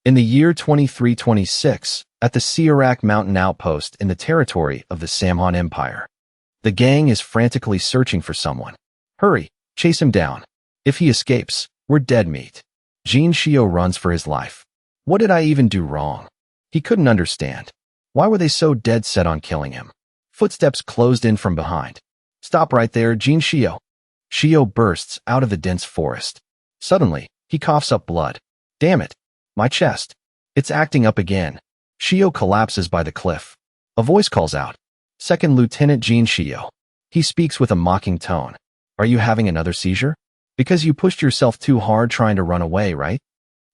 In the year 2326, at the Hierarch mountain outpost in the territory of the Samhan Empire, the gang is frantically searching for someone. Hurry, chase him down. If he escapes, we're dead meat. Gene Shio runs for his life. What did I even do wrong? He couldn't understand. Why were they so dead set on killing him? Footsteps closed in from behind. Stop right there, Gene Shio. Shio bursts out of the dense forest. Suddenly, he coughs up blood. Damn it. My chest. It's acting up again. Shio collapses by the cliff. A voice calls out. Second Lieutenant Gene Shio. He speaks with a mocking tone. Are you having another seizure? Because you pushed yourself too hard trying to run away, right?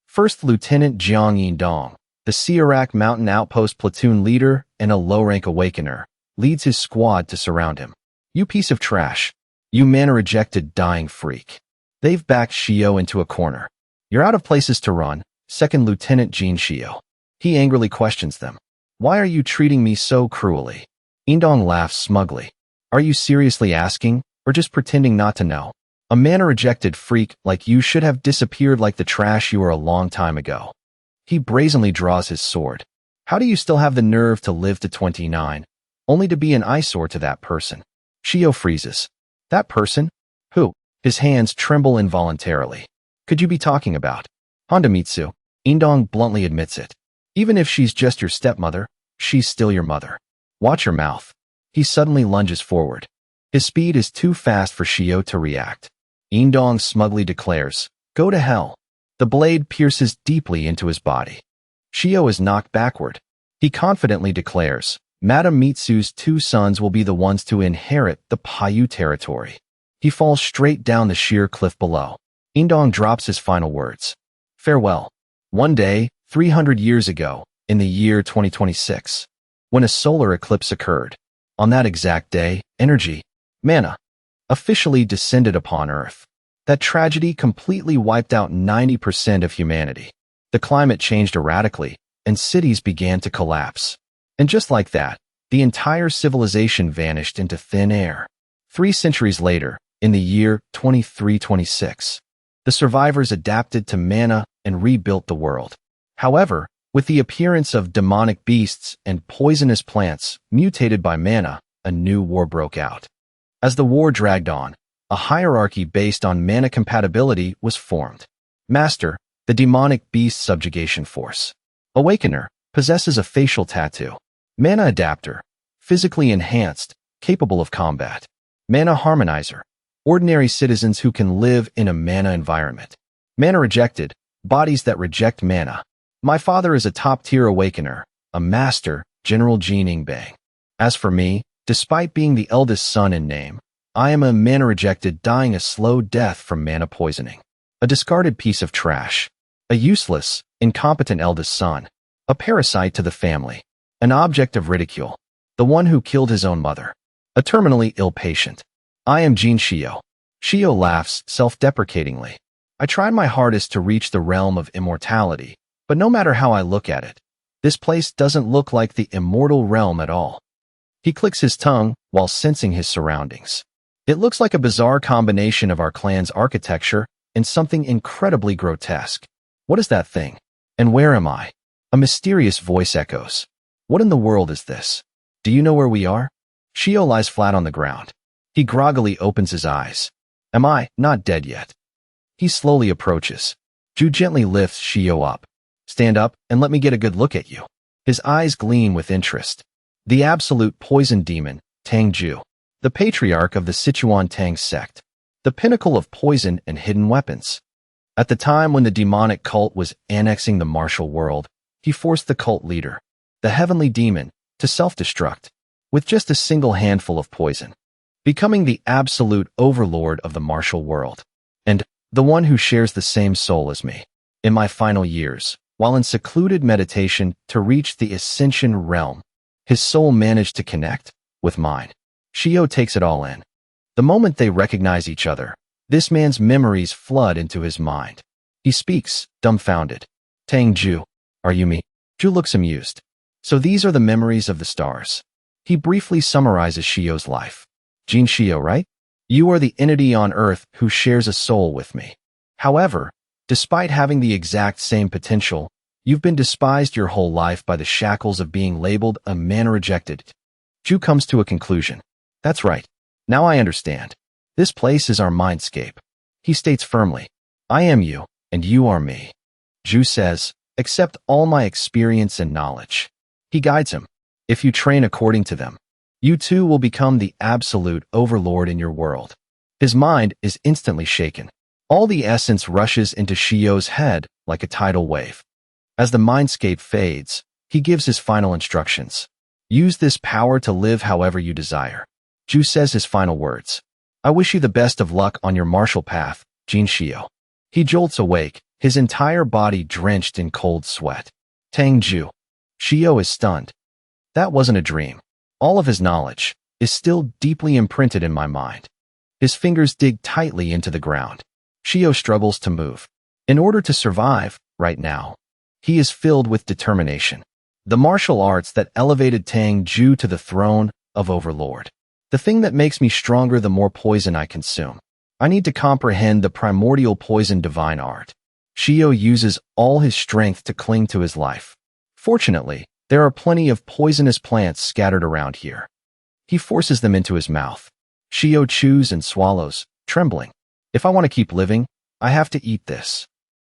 First Lieutenant Jiang Yindong, the Hierarch mountain outpost platoon leader and a low-rank awakener, leads his squad to surround him. You piece of trash. You mana-rejected dying freak. They've backed Shio into a corner. You're out of places to run, Second Lieutenant Gene Shio. He angrily questions them. Why are you treating me so cruelly? Yindong laughs smugly. Are you seriously asking, or just pretending not to know? A mana-rejected freak like you should have disappeared like the trash you were a long time ago. He brazenly draws his sword. How do you still have the nerve to live to 29, only to be an eyesore to that person? Shio freezes. That person? Who? His hands tremble involuntarily. Could you be talking about? Hondamitsu. Yindong bluntly admits it. Even if she's just your stepmother, she's still your mother. Watch your mouth. He suddenly lunges forward. His speed is too fast for Shio to react. Yindong smugly declares, go to hell. The blade pierces deeply into his body. Shio is knocked backward. He confidently declares, Madame Mitsu's two sons will be the ones to inherit the Paiyu territory. He falls straight down the sheer cliff below. Yindong drops his final words. Farewell. One day, 300 years ago, in the year 2026, when a solar eclipse occurred, on that exact day, energy, mana, officially descended upon Earth. That tragedy completely wiped out 90% of humanity. The climate changed erratically, and cities began to collapse. And just like that, the entire civilization vanished into thin air. 3 centuries later, in the year 2326, the survivors adapted to mana and rebuilt the world. However, with the appearance of demonic beasts and poisonous plants mutated by mana, a new war broke out. As the war dragged on, a hierarchy based on mana compatibility was formed. Master, the demonic beast subjugation force. Awakener, possesses a facial tattoo. Mana adapter, physically enhanced, capable of combat. Mana harmonizer, ordinary citizens who can live in a mana environment. Mana rejected, bodies that reject mana. My father is a top-tier awakener, a master, General Gene Ingbang. As for me, despite being the eldest son in name, I am a mana-rejected dying a slow death from mana poisoning. A discarded piece of trash. A useless, incompetent eldest son. A parasite to the family. An object of ridicule. The one who killed his own mother. A terminally ill patient. I am Gene Shio. Shio laughs self-deprecatingly. I tried my hardest to reach the realm of immortality, but no matter how I look at it, this place doesn't look like the immortal realm at all. He clicks his tongue while sensing his surroundings. It looks like a bizarre combination of our clan's architecture and something incredibly grotesque. What is that thing? And where am I? A mysterious voice echoes. What in the world is this? Do you know where we are? Shio lies flat on the ground. He groggily opens his eyes. Am I not dead yet? He slowly approaches. Ju gently lifts Shio up. Stand up and let me get a good look at you. His eyes gleam with interest. The absolute poison demon, Tang Ju, the patriarch of the Sichuan Tang sect, the pinnacle of poison and hidden weapons. At the time when the demonic cult was annexing the martial world, he forced the cult leader, the heavenly demon, to self-destruct, with just a single handful of poison, becoming the absolute overlord of the martial world, and the one who shares the same soul as me. In my final years, while in secluded meditation to reach the ascension realm, his soul managed to connect with mine. Shio takes it all in. The moment they recognize each other, this man's memories flood into his mind. He speaks, dumbfounded. Tang Ju, are you me? Ju looks amused. So these are the memories of the stars. He briefly summarizes Shio's life. Gene Shio, right? You are the entity on Earth who shares a soul with me. However, despite having the exact same potential, You've been despised your whole life by the shackles of being labeled a man rejected. Ju comes to a conclusion. That's right. Now I understand. This place is our mindscape. He states firmly, I am you, and you are me. Ju says, accept all my experience and knowledge. He guides him. If you train according to them, you too will become the absolute overlord in your world. His mind is instantly shaken. All the essence rushes into Shio's head like a tidal wave. As the mindscape fades, he gives his final instructions. Use this power to live however you desire. Ju says his final words. I wish you the best of luck on your martial path, Gene Shio. He jolts awake, his entire body drenched in cold sweat. Tang Ju. Shio is stunned. That wasn't a dream. All of his knowledge is still deeply imprinted in my mind. His fingers dig tightly into the ground. Shio struggles to move. In order to survive, right now, he is filled with determination. The martial arts that elevated Tang Ju to the throne of Overlord. The thing that makes me stronger the more poison I consume. I need to comprehend the primordial poison divine art. Shio uses all his strength to cling to his life. Fortunately, there are plenty of poisonous plants scattered around here. He forces them into his mouth. Shio chews and swallows, trembling. If I want to keep living, I have to eat this.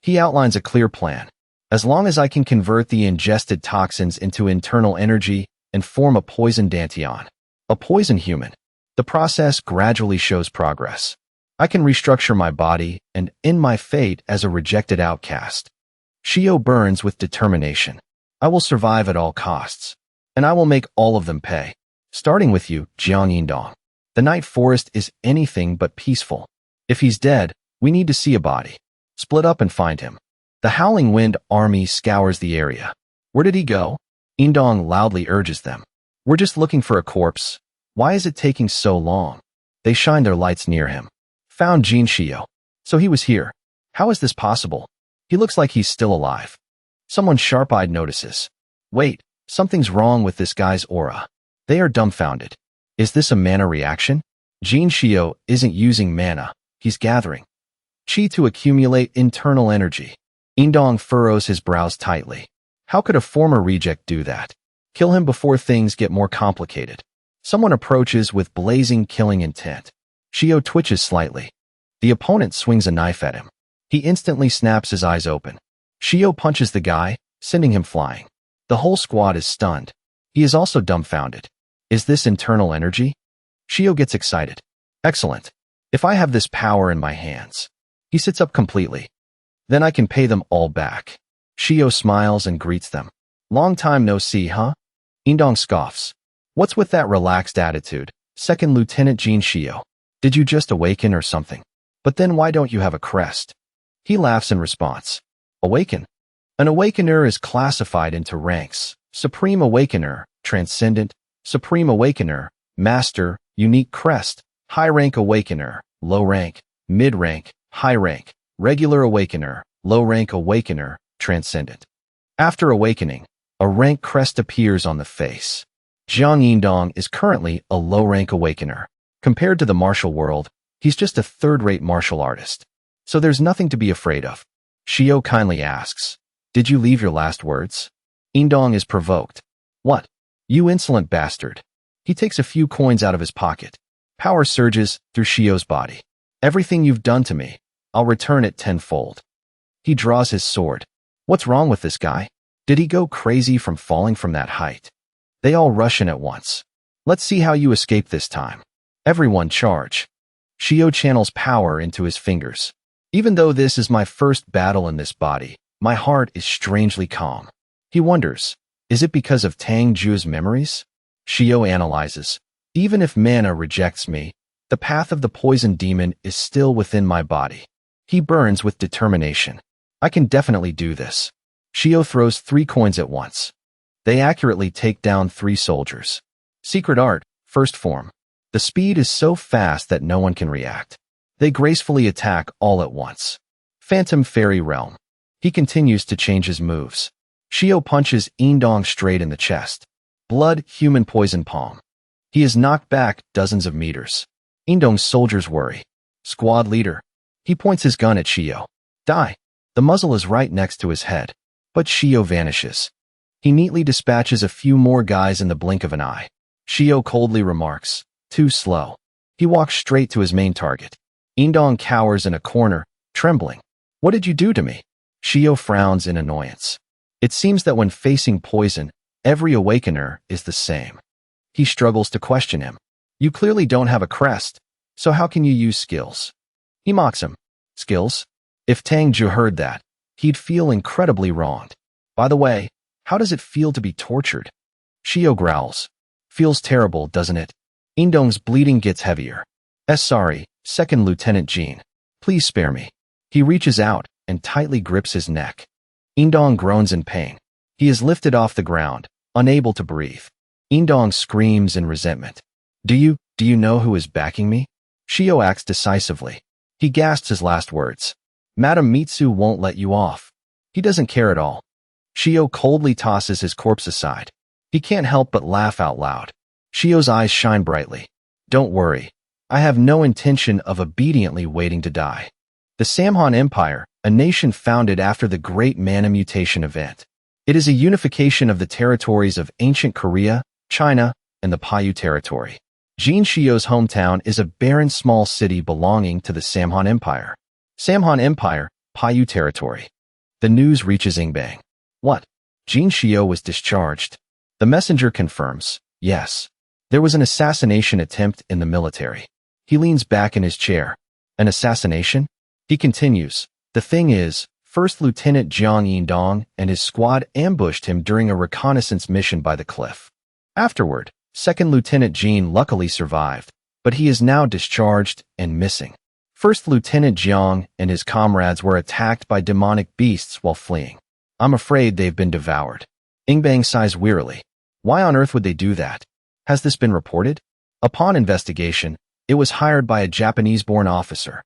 He outlines a clear plan. As long as I can convert the ingested toxins into internal energy and form a poison dantian, a poison human, the process gradually shows progress. I can restructure my body and end my fate as a rejected outcast. Shio burns with determination. I will survive at all costs, and I will make all of them pay. Starting with you, Jiang Yindong. The night forest is anything but peaceful. If he's dead, we need to see a body. Split up and find him. The Howling Wind army scours the area. Where did he go? Yindong loudly urges them. We're just looking for a corpse. Why is it taking so long? They shine their lights near him. Found Gene Shio. So he was here. How is this possible? He looks like he's still alive. Someone sharp-eyed notices. Wait, something's wrong with this guy's aura. They are dumbfounded. Is this a mana reaction? Gene Shio isn't using mana. He's gathering chi to accumulate internal energy. Yindong furrows his brows tightly. How could a former reject do that? Kill him before things get more complicated. Someone approaches with blazing killing intent. Shio twitches slightly. The opponent swings a knife at him. He instantly snaps his eyes open. Shio punches the guy, sending him flying. The whole squad is stunned. He is also dumbfounded. Is this internal energy? Shio gets excited. Excellent. If I have this power in my hands. He sits up completely. Then I can pay them all back. Shio smiles and greets them. Long time no see, huh? Yindong scoffs. What's with that relaxed attitude? Second Lieutenant Gene Shio. Did you just awaken or something? But then why don't you have a crest? He laughs in response. Awaken. An awakener is classified into ranks. Supreme Awakener, Transcendent, Supreme Awakener, Master, Unique Crest, High Rank Awakener, Low Rank, Mid Rank, High Rank, Regular Awakener, Low Rank Awakener, Transcendent. After awakening, a rank crest appears on the face. Jiang Yindong is currently a low rank awakener. Compared to the martial world, he's just a third-rate martial artist. So there's nothing to be afraid of. Shio kindly asks, did you leave your last words? Yindong is provoked. What? You insolent bastard. He takes a few coins out of his pocket. Power surges through Shio's body. Everything you've done to me, I'll return it tenfold. He draws his sword. What's wrong with this guy? Did he go crazy from falling from that height? They all rush in at once. Let's see how you escape this time. Everyone charge. Shio channels power into his fingers. Even though this is my first battle in this body, my heart is strangely calm. He wonders, is it because of Tang Ju's memories? Shio analyzes. Even if mana rejects me, the path of the poison demon is still within my body. He burns with determination. I can definitely do this. Shio throws 3 coins at once. They accurately take down 3 soldiers. Secret Art, First Form. The speed is so fast that no one can react. They gracefully attack all at once. Phantom Fairy Realm. He continues to change his moves. Shio punches Yindong straight in the chest. Blood, Human Poison Palm. He is knocked back dozens of meters. Yindong's soldiers worry. Squad leader. He points his gun at Shio. Die. The muzzle is right next to his head. But Shio vanishes. He neatly dispatches a few more guys in the blink of an eye. Shio coldly remarks, "Too slow." He walks straight to his main target. Indong cowers in a corner, trembling. "What did you do to me?" Shio frowns in annoyance. It seems that when facing poison, every awakener is the same. He struggles to question him. "You clearly don't have a crest, so how can you use skills?" He mocks him. Skills? If Tang Ju heard that, he'd feel incredibly wronged. "By the way, how does it feel to be tortured?" Shio growls. "Feels terrible, doesn't it?" Indong's bleeding gets heavier. Sorry, Second Lieutenant Gene. Please spare me." He reaches out and tightly grips his neck. Indong groans in pain. He is lifted off the ground, unable to breathe. Indong screams in resentment. Do you know who is backing me?" Shio acts decisively. He gasps his last words. "Madam Mitsu won't let you off." He doesn't care at all. Shio coldly tosses his corpse aside. He can't help but laugh out loud. Shio's eyes shine brightly. "Don't worry. I have no intention of obediently waiting to die." The Samhan Empire, a nation founded after the Great Mana Mutation event. It is a unification of the territories of ancient Korea, China, and the Paiyu territory. Gene Shio's hometown is a barren small city belonging to the Samhan Empire. Samhan Empire, Paiyu territory. The news reaches Ingbang. "What? Gene Shio was discharged?" The messenger confirms, "Yes. There was an assassination attempt in the military." He leans back in his chair. "An assassination?" He continues, "The thing is, First Lieutenant Jiang Yindong and his squad ambushed him during a reconnaissance mission by the cliff. Afterward, Second Lieutenant Gene luckily survived, but he is now discharged and missing. First Lieutenant Jiang and his comrades were attacked by demonic beasts while fleeing. I'm afraid they've been devoured." Ingbang sighs wearily. Why on earth would they do that? Has this been reported? Upon investigation, it was hired by a Japanese-born officer.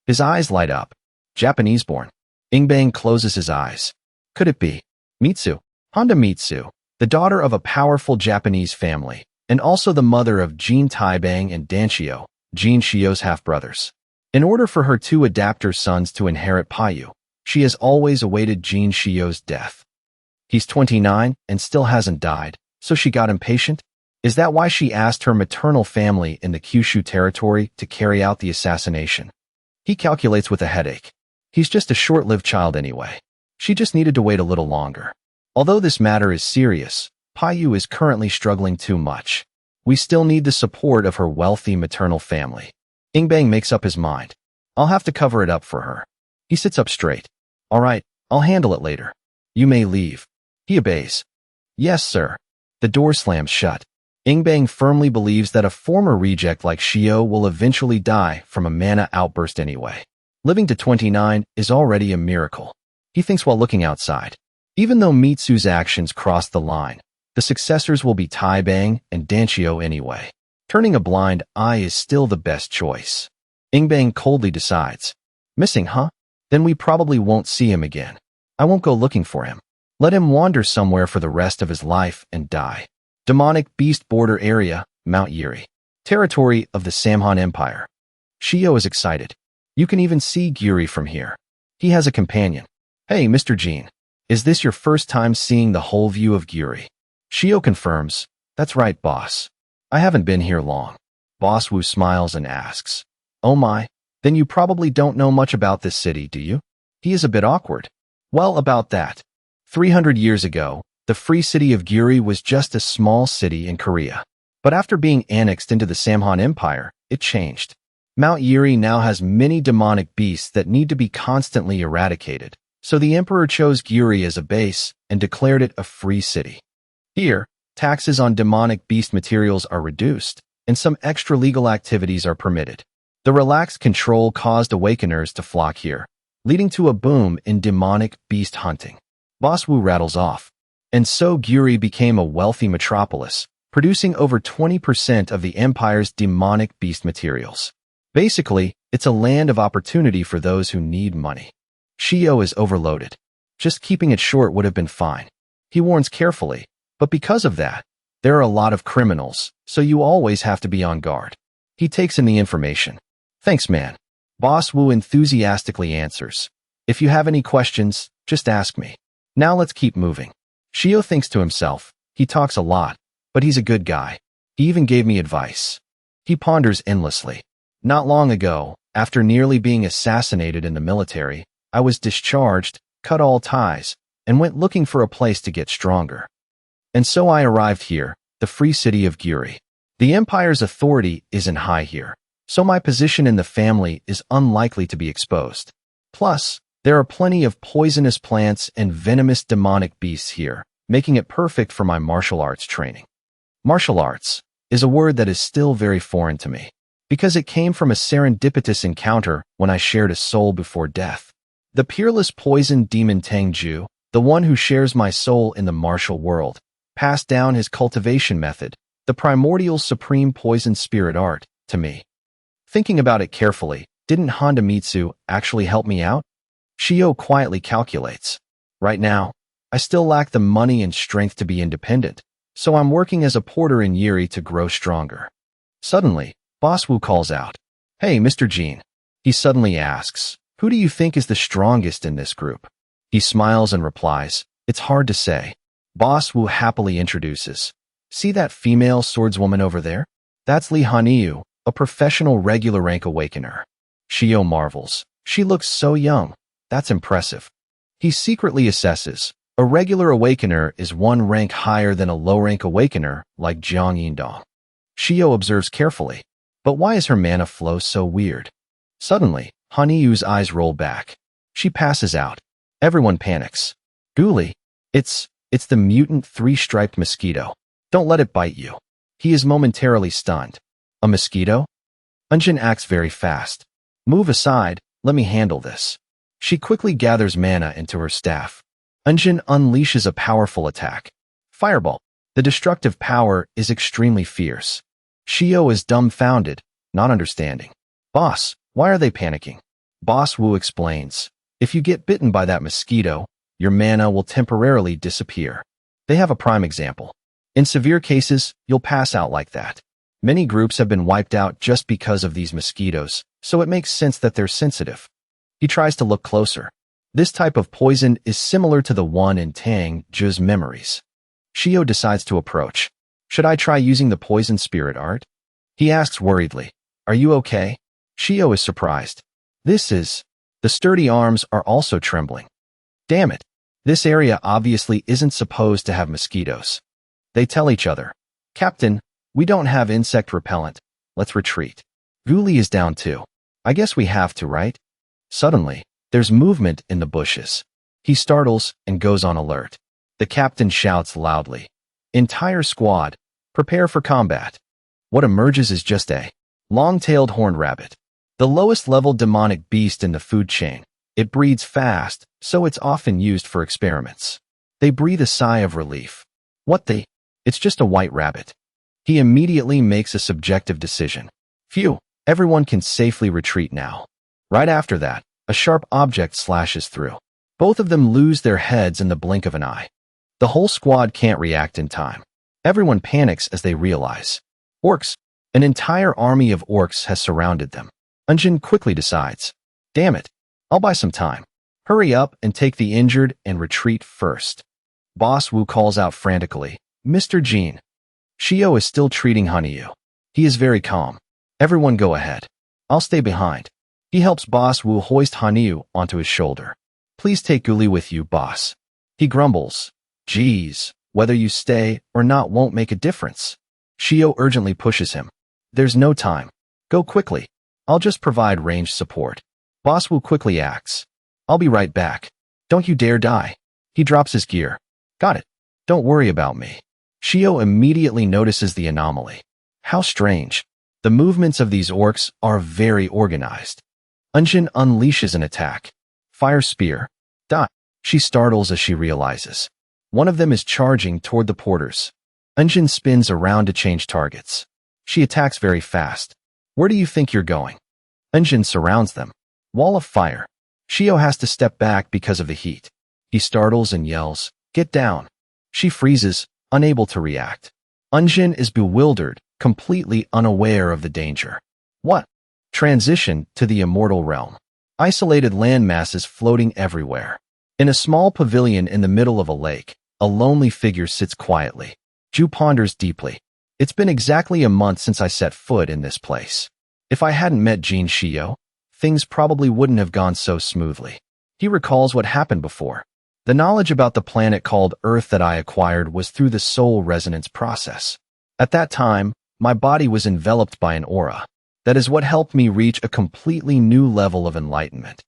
His eyes light up. Japanese-born. Ingbang closes his eyes. Could it be Mitsu? Honda Mitsu, the daughter of a powerful Japanese family, and also the mother of Gene Taibang and Danshio, Gene Shio's half-brothers. In order for her two adapter sons to inherit Paiyu, she has always awaited Gene Shio's death. He's 29 and still hasn't died, so she got impatient? Is that why she asked her maternal family in the Kyushu territory to carry out the assassination? He calculates with a headache. He's just a short-lived child anyway. She just needed to wait a little longer. Although this matter is serious, Paiyu is currently struggling too much. We still need the support of her wealthy maternal family. Ingbang makes up his mind. I'll have to cover it up for her. He sits up straight. All right, I'll handle it later. You may leave. He obeys. Yes, sir. The door slams shut. Ingbang firmly believes that a former reject like Shio will eventually die from a mana outburst anyway. Living to 29 is already a miracle. He thinks while looking outside. Even though Mitsu's actions crossed the line, the successors will be Taibang and Danshio anyway. Turning a blind eye is still the best choice. Ingbang coldly decides. Missing, huh? Then we probably won't see him again. I won't go looking for him. Let him wander somewhere for the rest of his life and die. Demonic Beast Border Area, Mount Giri. Territory of the Samhan Empire. Shio is excited. You can even see Giri from here. He has a companion. Hey, Mr. Gene. Is this your first time seeing the whole view of Giri? Shio confirms. That's right, boss. I haven't been here long. Boss Wu smiles and asks. Oh my, then you probably don't know much about this city, do you? He is a bit awkward. Well, about that. 300 years ago, the free city of Giri was just a small city in Korea. But after being annexed into the Samhan Empire, it changed. Mount Giri now has many demonic beasts that need to be constantly eradicated, so the emperor chose Giri as a base and declared it a free city. Here, taxes on demonic beast materials are reduced, and some extra-legal activities are permitted. The relaxed control caused awakeners to flock here, leading to a boom in demonic beast hunting. Boss Wu rattles off. And so Giri became a wealthy metropolis, producing over 20% of the empire's demonic beast materials. Basically, it's a land of opportunity for those who need money. Shio is overloaded. Just keeping it short would have been fine. He warns carefully, but because of that, there are a lot of criminals, so you always have to be on guard. He takes in the information. Thanks, man. Boss Wu enthusiastically answers. If you have any questions, just ask me. Now let's keep moving. Shio thinks to himself. He talks a lot, but he's a good guy. He even gave me advice. He ponders endlessly. Not long ago, after nearly being assassinated in the military, I was discharged, cut all ties, and went looking for a place to get stronger. And so I arrived here, the free city of Giri. The Empire's authority isn't high here, so my position in the family is unlikely to be exposed. Plus, there are plenty of poisonous plants and venomous demonic beasts here, making it perfect for my martial arts training. Martial arts is a word that is still very foreign to me, because it came from a serendipitous encounter when I shared a soul before death. The peerless poison demon Tang Ju, the one who shares my soul in the martial world, passed down his cultivation method, the primordial supreme poison spirit art, to me. Thinking about it carefully, didn't Hondamitsu actually help me out? Shio quietly calculates. Right now, I still lack the money and strength to be independent, so I'm working as a porter in Giri to grow stronger. Suddenly, Boss Wu calls out, "Hey, Mr. Gene." He suddenly asks, "Who do you think is the strongest in this group?" He smiles and replies, "It's hard to say." Boss Wu happily introduces, "See that female swordswoman over there? That's Li Hanyu, a professional regular rank awakener." Shio marvels. She looks so young. That's impressive. He secretly assesses, a regular awakener is one rank higher than a low-rank awakener like Jiang Yindong. Shio observes carefully. But why is her mana flow so weird? Suddenly, Hanyu's eyes roll back. She passes out. Everyone panics. Guli, it's the mutant three-striped mosquito. Don't let it bite you. He is momentarily stunned. A mosquito? Unjin acts very fast. Move aside, let me handle this. She quickly gathers mana into her staff. Unjin unleashes a powerful attack. Fireball. The destructive power is extremely fierce. Shio is dumbfounded, not understanding. Boss, why are they panicking? Boss Wu explains. If you get bitten by that mosquito, your mana will temporarily disappear. They have a prime example. In severe cases, you'll pass out like that. Many groups have been wiped out just because of these mosquitoes, so it makes sense that they're sensitive. He tries to look closer. This type of poison is similar to the one in Tang Ju's memories. Shio decides to approach. Should I try using the poison spirit art? He asks worriedly. Are you okay? Shio is surprised. The sturdy arms are also trembling. Damn it. This area obviously isn't supposed to have mosquitoes. They tell each other, Captain, we don't have insect repellent. Let's retreat. Guli is down too. I guess we have to, right? Suddenly, there's movement in the bushes. He startles and goes on alert. The captain shouts loudly. Entire squad, prepare for combat. What emerges is just a long-tailed horned rabbit. The lowest level demonic beast in the food chain. It breeds fast, so it's often used for experiments. They breathe a sigh of relief. It's just a white rabbit. He immediately makes a subjective decision. Phew, everyone can safely retreat now. Right after that, a sharp object slashes through. Both of them lose their heads in the blink of an eye. The whole squad can't react in time. Everyone panics as they realize. Orcs. An entire army of orcs has surrounded them. Unjin quickly decides. Damn it. I'll buy some time. Hurry up and take the injured and retreat first. Boss Wu calls out frantically. Mr. Gene. Shio is still treating Hanyu. He is very calm. Everyone go ahead. I'll stay behind. He helps Boss Wu hoist Hanyu onto his shoulder. Please take Guli with you, boss. He grumbles. Geez, whether you stay or not won't make a difference. Shio urgently pushes him. There's no time. Go quickly. I'll just provide ranged support. Boss Wu quickly acts. I'll be right back. Don't you dare die. He drops his gear. Got it. Don't worry about me. Shio immediately notices the anomaly. How strange. The movements of these orcs are very organized. Unjin unleashes an attack. Fire spear. Die. She startles as she realizes. One of them is charging toward the porters. Unjin spins around to change targets. She attacks very fast. Where do you think you're going? Unjin surrounds them. Wall of fire. Shio has to step back because of the heat. He startles and yells, Get down. She freezes, unable to react. Unjin is bewildered, completely unaware of the danger. What? Transition to the immortal realm. Isolated land masses floating everywhere. In a small pavilion in the middle of a lake, a lonely figure sits quietly. Ju ponders deeply. It's been exactly a month since I set foot in this place. If I hadn't met Gene Shio, things probably wouldn't have gone so smoothly. He recalls what happened before. The knowledge about the planet called Earth that I acquired was through the soul resonance process. At that time, my body was enveloped by an aura. That is what helped me reach a completely new level of enlightenment.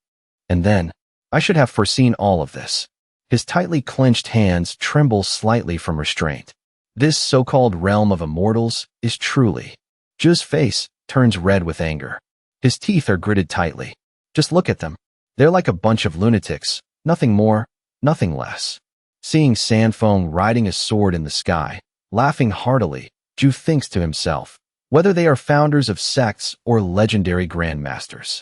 And then, I should have foreseen all of this. His tightly clenched hands tremble slightly from restraint. This so-called realm of immortals is truly. Ju's face turns red with anger. His teeth are gritted tightly. Just look at them. They're like a bunch of lunatics, nothing more, nothing less. Seeing Sanfeng riding a sword in the sky, laughing heartily, Ju thinks to himself, whether they are founders of sects or legendary grandmasters.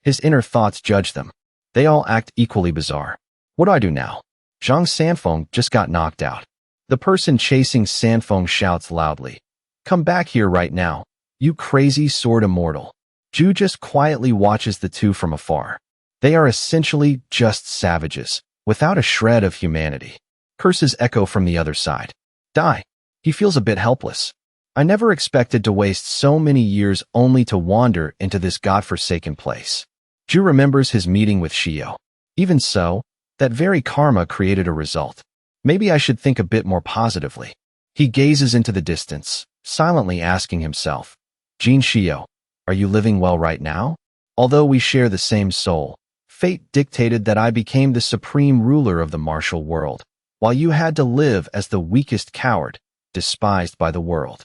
His inner thoughts judge them. They all act equally bizarre. What do I do now? Zhang Sanfeng just got knocked out. The person chasing Sanfeng shouts loudly, "Come back here right now, you crazy sword immortal." Ju just quietly watches the two from afar. They are essentially just savages, without a shred of humanity. Curses echo from the other side. Die. He feels a bit helpless. I never expected to waste so many years only to wander into this godforsaken place. Ju remembers his meeting with Shio. Even so, that very karma created a result. Maybe I should think a bit more positively. He gazes into the distance, silently asking himself, Gene Shio, are you living well right now? Although we share the same soul, fate dictated that I became the supreme ruler of the martial world, while you had to live as the weakest coward, despised by the world.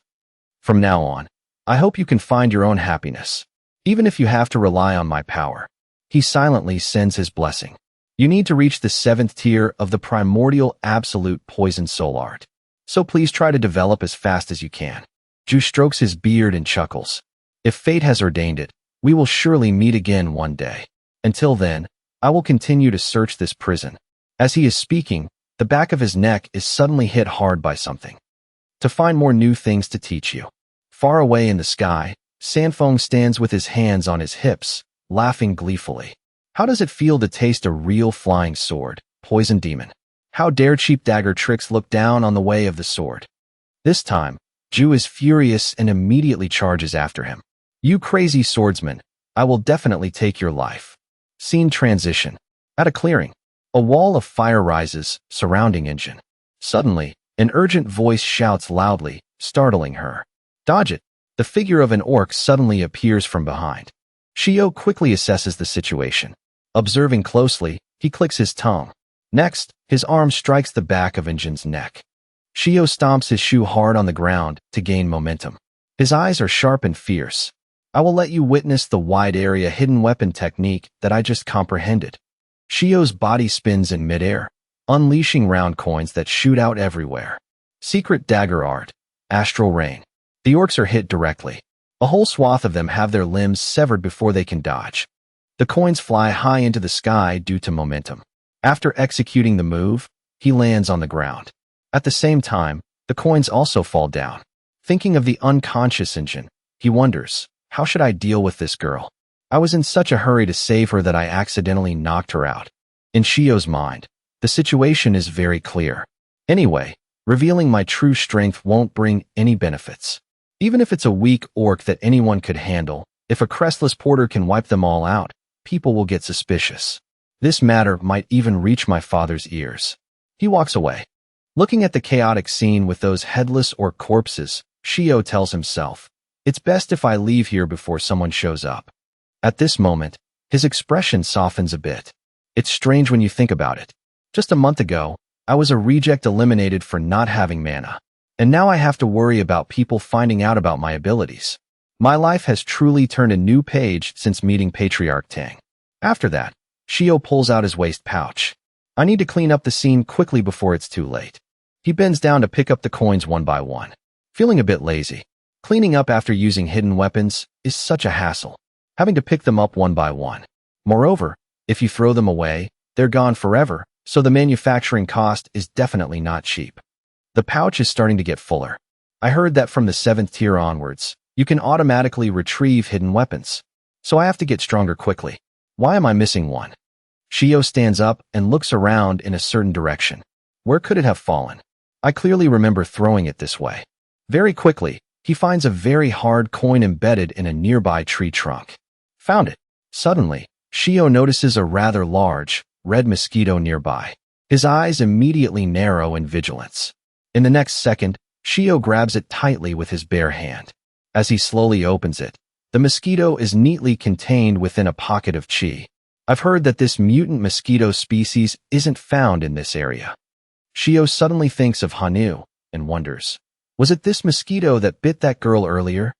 From now on, I hope you can find your own happiness, even if you have to rely on my power. He silently sends his blessing. You need to reach the 7th tier of the primordial absolute poison soul art. So please try to develop as fast as you can. Ju strokes his beard and chuckles. If fate has ordained it, we will surely meet again one day. Until then, I will continue to search this prison. As he is speaking, the back of his neck is suddenly hit hard by something. To find more new things to teach you. Far away in the sky, Sanfeng stands with his hands on his hips, laughing gleefully. How does it feel to taste a real flying sword, poison demon? How dare cheap dagger tricks look down on the way of the sword? This time, Ju is furious and immediately charges after him. You crazy swordsman, I will definitely take your life. Scene transition. At a clearing, a wall of fire rises, surrounding Engine. Suddenly, an urgent voice shouts loudly, startling her. Dodge it! The figure of an orc suddenly appears from behind. Shio quickly assesses the situation. Observing closely, he clicks his tongue. Next, his arm strikes the back of Engine's neck. Shio stomps his shoe hard on the ground to gain momentum. His eyes are sharp and fierce. I will let you witness the wide area hidden weapon technique that I just comprehended. Shio's body spins in midair, unleashing round coins that shoot out everywhere. Secret dagger art. Astral rain. The orcs are hit directly. A whole swath of them have their limbs severed before they can dodge. The coins fly high into the sky due to momentum. After executing the move, he lands on the ground. At the same time, the coins also fall down. Thinking of the unconscious Engine, he wonders, how should I deal with this girl? I was in such a hurry to save her that I accidentally knocked her out. In Shio's mind, the situation is very clear. Anyway, revealing my true strength won't bring any benefits. Even if it's a weak orc that anyone could handle, if a crestless porter can wipe them all out, people will get suspicious. This matter might even reach my father's ears. He walks away. Looking at the chaotic scene with those headless orc corpses, Shio tells himself, it's best if I leave here before someone shows up. At this moment, his expression softens a bit. It's strange when you think about it. Just a month ago, I was a reject eliminated for not having mana. And now I have to worry about people finding out about my abilities. My life has truly turned a new page since meeting Patriarch Tang. After that, Shio pulls out his waist pouch. I need to clean up the scene quickly before it's too late. He bends down to pick up the coins one by one. Feeling a bit lazy. Cleaning up after using hidden weapons is such a hassle. Having to pick them up one by one. Moreover, if you throw them away, they're gone forever, so the manufacturing cost is definitely not cheap. The pouch is starting to get fuller. I heard that from the 7th tier onwards, you can automatically retrieve hidden weapons. So I have to get stronger quickly. Why am I missing one? Shio stands up and looks around in a certain direction. Where could it have fallen? I clearly remember throwing it this way. Very quickly, he finds a very hard coin embedded in a nearby tree trunk. Found it. Suddenly, Shio notices a rather large, red mosquito nearby. His eyes immediately narrow in vigilance. In the next second, Shio grabs it tightly with his bare hand. As he slowly opens it, the mosquito is neatly contained within a pocket of chi. I've heard that this mutant mosquito species isn't found in this area. Shio suddenly thinks of Hanu and wonders, was it this mosquito that bit that girl earlier?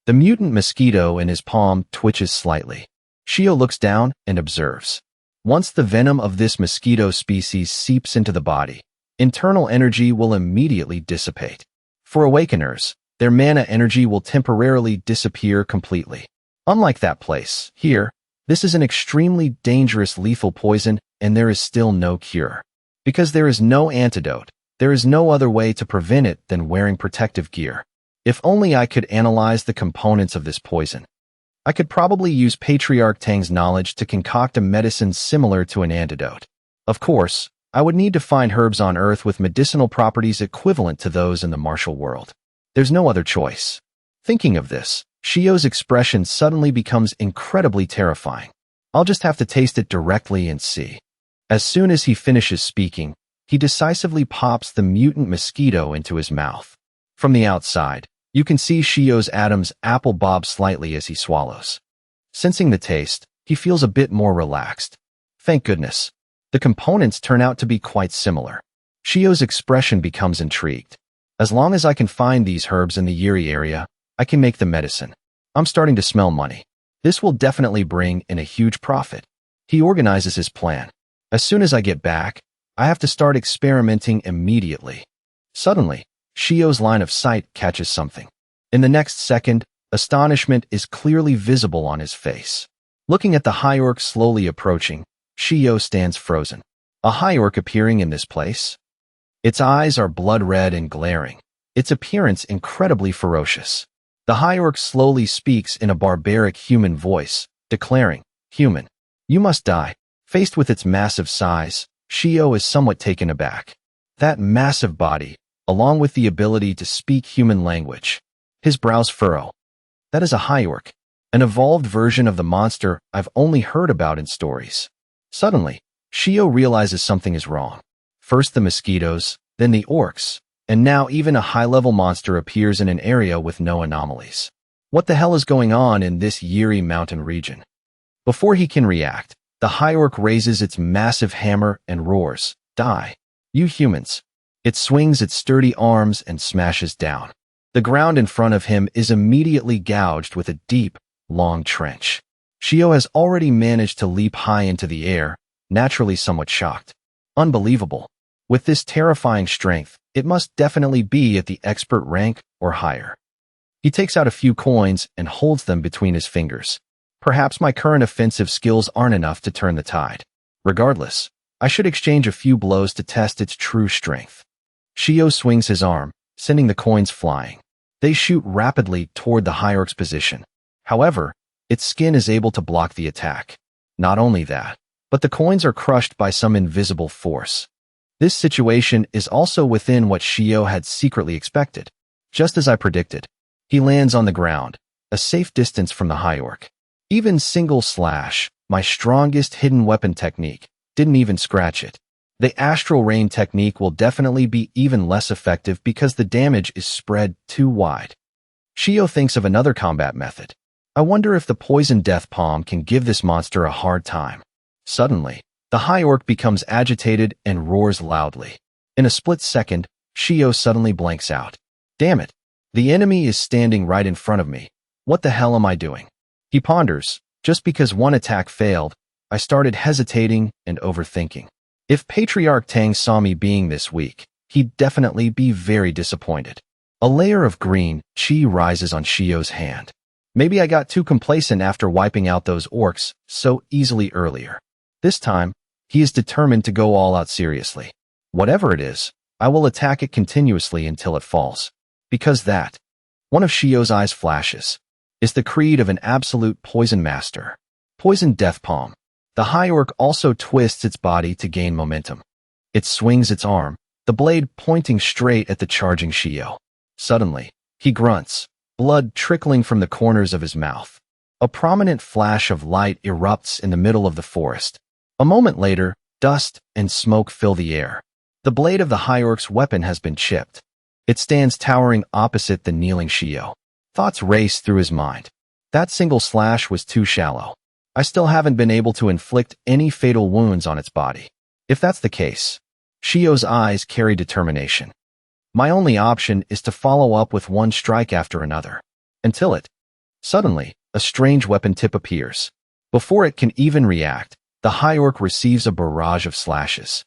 The mutant mosquito in his palm twitches slightly. Shio looks down and observes. Once the venom of this mosquito species seeps into the body, internal energy will immediately dissipate. For awakeners, their mana energy will temporarily disappear completely. Unlike that place, here, this is an extremely dangerous lethal poison and there is still no cure. Because there is no antidote, there is no other way to prevent it than wearing protective gear. If only I could analyze the components of this poison. I could probably use Patriarch Tang's knowledge to concoct a medicine similar to an antidote. Of course, I would need to find herbs on Earth with medicinal properties equivalent to those in the martial world. There's no other choice. Thinking of this, Shio's expression suddenly becomes incredibly terrifying. I'll just have to taste it directly and see. As soon as he finishes speaking, he decisively pops the mutant mosquito into his mouth. From the outside, you can see Shio's atoms apple bob slightly as he swallows. Sensing the taste, he feels a bit more relaxed. Thank goodness. The components turn out to be quite similar. Shio's expression becomes intrigued. As long as I can find these herbs in the Giri area, I can make the medicine. I'm starting to smell money. This will definitely bring in a huge profit. He organizes his plan. As soon as I get back, I have to start experimenting immediately. Suddenly, Shio's line of sight catches something. In the next second, astonishment is clearly visible on his face. Looking at the hierarch slowly approaching, Shio stands frozen. A hierarch appearing in this place? Its eyes are blood red and glaring, its appearance incredibly ferocious. The hierarch slowly speaks in a barbaric human voice, declaring, "Human, you must die." Faced with its massive size, Shio is somewhat taken aback. That massive body, along with the ability to speak human language. His brows furrow. That is a hierarch, an evolved version of the monster I've only heard about in stories. Suddenly, Shio realizes something is wrong. First the mosquitoes, then the orcs, and now even a high-level monster appears in an area with no anomalies. What the hell is going on in this Giri mountain region? Before he can react, the hierarch raises its massive hammer and roars, "Die, you humans." It swings its sturdy arms and smashes down. The ground in front of him is immediately gouged with a deep, long trench. Shio has already managed to leap high into the air, naturally somewhat shocked. Unbelievable. With this terrifying strength, it must definitely be at the expert rank or higher. He takes out a few coins and holds them between his fingers. Perhaps my current offensive skills aren't enough to turn the tide. Regardless, I should exchange a few blows to test its true strength. Shio swings his arm, sending the coins flying. They shoot rapidly toward the hierarch's position. However, its skin is able to block the attack. Not only that, but the coins are crushed by some invisible force. This situation is also within what Shio had secretly expected. Just as I predicted, he lands on the ground, a safe distance from the hierarch. Even single slash, my strongest hidden weapon technique, didn't even scratch it. The astral rain technique will definitely be even less effective because the damage is spread too wide. Shio thinks of another combat method. I wonder if the poison death palm can give this monster a hard time. Suddenly, the hierarch becomes agitated and roars loudly. In a split second, Shio suddenly blanks out. Damn it. The enemy is standing right in front of me. What the hell am I doing? He ponders. Just because one attack failed, I started hesitating and overthinking. If Patriarch Tang saw me being this weak, he'd definitely be very disappointed. A layer of green chi rises on Shio's hand. Maybe I got too complacent after wiping out those orcs so easily earlier. This time, he is determined to go all out seriously. Whatever it is, I will attack it continuously until it falls. Because that, one of Shio's eyes flashes, is the creed of an absolute poison master. Poison death palm. The hierarch also twists its body to gain momentum. It swings its arm, the blade pointing straight at the charging Shio. Suddenly, he grunts, blood trickling from the corners of his mouth. A prominent flash of light erupts in the middle of the forest. A moment later, dust and smoke fill the air. The blade of the hierarch's weapon has been chipped. It stands towering opposite the kneeling Shio. Thoughts race through his mind. That single slash was too shallow. I still haven't been able to inflict any fatal wounds on its body. If that's the case, Shio's eyes carry determination. My only option is to follow up with one strike after another. Until it. Suddenly, a strange weapon tip appears. Before it can even react, the hierarch receives a barrage of slashes.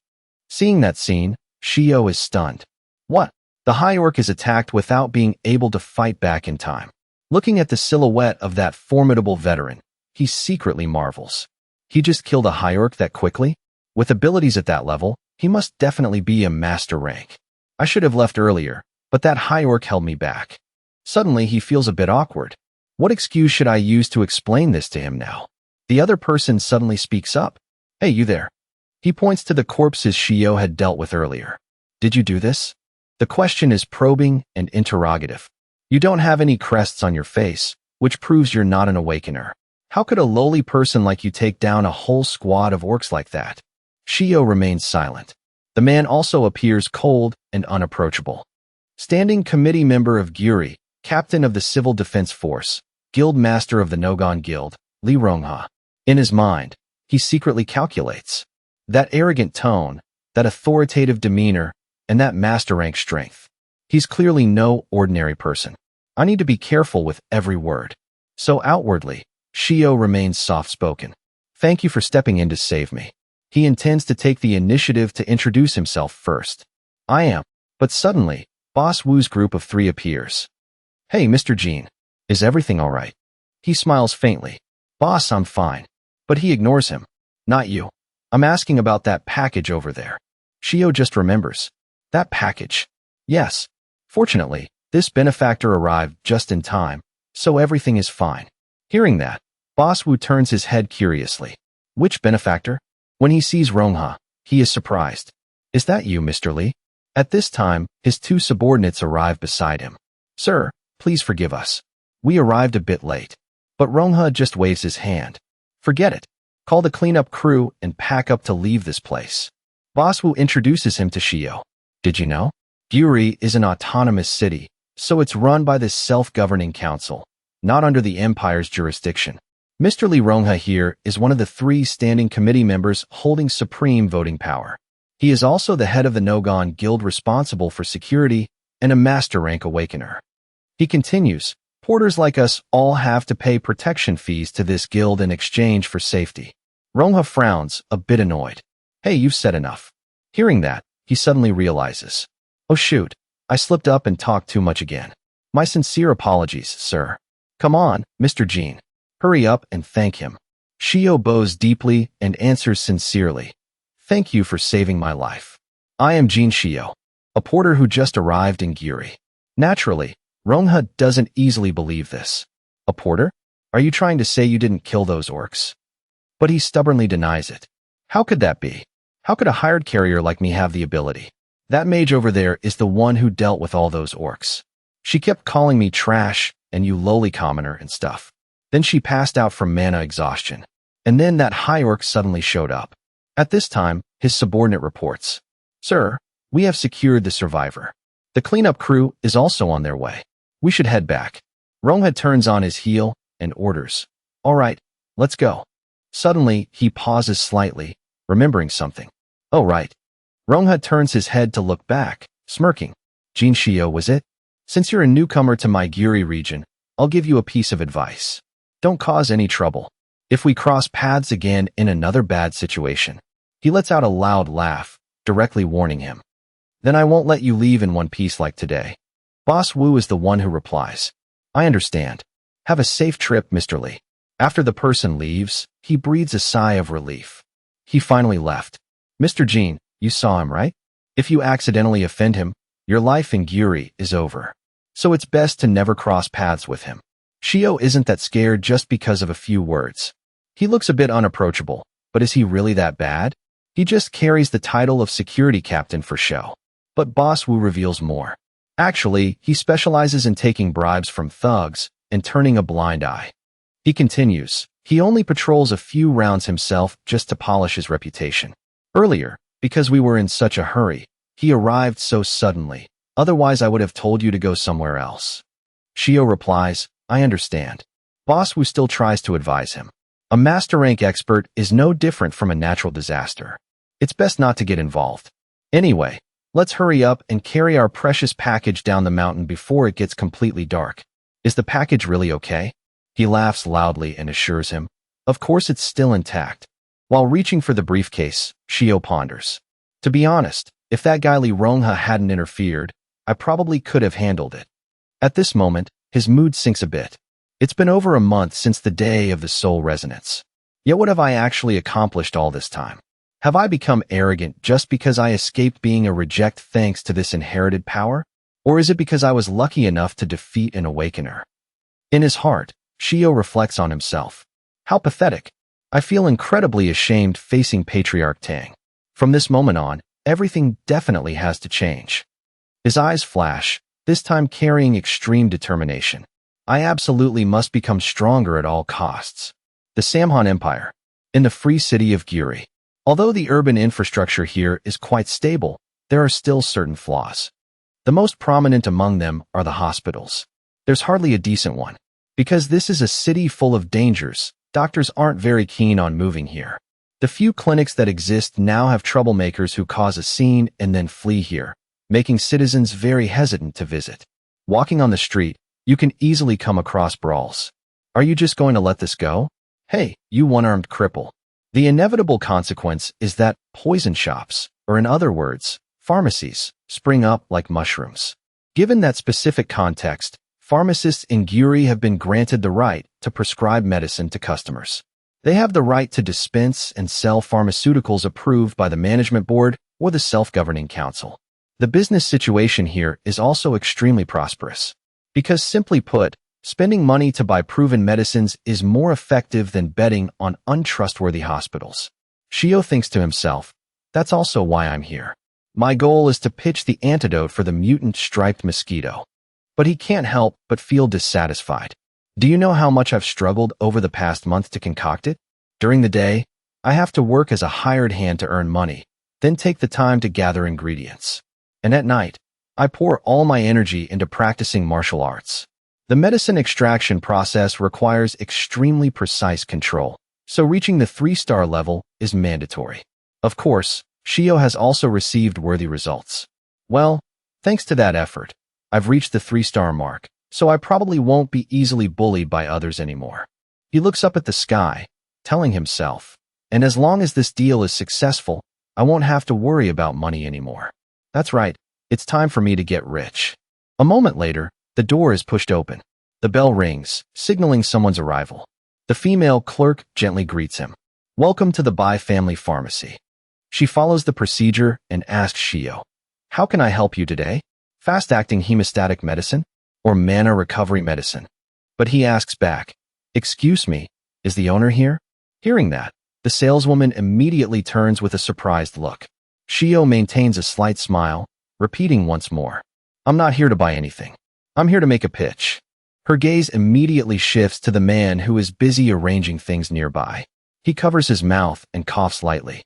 Seeing that scene, Shio is stunned. What? The hierarch is attacked without being able to fight back in time. Looking at the silhouette of that formidable veteran, he secretly marvels. He just killed a hierarch that quickly? With abilities at that level, he must definitely be a master rank. I should have left earlier, but that hierarch held me back. Suddenly, he feels a bit awkward. What excuse should I use to explain this to him now? The other person suddenly speaks up. Hey, you there. He points to the corpses Shio had dealt with earlier. Did you do this? The question is probing and interrogative. You don't have any crests on your face, which proves you're not an awakener. How could a lowly person like you take down a whole squad of orcs like that? Shio remains silent. The man also appears cold and unapproachable. Standing committee member of Giri, captain of the Civil Defense Force, guild master of the Nogon Guild, Li Rongha. In his mind, he secretly calculates. That arrogant tone, that authoritative demeanor, and that master rank strength. He's clearly no ordinary person. I need to be careful with every word. So outwardly, Shio remains soft-spoken. Thank you for stepping in to save me. He intends to take the initiative to introduce himself first. I am. But suddenly, Boss Wu's group of 3 appears. Hey, Mr. Gene. Is everything all right? He smiles faintly. Boss, I'm fine. But he ignores him. Not you. I'm asking about that package over there. Shio just remembers. That package. Yes. Fortunately, this benefactor arrived just in time, so everything is fine. Hearing that, Boss Wu turns his head curiously. Which benefactor? When he sees Rongha, he is surprised. Is that you, Mr. Li? At this time, his 2 subordinates arrive beside him. Sir, please forgive us. We arrived a bit late. But Rongha just waves his hand. Forget it. Call the cleanup crew and pack up to leave this place. Boss Wu introduces him to Shio. Did you know? Giri is an autonomous city, so it's run by this self-governing council, not under the Empire's jurisdiction. Mr. Li Rongha here is one of the 3 standing committee members holding supreme voting power. He is also the head of the Nogon Guild responsible for security and a master rank awakener. He continues, porters like us all have to pay protection fees to this guild in exchange for safety. Rongha frowns, a bit annoyed. Hey, you've said enough. Hearing that, he suddenly realizes. Oh shoot, I slipped up and talked too much again. My sincere apologies, sir. Come on, Mr. Gene. Hurry up and thank him. Shio bows deeply and answers sincerely. Thank you for saving my life. I am Gene Shio, a porter who just arrived in Giri. Naturally, Rongha doesn't easily believe this. A porter? Are you trying to say you didn't kill those orcs? But he stubbornly denies it. How could that be? How could a hired carrier like me have the ability? That mage over there is the one who dealt with all those orcs. She kept calling me trash and you lowly commoner and stuff. Then she passed out from mana exhaustion. And then that hierarch suddenly showed up. At this time, his subordinate reports. Sir, we have secured the survivor. The cleanup crew is also on their way. We should head back. Rongha turns on his heel and orders. All right, let's go. Suddenly, he pauses slightly, remembering something. Oh, right. Rongha turns his head to look back, smirking. Gene Shio, was it? Since you're a newcomer to my Giri region, I'll give you a piece of advice. Don't cause any trouble. If we cross paths again in another bad situation. He lets out a loud laugh, directly warning him. Then I won't let you leave in one piece like today. Boss Wu is the one who replies. I understand. Have a safe trip, Mr. Li. After the person leaves, he breathes a sigh of relief. He finally left. Mr. Gene, you saw him, right? If you accidentally offend him, your life in Giri is over. So it's best to never cross paths with him. Shio isn't that scared just because of a few words. He looks a bit unapproachable, But is he really that bad? He just carries the title of security captain for show. But Boss Wu reveals more. Actually, he specializes in taking bribes from thugs and turning a blind eye. He continues, he only patrols a few rounds himself just to polish his reputation. Earlier, because we were in such a hurry, he arrived so suddenly. Otherwise, I would have told you to go somewhere else. Shio replies, I understand. Boss Wu still tries to advise him. A master rank expert is no different from a natural disaster. It's best not to get involved. Anyway, let's hurry up and carry our precious package down the mountain before it gets completely dark. Is the package really okay? He laughs loudly and assures him, of course it's still intact. While reaching for the briefcase, Shio ponders. To be honest, if that guy Li Rongha hadn't interfered, I probably could have handled it. At this moment, his mood sinks a bit. It's been over a month since the day of the soul resonance. Yet what have I actually accomplished all this time? Have I become arrogant just because I escaped being a reject thanks to this inherited power? Or is it because I was lucky enough to defeat an awakener? In his heart, Shio reflects on himself. How pathetic. I feel incredibly ashamed facing Patriarch Tang. From this moment on, everything definitely has to change. His eyes flash, this time carrying extreme determination. I absolutely must become stronger at all costs. The Samhan Empire. In the free city of Giri. Although the urban infrastructure here is quite stable, there are still certain flaws. The most prominent among them are the hospitals. There's hardly a decent one. Because this is a city full of dangers, doctors aren't very keen on moving here. The few clinics that exist now have troublemakers who cause a scene and then flee here, making citizens very hesitant to visit. Walking on the street, you can easily come across brawls. Are you just going to let this go? Hey, you one-armed cripple. The inevitable consequence is that poison shops, or in other words, pharmacies, spring up like mushrooms. Given that specific context, pharmacists in Giri have been granted the right to prescribe medicine to customers. They have the right to dispense and sell pharmaceuticals approved by the management board or the self-governing council. The business situation here is also extremely prosperous. Because simply put, spending money to buy proven medicines is more effective than betting on untrustworthy hospitals. Shio thinks to himself, that's also why I'm here. My goal is to pitch the antidote for the mutant striped mosquito. But he can't help but feel dissatisfied. Do you know how much I've struggled over the past month to concoct it? During the day, I have to work as a hired hand to earn money, then take the time to gather ingredients. And at night, I pour all my energy into practicing martial arts. The medicine extraction process requires extremely precise control, so reaching the 3-star level is mandatory. Of course, Shio has also received worthy results. Well, thanks to that effort, I've reached the 3-star mark, so I probably won't be easily bullied by others anymore. He looks up at the sky, telling himself, and as long as this deal is successful, I won't have to worry about money anymore. That's right, it's time for me to get rich. A moment later, the door is pushed open. The bell rings, signaling someone's arrival. The female clerk gently greets him. Welcome to the Bai family pharmacy. She follows the procedure and asks Shio, how can I help you today? Fast-acting hemostatic medicine? Or mana recovery medicine? But he asks back, excuse me, is the owner here? Hearing that, the saleswoman immediately turns with a surprised look. Shio maintains a slight smile, repeating once more, I'm not here to buy anything. I'm here to make a pitch. Her gaze immediately shifts to the man who is busy arranging things nearby. He covers his mouth and coughs lightly.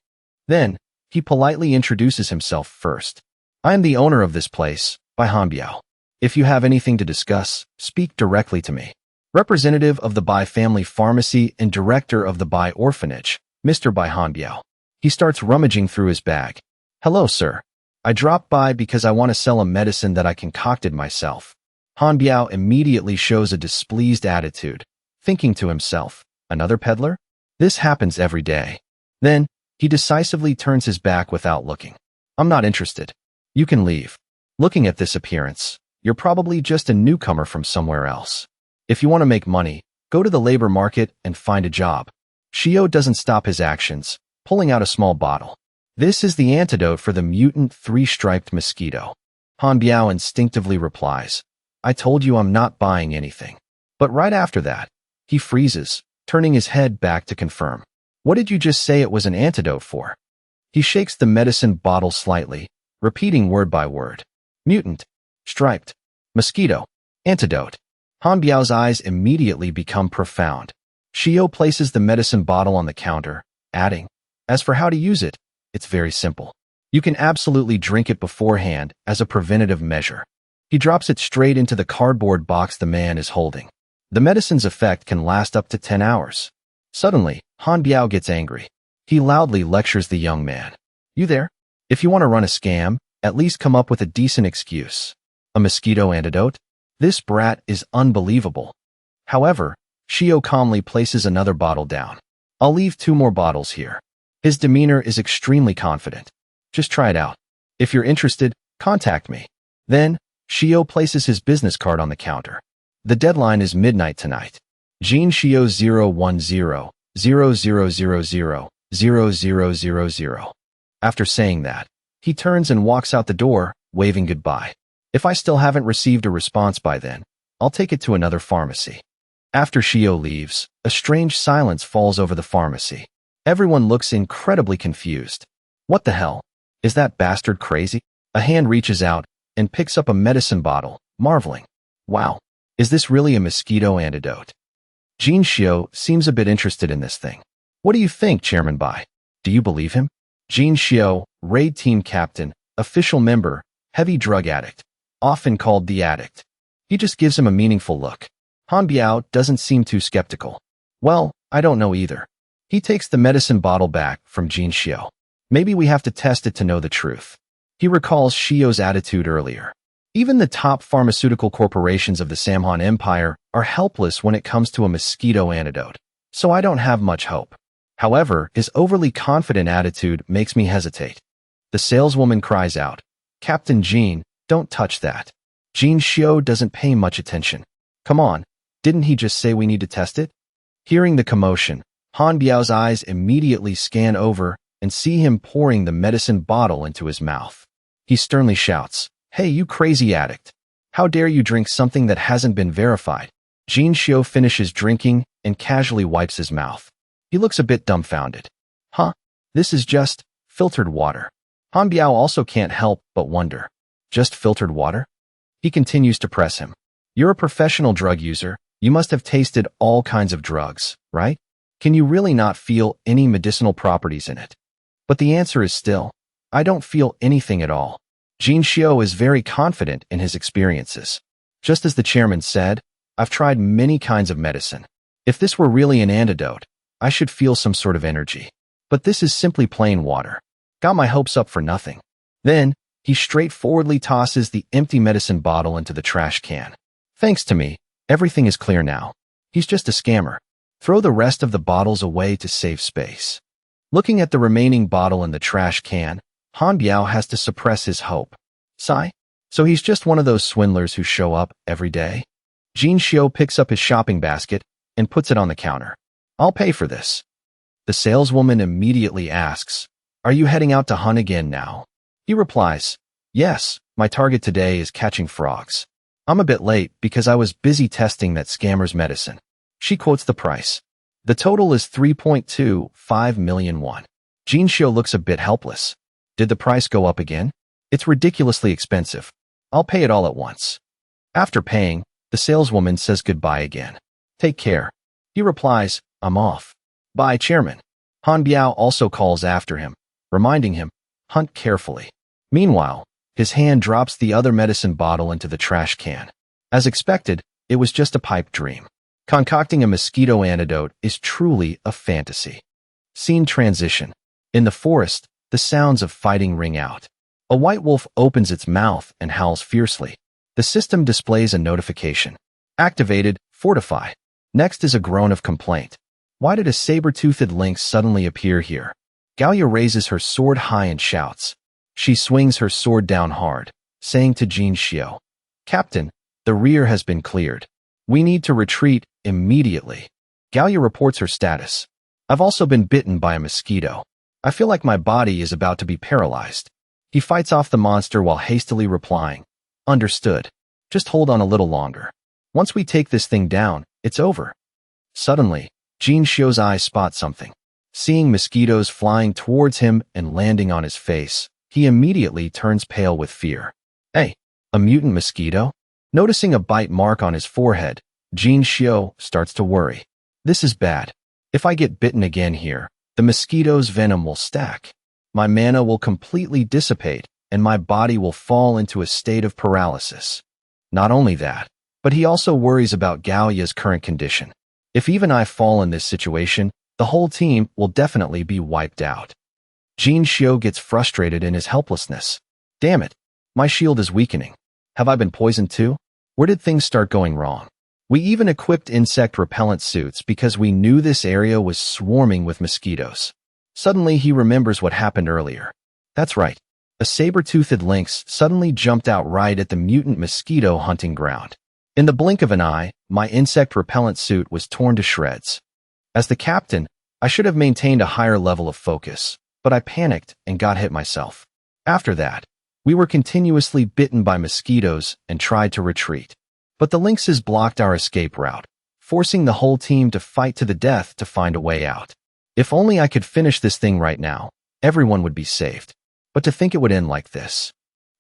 Then, he politely introduces himself first. I am the owner of this place, Bai Hanbiao. If you have anything to discuss, speak directly to me. Representative of the Bai family pharmacy and director of the Bai orphanage, Mr. Bai Hanbiao. He starts rummaging through his bag. Hello, sir. I dropped by because I want to sell a medicine that I concocted myself. Hanbiao immediately shows a displeased attitude, thinking to himself, another peddler? This happens every day. Then, he decisively turns his back without looking. I'm not interested. You can leave. Looking at this appearance, you're probably just a newcomer from somewhere else. If you want to make money, go to the labor market and find a job. Shio doesn't stop his actions, pulling out a small bottle. This is the antidote for the mutant 3-striped mosquito. Hanbiao instinctively replies, I told you I'm not buying anything. But right after that, he freezes, turning his head back to confirm. What did you just say it was an antidote for? He shakes the medicine bottle slightly, repeating word by word. Mutant, striped, mosquito, antidote. Han Biao's eyes immediately become profound. Shio places the medicine bottle on the counter, adding, as for how to use it, it's very simple. You can absolutely drink it beforehand as a preventative measure. He drops it straight into the cardboard box the man is holding. The medicine's effect can last up to 10 hours. Suddenly, Han Biao gets angry. He loudly lectures the young man. You there? If you want to run a scam, at least come up with a decent excuse. A mosquito antidote? This brat is unbelievable. However, Shio calmly places another bottle down. I'll leave 2 more bottles here. His demeanor is extremely confident. Just try it out. If you're interested, contact me. Then, Shio places his business card on the counter. The deadline is midnight tonight. Gene Shio 010-0000-0000. After saying that, he turns and walks out the door, waving goodbye. If I still haven't received a response by then, I'll take it to another pharmacy. After Shio leaves, a strange silence falls over the pharmacy. Everyone looks incredibly confused. What the hell? Is that bastard crazy? A hand reaches out and picks up a medicine bottle, marveling. Wow, is this really a mosquito antidote? Gene Shio seems a bit interested in this thing. What do you think, Chairman Bai? Do you believe him? Gene Shio, raid team captain, official member, heavy drug addict, often called the addict. He just gives him a meaningful look. Han Biao doesn't seem too skeptical. Well, I don't know either. He takes the medicine bottle back from Gene Shio. Maybe we have to test it to know the truth. He recalls Shio's attitude earlier. Even the top pharmaceutical corporations of the Samhan Empire are helpless when it comes to a mosquito antidote, so I don't have much hope. However, his overly confident attitude makes me hesitate. The saleswoman cries out, Captain Gene, don't touch that. Gene Shio doesn't pay much attention. Come on, didn't he just say we need to test it? Hearing the commotion, Han Biao's eyes immediately scan over and see him pouring the medicine bottle into his mouth. He sternly shouts, Hey, you crazy addict. How dare you drink something that hasn't been verified? Gene Shio finishes drinking and casually wipes his mouth. He looks a bit dumbfounded. Huh? This is just filtered water. Han Biao also can't help but wonder. Just filtered water? He continues to press him. You're a professional drug user. You must have tasted all kinds of drugs, right? Can you really not feel any medicinal properties in it? But the answer is still, I don't feel anything at all. Gene Shio is very confident in his experiences. Just as the chairman said, I've tried many kinds of medicine. If this were really an antidote, I should feel some sort of energy. But this is simply plain water. Got my hopes up for nothing. Then, he straightforwardly tosses the empty medicine bottle into the trash can. Thanks to me, everything is clear now. He's just a scammer. Throw the rest of the bottles away to save space. Looking at the remaining bottle in the trash can, Han Biao has to suppress his hope. Sigh? So he's just one of those swindlers who show up every day? Gene Shio picks up his shopping basket and puts it on the counter. I'll pay for this. The saleswoman immediately asks, Are you heading out to hunt again now? He replies, Yes, my target today is catching frogs. I'm a bit late because I was busy testing that scammer's medicine. She quotes the price. The total is 3.25 million won. Gene Shio looks a bit helpless. Did the price go up again? It's ridiculously expensive. I'll pay it all at once. After paying, the saleswoman says goodbye again. Take care. He replies, I'm off. Bye, Chairman. Han Biao also calls after him, reminding him, hunt carefully. Meanwhile, his hand drops the other medicine bottle into the trash can. As expected, it was just a pipe dream. Concocting a mosquito antidote is truly a fantasy. Scene transition. In the forest, the sounds of fighting ring out. A white wolf opens its mouth and howls fiercely. The system displays a notification. Activated, fortify. Next is a groan of complaint. Why did a saber-toothed lynx suddenly appear here? Gaoya raises her sword high and shouts. She swings her sword down hard, saying to Gene Shio, Captain, the rear has been cleared. We need to retreat immediately. Gaoya reports her status. I've also been bitten by a mosquito. I feel like my body is about to be paralyzed. He fights off the monster while hastily replying, Understood. Just hold on a little longer. Once we take this thing down, it's over. Suddenly, Gene Shio's eyes spot something. Seeing mosquitoes flying towards him and landing on his face, he immediately turns pale with fear. Hey, a mutant mosquito? Noticing a bite mark on his forehead, Gene Shio starts to worry. This is bad. If I get bitten again here, the mosquito's venom will stack. My mana will completely dissipate, and my body will fall into a state of paralysis. Not only that, but he also worries about Gallia's current condition. If even I fall in this situation, the whole team will definitely be wiped out. Gene Shio gets frustrated in his helplessness. Damn it, my shield is weakening. Have I been poisoned too? Where did things start going wrong? We even equipped insect repellent suits because we knew this area was swarming with mosquitoes. Suddenly he remembers what happened earlier. That's right. A saber-toothed lynx suddenly jumped out right at the mutant mosquito hunting ground. In the blink of an eye, my insect repellent suit was torn to shreds. As the captain, I should have maintained a higher level of focus, but I panicked and got hit myself. After that, we were continuously bitten by mosquitoes and tried to retreat. But the lynxes blocked our escape route, forcing the whole team to fight to the death to find a way out. If only I could finish this thing right now, everyone would be saved. But to think it would end like this.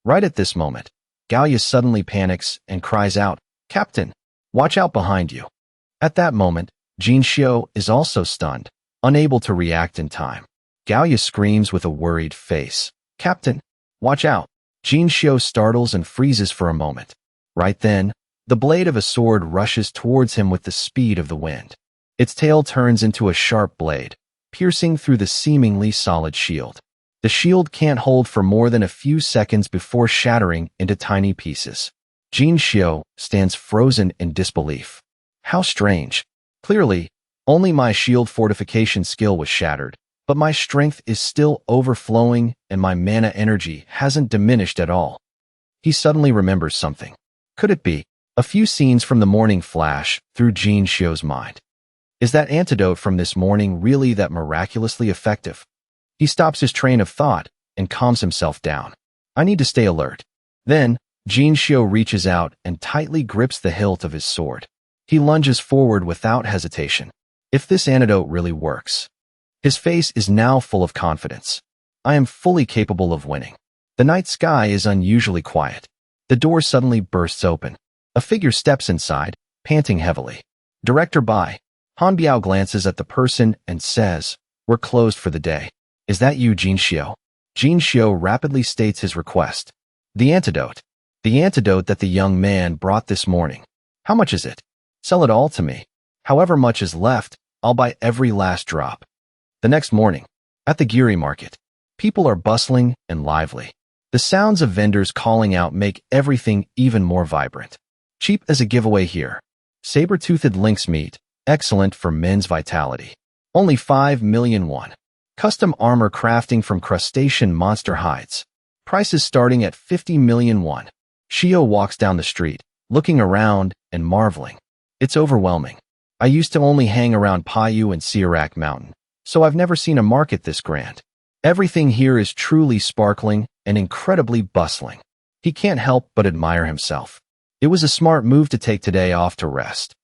Right at this moment, Gallia suddenly panics and cries out, "Captain, watch out behind you." At that moment, Gene Shio is also stunned, unable to react in time. Gallia screams with a worried face, "Captain, watch out." Gene Shio startles and freezes for a moment. Right then, the blade of a sword rushes towards him with the speed of the wind. Its tail turns into a sharp blade, piercing through the seemingly solid shield. The shield can't hold for more than a few seconds before shattering into tiny pieces. Gene Shio stands frozen in disbelief. How strange. Clearly, only my shield fortification skill was shattered, but my strength is still overflowing and my mana energy hasn't diminished at all. He suddenly remembers something. Could it be? A few scenes from the morning flash through Gene Shio's mind. Is that antidote from this morning really that miraculously effective? He stops his train of thought and calms himself down. I need to stay alert. Then, Gene Shio reaches out and tightly grips the hilt of his sword. He lunges forward without hesitation. If this antidote really works. His face is now full of confidence. I am fully capable of winning. The night sky is unusually quiet. The door suddenly bursts open. A figure steps inside, panting heavily. Director Bai. Hanbiao glances at the person and says, "We're closed for the day." Is that you, Gene Shio? Gene Shio rapidly states his request. The antidote. The antidote that the young man brought this morning. How much is it? Sell it all to me. However much is left, I'll buy every last drop. The next morning, at the Giri market, people are bustling and lively. The sounds of vendors calling out make everything even more vibrant. Cheap as a giveaway here. Saber-toothed lynx meat, excellent for men's vitality. Only 5 million won. Custom armor crafting from crustacean monster hides. Prices starting at 50 million won. Shio walks down the street, looking around and marveling. It's overwhelming. I used to only hang around Paiyu and Sirak Mountain, so I've never seen a market this grand. Everything here is truly sparkling and incredibly bustling. He can't help but admire himself. It was a smart move to take today off to rest.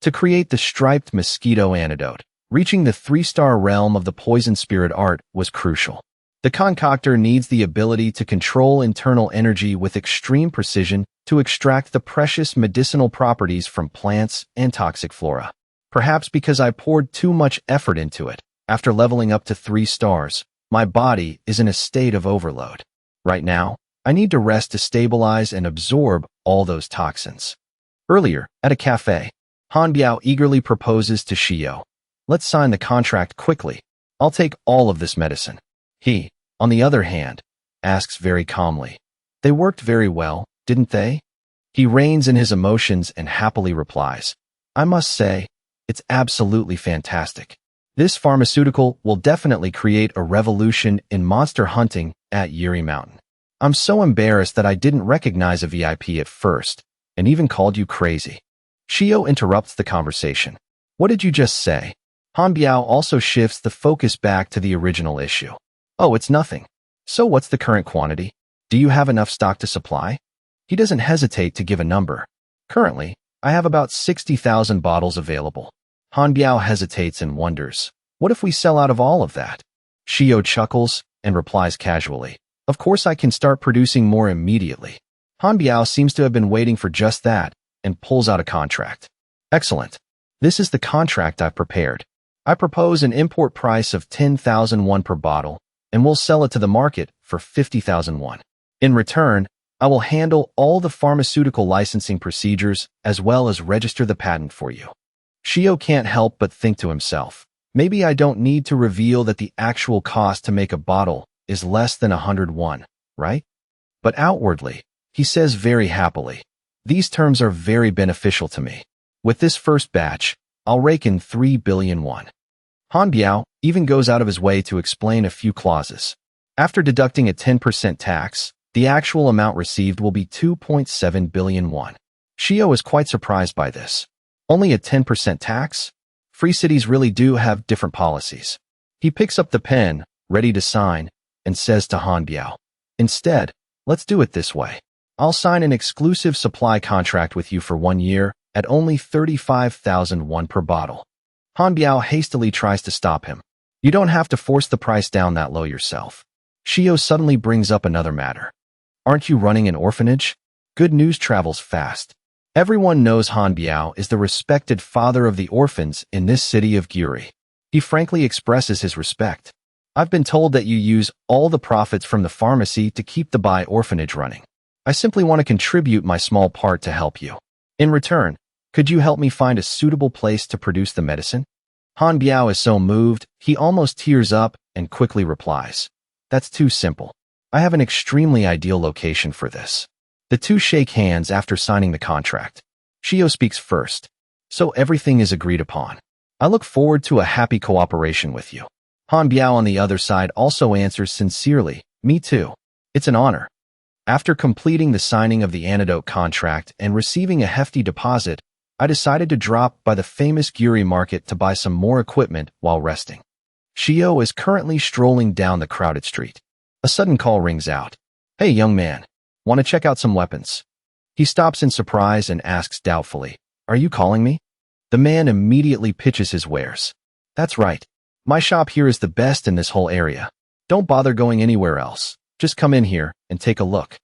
To create the striped mosquito antidote, reaching the 3-star realm of the poison spirit art was crucial. The concoctor needs the ability to control internal energy with extreme precision to extract the precious medicinal properties from plants and toxic flora. Perhaps because I poured too much effort into it, after leveling up to 3 stars, my body is in a state of overload. Right now, I need to rest to stabilize and absorb all those toxins. Earlier, at a cafe, Hanbiao eagerly proposes to Shio. Let's sign the contract quickly. I'll take all of this medicine. He, on the other hand, asks very calmly. They worked very well, didn't they? He reins in his emotions and happily replies. I must say, it's absolutely fantastic. This pharmaceutical will definitely create a revolution in monster hunting at Yuri Mountain. I'm so embarrassed that I didn't recognize a VIP at first, and even called you crazy. Shio interrupts the conversation. What did you just say? Hanbiao also shifts the focus back to the original issue. Oh, it's nothing. So what's the current quantity? Do you have enough stock to supply? He doesn't hesitate to give a number. Currently, I have about 60,000 bottles available. Hanbiao hesitates and wonders. What if we sell out of all of that? Shio chuckles and replies casually. Of course I can start producing more immediately. Hanbiao seems to have been waiting for just that and pulls out a contract. Excellent. This is the contract I've prepared. I propose an import price of 10,000 won per bottle, and we'll sell it to the market for 50,000 won. In return, I will handle all the pharmaceutical licensing procedures as well as register the patent for you. Shio can't help but think to himself, maybe I don't need to reveal that the actual cost to make a bottle is less than 100 won, right? But outwardly, he says very happily, these terms are very beneficial to me. With this first batch, I'll rake in 3 billion won. Hanbiao even goes out of his way to explain a few clauses. After deducting a 10% tax, the actual amount received will be 2.7 billion won. Shio is quite surprised by this. Only a 10% tax? Free cities really do have different policies. He picks up the pen, ready to sign, and says to Hanbiao, instead, let's do it this way. I'll sign an exclusive supply contract with you for 1 year at only 35,000 won per bottle. Hanbiao hastily tries to stop him. You don't have to force the price down that low yourself. Shio suddenly brings up another matter. Aren't you running an orphanage? Good news travels fast. Everyone knows Hanbiao is the respected father of the orphans in this city of Giri. He frankly expresses his respect. I've been told that you use all the profits from the pharmacy to keep the Bai orphanage running. I simply want to contribute my small part to help you. In return, could you help me find a suitable place to produce the medicine? Hanbiao is so moved, he almost tears up and quickly replies, that's too simple. I have an extremely ideal location for this. The two shake hands after signing the contract. Shio speaks first. So everything is agreed upon. I look forward to a happy cooperation with you. Hanbiao on the other side also answers sincerely, me too. It's an honor. After completing the signing of the Antidote contract and receiving a hefty deposit, I decided to drop by the famous Giri market to buy some more equipment while resting. Shio is currently strolling down the crowded street. A sudden call rings out. Hey, young man. Want to check out some weapons? He stops in surprise and asks doubtfully, are you calling me? The man immediately pitches his wares. That's right. My shop here is the best in this whole area. Don't bother going anywhere else. Just come in here and take a look.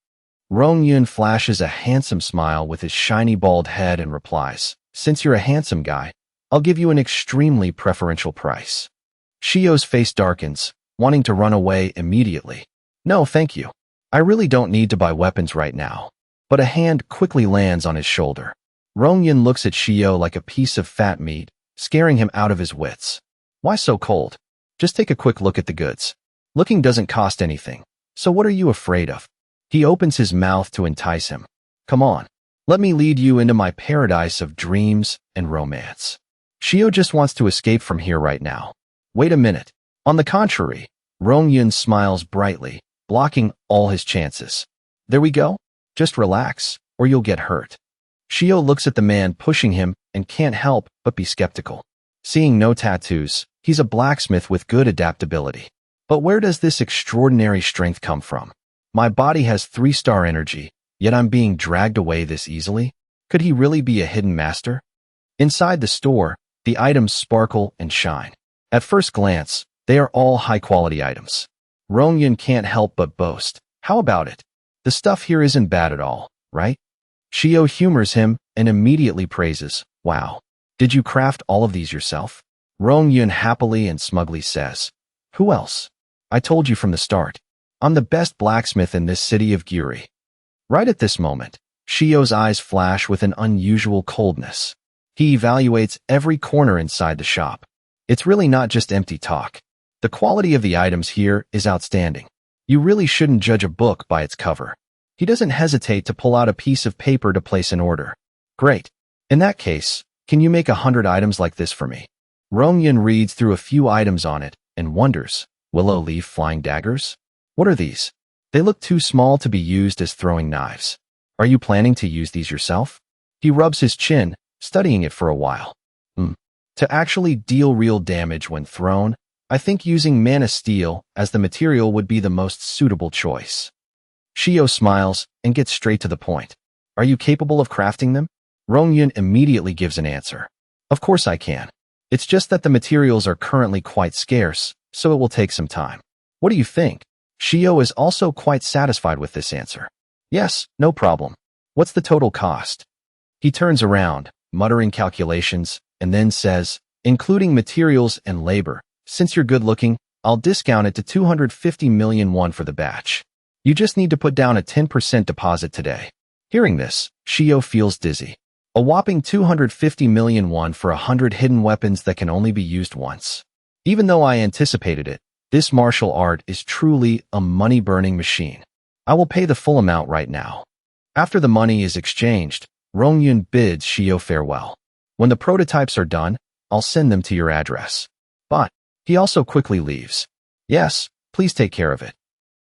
Rongyun flashes a handsome smile with his shiny bald head and replies, since you're a handsome guy, I'll give you an extremely preferential price. Shio's face darkens, wanting to run away immediately. No, thank you. I really don't need to buy weapons right now. But a hand quickly lands on his shoulder. Rongyun looks at Shio like a piece of fat meat, scaring him out of his wits. Why so cold? Just take a quick look at the goods. Looking doesn't cost anything. So what are you afraid of? He opens his mouth to entice him. Come on. Let me lead you into my paradise of dreams and romance. Shio just wants to escape from here right now. Wait a minute. On the contrary, Rongyun smiles brightly, blocking all his chances. There we go. Just relax, or you'll get hurt. Shio looks at the man pushing him and can't help but be skeptical. Seeing no tattoos, he's a blacksmith with good adaptability. But where does this extraordinary strength come from? My body has 3-star energy, yet I'm being dragged away this easily? Could he really be a hidden master? Inside the store, the items sparkle and shine. At first glance, they are all high-quality items. Rongyun can't help but boast. How about it? The stuff here isn't bad at all, right? Shio humors him and immediately praises, wow. Did you craft all of these yourself? Rongyun happily and smugly says, who else? I told you from the start. I'm the best blacksmith in this city of Giri. Right at this moment, Shio's eyes flash with an unusual coldness. He evaluates every corner inside the shop. It's really not just empty talk. The quality of the items here is outstanding. You really shouldn't judge a book by its cover. He doesn't hesitate to pull out a piece of paper to place an order. Great. In that case, can you make 100 items like this for me? Rongyun reads through a few items on it and wonders, willow leaf flying daggers? What are these? They look too small to be used as throwing knives. Are you planning to use these yourself? He rubs his chin, studying it for a while. To actually deal real damage when thrown, I think using mana steel as the material would be the most suitable choice. Shio smiles and gets straight to the point. Are you capable of crafting them? Rongyun immediately gives an answer. Of course I can. It's just that the materials are currently quite scarce, so it will take some time. What do you think? Shio is also quite satisfied with this answer. Yes, no problem. What's the total cost? He turns around, muttering calculations, and then says, including materials and labor, since you're good-looking, I'll discount it to 250 million won for the batch. You just need to put down a 10% deposit today. Hearing this, Shio feels dizzy. A whopping 250 million won for 100 hidden weapons that can only be used once. Even though I anticipated it, this martial art is truly a money-burning machine. I will pay the full amount right now. After the money is exchanged, Rongyun bids Shio farewell. When the prototypes are done, I'll send them to your address. But he also quickly leaves. Yes, please take care of it.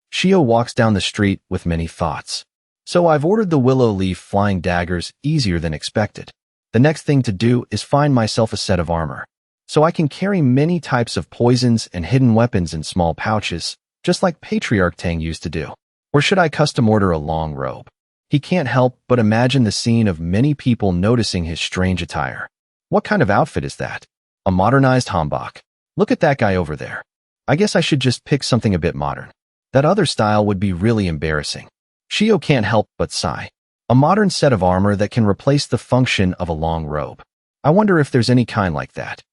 Shio walks down the street with many thoughts. So I've ordered the willow leaf flying daggers easier than expected. The next thing to do is find myself a set of armor, so I can carry many types of poisons and hidden weapons in small pouches, just like Patriarch Tang used to do. Or should I custom order a long robe? He can't help but imagine the scene of many people noticing his strange attire. What kind of outfit is that? A modernized hanbok. Look at that guy over there. I guess I should just pick something a bit modern. That other style would be really embarrassing. Shio can't help but sigh. A modern set of armor that can replace the function of a long robe. I wonder if there's any kind like that.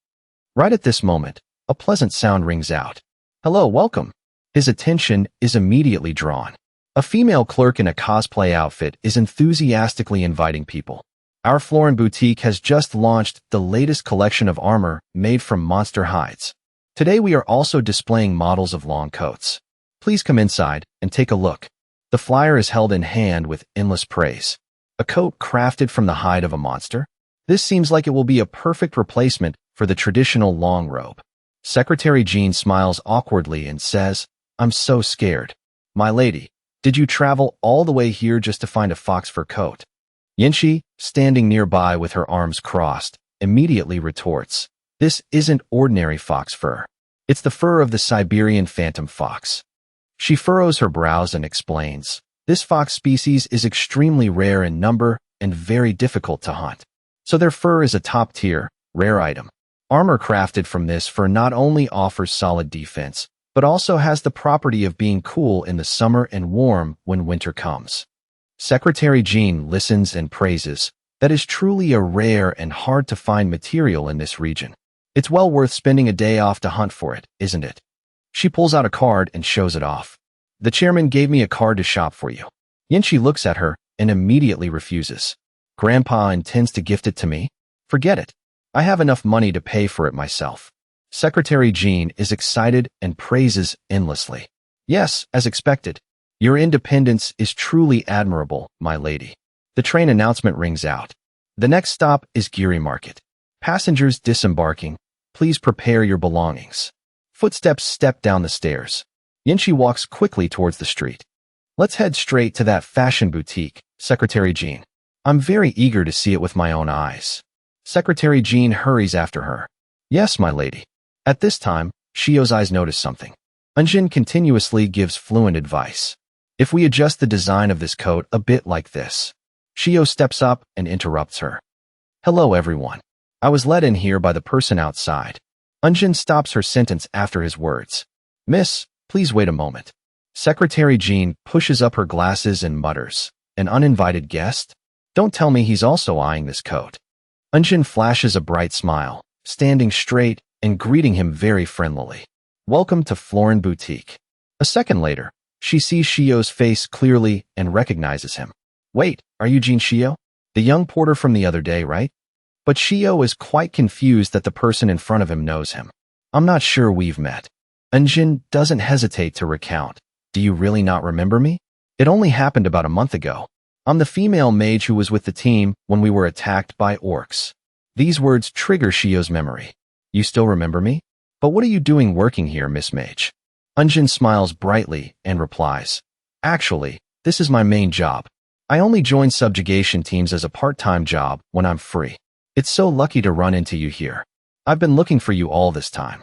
Right at this moment, a pleasant sound rings out. Hello, welcome. His attention is immediately drawn. A female clerk in a cosplay outfit is enthusiastically inviting people. Our Florin boutique has just launched the latest collection of armor made from monster hides. Today we are also displaying models of long coats. Please come inside and take a look. The flyer is held in hand with endless praise. A coat crafted from the hide of a monster? This seems like it will be a perfect replacement for the traditional long robe. Secretary Gene smiles awkwardly and says, I'm so scared. My lady, did you travel all the way here just to find a fox fur coat? Yinshi, standing nearby with her arms crossed, immediately retorts, this isn't ordinary fox fur. It's the fur of the Siberian phantom fox. She furrows her brows and explains, this fox species is extremely rare in number and very difficult to hunt. So their fur is a top-tier, rare item. Armor crafted from this fur not only offers solid defense, but also has the property of being cool in the summer and warm when winter comes. Secretary Gene listens and praises, that is truly a rare and hard-to-find material in this region. It's well worth spending a day off to hunt for it, isn't it? She pulls out a card and shows it off. The chairman gave me a card to shop for you. Yinshi looks at her and immediately refuses. Grandpa intends to gift it to me? Forget it. I have enough money to pay for it myself. Secretary Gene is excited and praises endlessly. Yes, as expected. Your independence is truly admirable, my lady. The train announcement rings out. The next stop is Giri Market. Passengers disembarking, please prepare your belongings. Footsteps step down the stairs. Yinshi walks quickly towards the street. Let's head straight to that fashion boutique, Secretary Gene. I'm very eager to see it with my own eyes. Secretary Gene hurries after her. Yes, my lady. At this time, Shio's eyes notice something. Unjin continuously gives fluent advice. If we adjust the design of this coat a bit like this. Shio steps up and interrupts her. Hello, everyone. I was led in here by the person outside. Unjin stops her sentence after his words. Miss, please wait a moment. Secretary Gene pushes up her glasses and mutters. An uninvited guest? Don't tell me he's also eyeing this coat. Unjin flashes a bright smile, standing straight and greeting him very friendlily. Welcome to Florin Boutique. A second later, she sees Shio's face clearly and recognizes him. Wait, are you Gene Shio? The young porter from the other day, right? But Shio is quite confused that the person in front of him knows him. I'm not sure we've met. Unjin doesn't hesitate to recount. Do you really not remember me? It only happened about a month ago. I'm the female mage who was with the team when we were attacked by orcs. These words trigger Shio's memory. You still remember me? But what are you doing working here, Miss Mage? Unjin smiles brightly and replies, Actually, this is my main job. I only join subjugation teams as a part-time job when I'm free. It's so lucky to run into you here. I've been looking for you all this time.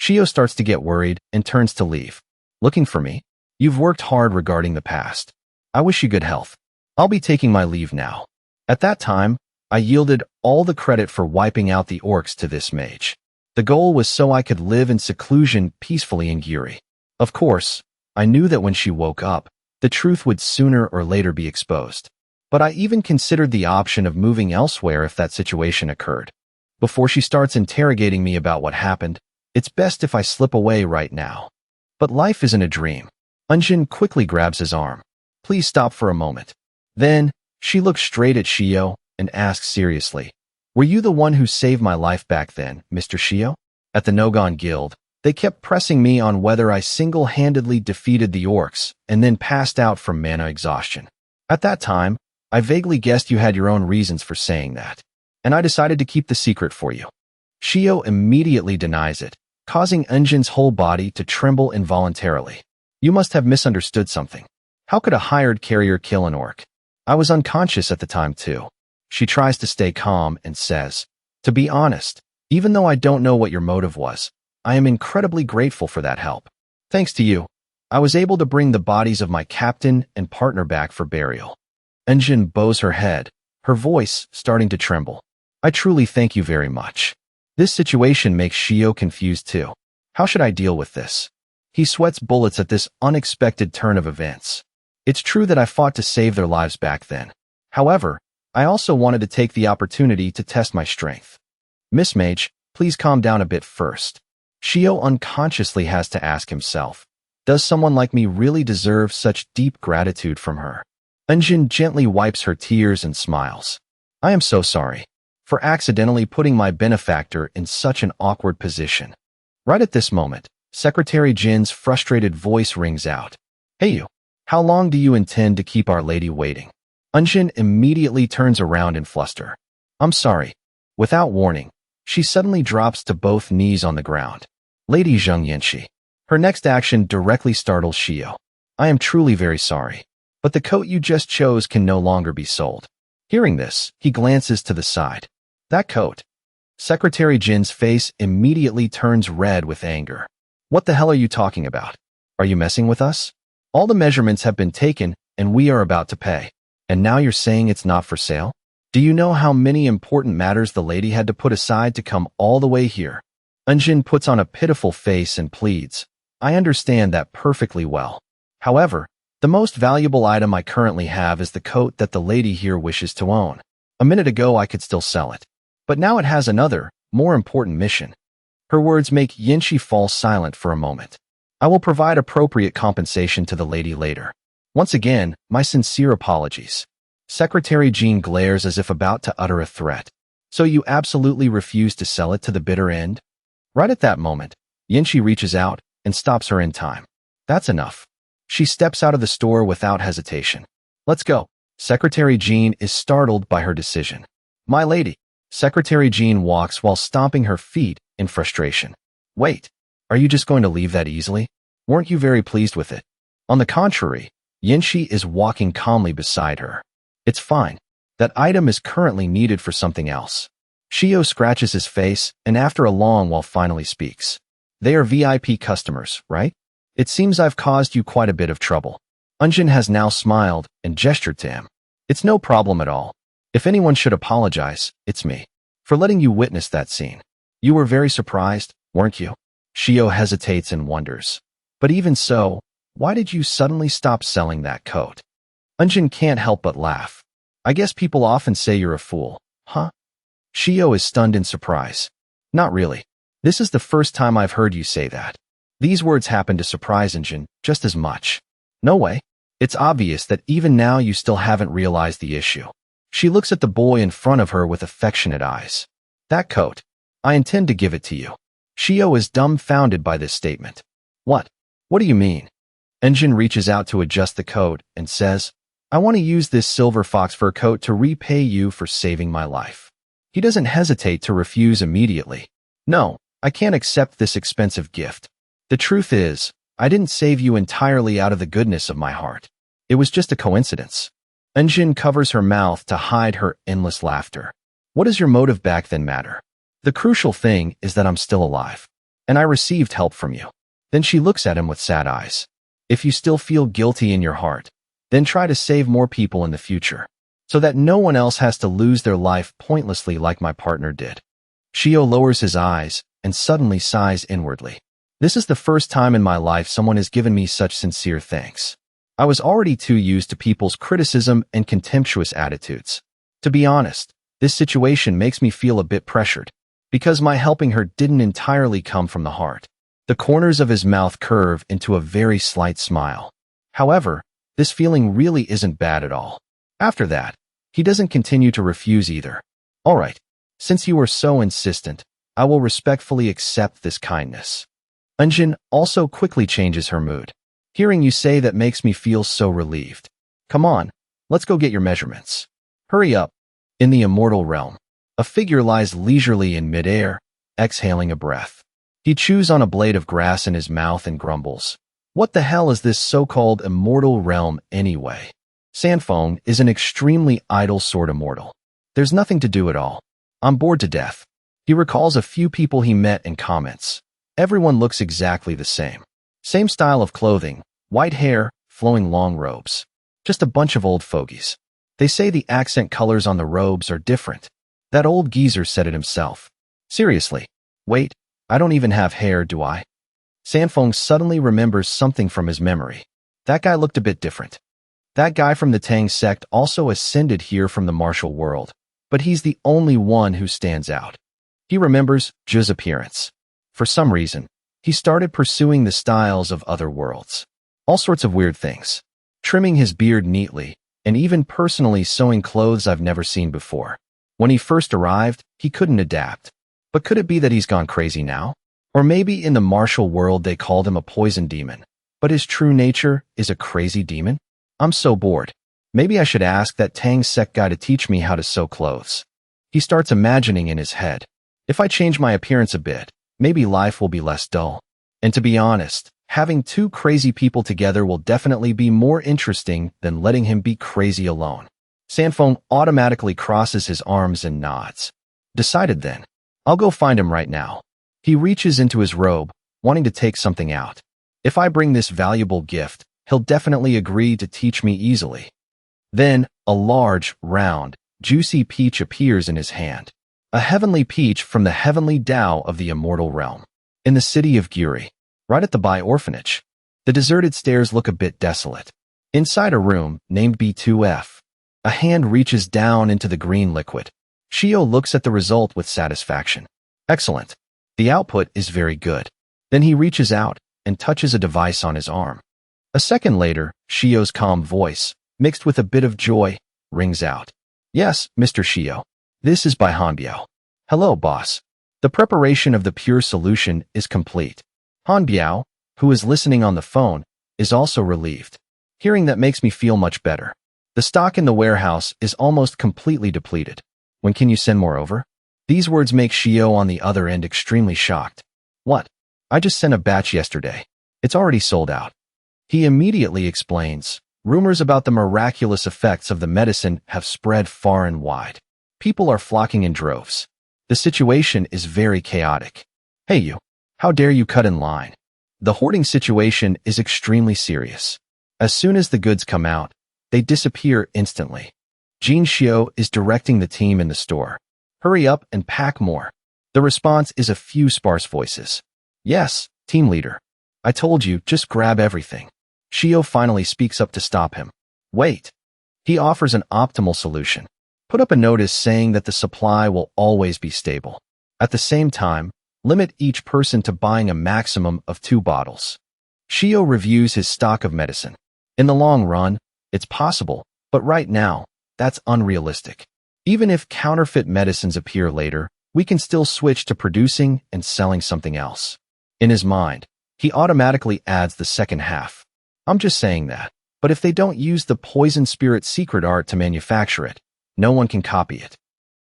Shio starts to get worried and turns to leave. Looking for me? You've worked hard regarding the past. I wish you good health. I'll be taking my leave now. At that time, I yielded all the credit for wiping out the orcs to this mage. The goal was so I could live in seclusion peacefully in Giri. Of course, I knew that when she woke up, the truth would sooner or later be exposed. But I even considered the option of moving elsewhere if that situation occurred. Before she starts interrogating me about what happened, it's best if I slip away right now. But life isn't a dream. Unjin quickly grabs his arm. Please stop for a moment. Then, she looks straight at Shio and asks seriously, were you the one who saved my life back then, Mr. Shio? At the Nogon Guild, they kept pressing me on whether I single-handedly defeated the orcs and then passed out from mana exhaustion. At that time, I vaguely guessed you had your own reasons for saying that, and I decided to keep the secret for you. Shio immediately denies it, causing Unjin's whole body to tremble involuntarily. You must have misunderstood something. How could a hired carrier kill an orc? I was unconscious at the time too. She tries to stay calm and says, to be honest, even though I don't know what your motive was, I am incredibly grateful for that help. Thanks to you, I was able to bring the bodies of my captain and partner back for burial. Unjin bows her head, her voice starting to tremble. I truly thank you very much. This situation makes Shio confused too. How should I deal with this? He sweats bullets at this unexpected turn of events. It's true that I fought to save their lives back then. However, I also wanted to take the opportunity to test my strength. Miss Mage, please calm down a bit first. Shio unconsciously has to ask himself, does someone like me really deserve such deep gratitude from her? Unjin gently wipes her tears and smiles. I am so sorry for accidentally putting my benefactor in such an awkward position. Right at this moment, Secretary Jin's frustrated voice rings out. Hey you, how long do you intend to keep our lady waiting? Unjin immediately turns around in fluster. I'm sorry. Without warning, she suddenly drops to both knees on the ground. Lady Zheng Yanxi. Her next action directly startles Shio. I am truly very sorry, but the coat you just chose can no longer be sold. Hearing this, he glances to the side. That coat. Secretary Jin's face immediately turns red with anger. What the hell are you talking about? Are you messing with us? All the measurements have been taken and we are about to pay. And now you're saying it's not for sale? Do you know how many important matters the lady had to put aside to come all the way here? Unjin puts on a pitiful face and pleads. I understand that perfectly well. However, the most valuable item I currently have is the coat that the lady here wishes to own. A minute ago I could still sell it. But now it has another, more important mission. Her words make Yanxi fall silent for a moment. I will provide appropriate compensation to the lady later. Once again, my sincere apologies. Secretary Gene glares as if about to utter a threat. So you absolutely refuse to sell it to the bitter end? Right at that moment, Yanxi reaches out and stops her in time. That's enough. She steps out of the store without hesitation. Let's go. Secretary Gene is startled by her decision. My lady. Secretary Gene walks while stomping her feet in frustration. Wait, are you just going to leave that easily? Weren't you very pleased with it? On the contrary, Yanxi is walking calmly beside her. It's fine. That item is currently needed for something else. Shio scratches his face and after a long while finally speaks. They are VIP customers, right? It seems I've caused you quite a bit of trouble. Unjin has now smiled and gestured to him. It's no problem at all. If anyone should apologize, it's me. For letting you witness that scene. You were very surprised, weren't you? Shio hesitates and wonders. But even so, why did you suddenly stop selling that coat? Unjin can't help but laugh. I guess people often say you're a fool, huh? Shio is stunned in surprise. Not really. This is the first time I've heard you say that. These words happen to surprise Unjin just as much. No way. It's obvious that even now you still haven't realized the issue. She looks at the boy in front of her with affectionate eyes. That coat. I intend to give it to you. Shio is dumbfounded by this statement. What? What do you mean? Unjin reaches out to adjust the coat and says, I want to use this silver fox fur coat to repay you for saving my life. He doesn't hesitate to refuse immediately. No, I can't accept this expensive gift. The truth is, I didn't save you entirely out of the goodness of my heart. It was just a coincidence. Unjin covers her mouth to hide her endless laughter. What does your motive back then matter? The crucial thing is that I'm still alive. And I received help from you. Then she looks at him with sad eyes. If you still feel guilty in your heart, then try to save more people in the future, so that no one else has to lose their life pointlessly like my partner did. Shio lowers his eyes and suddenly sighs inwardly. This is the first time in my life someone has given me such sincere thanks. I was already too used to people's criticism and contemptuous attitudes. To be honest, this situation makes me feel a bit pressured, because my helping her didn't entirely come from the heart. The corners of his mouth curve into a very slight smile. However, this feeling really isn't bad at all. After that, he doesn't continue to refuse either. All right, since you are so insistent, I will respectfully accept this kindness. Eunjin also quickly changes her mood. Hearing you say that makes me feel so relieved. Come on, let's go get your measurements. Hurry up. In the immortal realm, a figure lies leisurely in midair, exhaling a breath. He chews on a blade of grass in his mouth and grumbles. What the hell is this so-called immortal realm anyway? Sanfeng is an extremely idle sort of mortal. There's nothing to do at all. I'm bored to death. He recalls a few people he met and comments. Everyone looks exactly the same. Same style of clothing, white hair, flowing long robes. Just a bunch of old fogies. They say the accent colors on the robes are different. That old geezer said it himself. Seriously. Wait, I don't even have hair, do I? Sanfeng suddenly remembers something from his memory. That guy looked a bit different. That guy from the Tang sect also ascended here from the martial world, but he's the only one who stands out. He remembers Ju's appearance. For some reason, he started pursuing the styles of other worlds. All sorts of weird things. Trimming his beard neatly, and even personally sewing clothes I've never seen before. When he first arrived, he couldn't adapt. But could it be that he's gone crazy now? Or maybe in the martial world they called him a poison demon, but his true nature is a crazy demon? I'm so bored. Maybe I should ask that Tang sect guy to teach me how to sew clothes. He starts imagining in his head. If I change my appearance a bit, maybe life will be less dull. And to be honest, having two crazy people together will definitely be more interesting than letting him be crazy alone. Sanfeng automatically crosses his arms and nods. Decided then. I'll go find him right now. He reaches into his robe, wanting to take something out. If I bring this valuable gift, he'll definitely agree to teach me easily. Then, a large, round, juicy peach appears in his hand. A heavenly peach from the heavenly Tao of the immortal realm. In the city of Giri, right at the Bai orphanage. The deserted stairs look a bit desolate. Inside a room named B2F, a hand reaches down into the green liquid. Shio looks at the result with satisfaction. Excellent. The output is very good. Then he reaches out and touches a device on his arm. A second later, Shio's calm voice, mixed with a bit of joy, rings out. Yes, Mr. Shio. This is by Hanbiao. Hello, boss. The preparation of the pure solution is complete. Hanbiao, who is listening on the phone, is also relieved. Hearing that makes me feel much better. The stock in the warehouse is almost completely depleted. When can you send more over? These words make Shio on the other end extremely shocked. What? I just sent a batch yesterday. It's already sold out. He immediately explains. Rumors about the miraculous effects of the medicine have spread far and wide. People are flocking in droves. The situation is very chaotic. Hey you, how dare you cut in line? The hoarding situation is extremely serious. As soon as the goods come out, they disappear instantly. Gene Shio is directing the team in the store. Hurry up and pack more. The response is a few sparse voices. Yes, team leader. I told you, just grab everything. Shio finally speaks up to stop him. Wait. He offers an optimal solution. Put up a notice saying that the supply will always be stable. At the same time, limit each person to buying a maximum of 2 bottles. Shio reviews his stock of medicine. In the long run, it's possible, but right now, that's unrealistic. Even if counterfeit medicines appear later, we can still switch to producing and selling something else. In his mind, he automatically adds the second half. I'm just saying that, but if they don't use the poison spirit secret art to manufacture it, no one can copy it.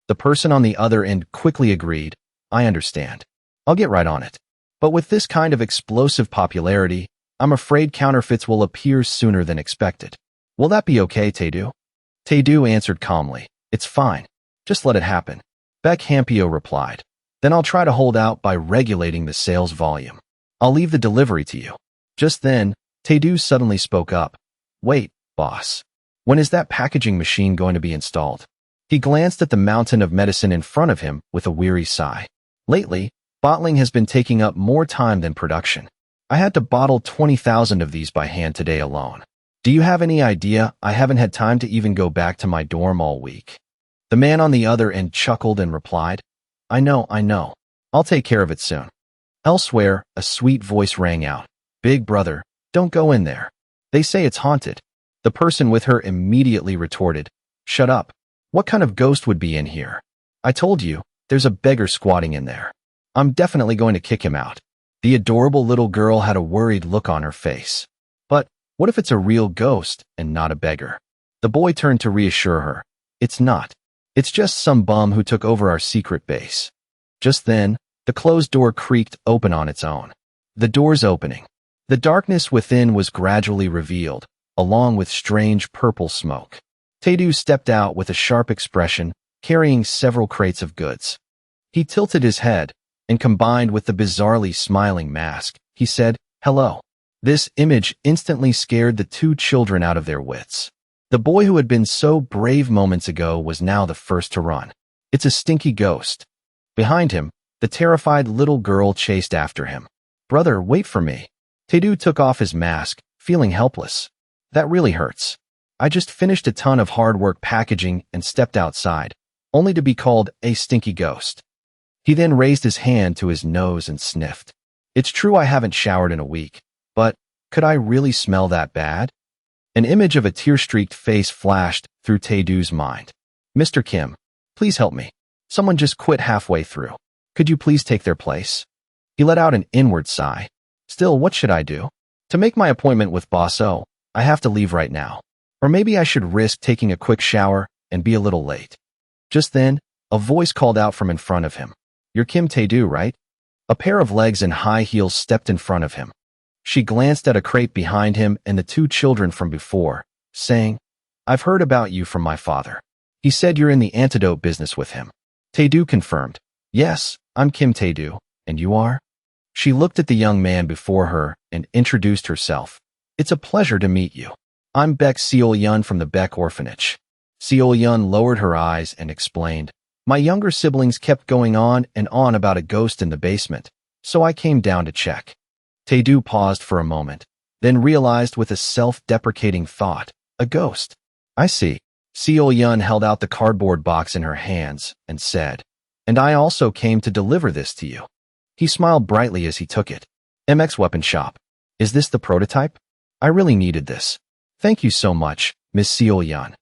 The person on the other end quickly agreed, I understand. I'll get right on it. But with this kind of explosive popularity, I'm afraid counterfeits will appear sooner than expected. Will that be okay, Taedu? Taedu answered calmly, it's fine. Just let it happen. Beck Hampio replied, then I'll try to hold out by regulating the sales volume. I'll leave the delivery to you. Just then, Taedu suddenly spoke up. Wait, boss. When is that packaging machine going to be installed? He glanced at the mountain of medicine in front of him with a weary sigh. Lately, Bottling has been taking up more time than production. I had to bottle 20,000 of these by hand today alone. Do you have any idea? I haven't had time to even go back to my dorm all week. The man on the other end chuckled and replied, I know. I'll take care of it soon. Elsewhere, a sweet voice rang out. Big brother, don't go in there. They say it's haunted. The person with her immediately retorted, shut up. What kind of ghost would be in here? I told you, there's a beggar squatting in there. I'm definitely going to kick him out. The adorable little girl had a worried look on her face. But what if it's a real ghost and not a beggar? The boy turned to reassure her. It's not. It's just some bum who took over our secret base. Just then, the closed door creaked open on its own. The door's opening. The darkness within was gradually revealed, along with strange purple smoke. Tae-do stepped out with a sharp expression, carrying several crates of goods. He tilted his head, and combined with the bizarrely smiling mask, he said, hello. This image instantly scared the two children out of their wits. The boy who had been so brave moments ago was now the first to run. It's a stinky ghost. Behind him, the terrified little girl chased after him. Brother, wait for me. Tae-do took off his mask, feeling helpless. That really hurts. I just finished a ton of hard work packaging and stepped outside, only to be called a stinky ghost. He then raised his hand to his nose and sniffed. It's true I haven't showered in a week, but could I really smell that bad? An image of a tear-streaked face flashed through Tae-do's mind. Mr. Kim, please help me. Someone just quit halfway through. Could you please take their place? He let out an inward sigh. Still, what should I do? To make my appointment with Boss O, I have to leave right now. Or maybe I should risk taking a quick shower and be a little late. Just then, a voice called out from in front of him. You're Kim Tae-do, right? A pair of legs and high heels stepped in front of him. She glanced at a crate behind him and the two children from before, saying, I've heard about you from my father. He said you're in the Antidote business with him. Tae-do confirmed. Yes, I'm Kim Tae-do, and you are? She looked at the young man before her and introduced herself. It's a pleasure to meet you. I'm Baek Seol-yun from the Baek Orphanage. Seol-yun lowered her eyes and explained, my younger siblings kept going on and on about a ghost in the basement, so I came down to check. Tae-do paused for a moment, then realized with a self-deprecating thought, a ghost. I see. Seol-yun held out the cardboard box in her hands and said, and I also came to deliver this to you. He smiled brightly as he took it. MX Weapon Shop. Is this the prototype? I really needed this. Thank you so much, Miss Seol-yun.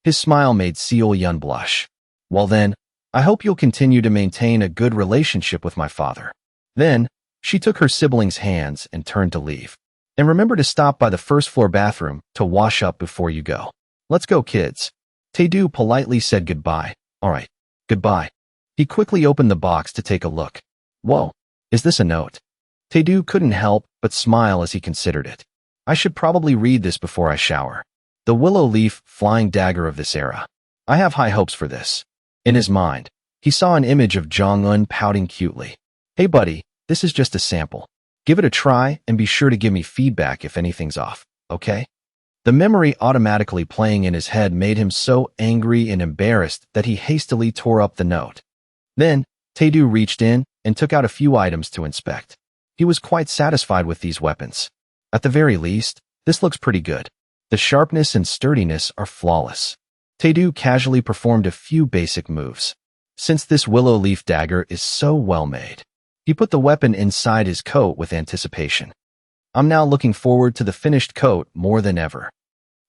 His smile made Seol-yun blush. Well then, I hope you'll continue to maintain a good relationship with my father. Then, she took her siblings' hands and turned to leave. And remember to stop by the first-floor bathroom to wash up before you go. Let's go, kids. Tae-do politely said goodbye. All right, goodbye. He quickly opened the box to take a look. Whoa, is this a note? Tae-do couldn't help but smile as he considered it. I should probably read this before I shower. The willow leaf flying dagger of this era. I have high hopes for this. In his mind, he saw an image of Jong-un pouting cutely. Hey buddy, this is just a sample. Give it a try and be sure to give me feedback if anything's off, okay? The memory automatically playing in his head made him so angry and embarrassed that he hastily tore up the note. Then, Tae-do reached in and took out a few items to inspect. He was quite satisfied with these weapons. At the very least, this looks pretty good. The sharpness and sturdiness are flawless. Tae-do casually performed a few basic moves. Since this willow leaf dagger is so well made, he put the weapon inside his coat with anticipation. I'm now looking forward to the finished coat more than ever.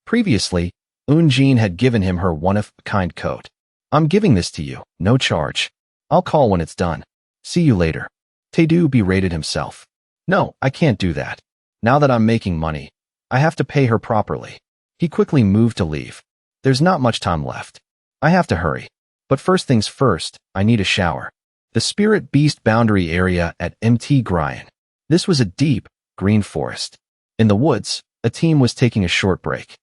Previously, Eun-jin had given him her one-of-a-kind coat. I'm giving this to you, no charge. I'll call when it's done. See you later. Tae-do berated himself. No, I can't do that. Now that I'm making money, I have to pay her properly. He quickly moved to leave. There's not much time left. I have to hurry. But first things first, I need a shower. The Spirit Beast boundary area at Mt. Gryan. This was a deep, green forest. In the woods, a team was taking a short break.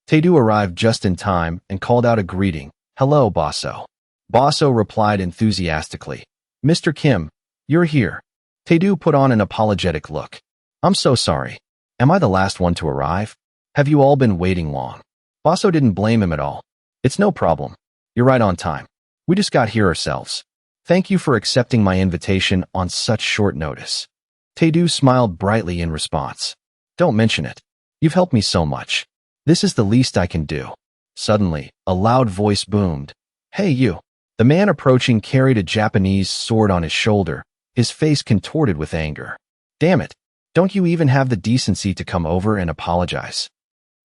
Tae-do arrived just in time and called out a greeting. Hello, Bosso. Bosso replied enthusiastically. Mr. Kim, you're here. Tae-do put on an apologetic look. I'm so sorry. Am I the last one to arrive? Have you all been waiting long? Bosso didn't blame him at all. It's no problem. You're right on time. We just got here ourselves. Thank you for accepting my invitation on such short notice. Tae-do smiled brightly in response. Don't mention it. You've helped me so much. This is the least I can do. Suddenly, a loud voice boomed. Hey you. The man approaching carried a Japanese sword on his shoulder, his face contorted with anger. Damn it. Don't you even have the decency to come over and apologize?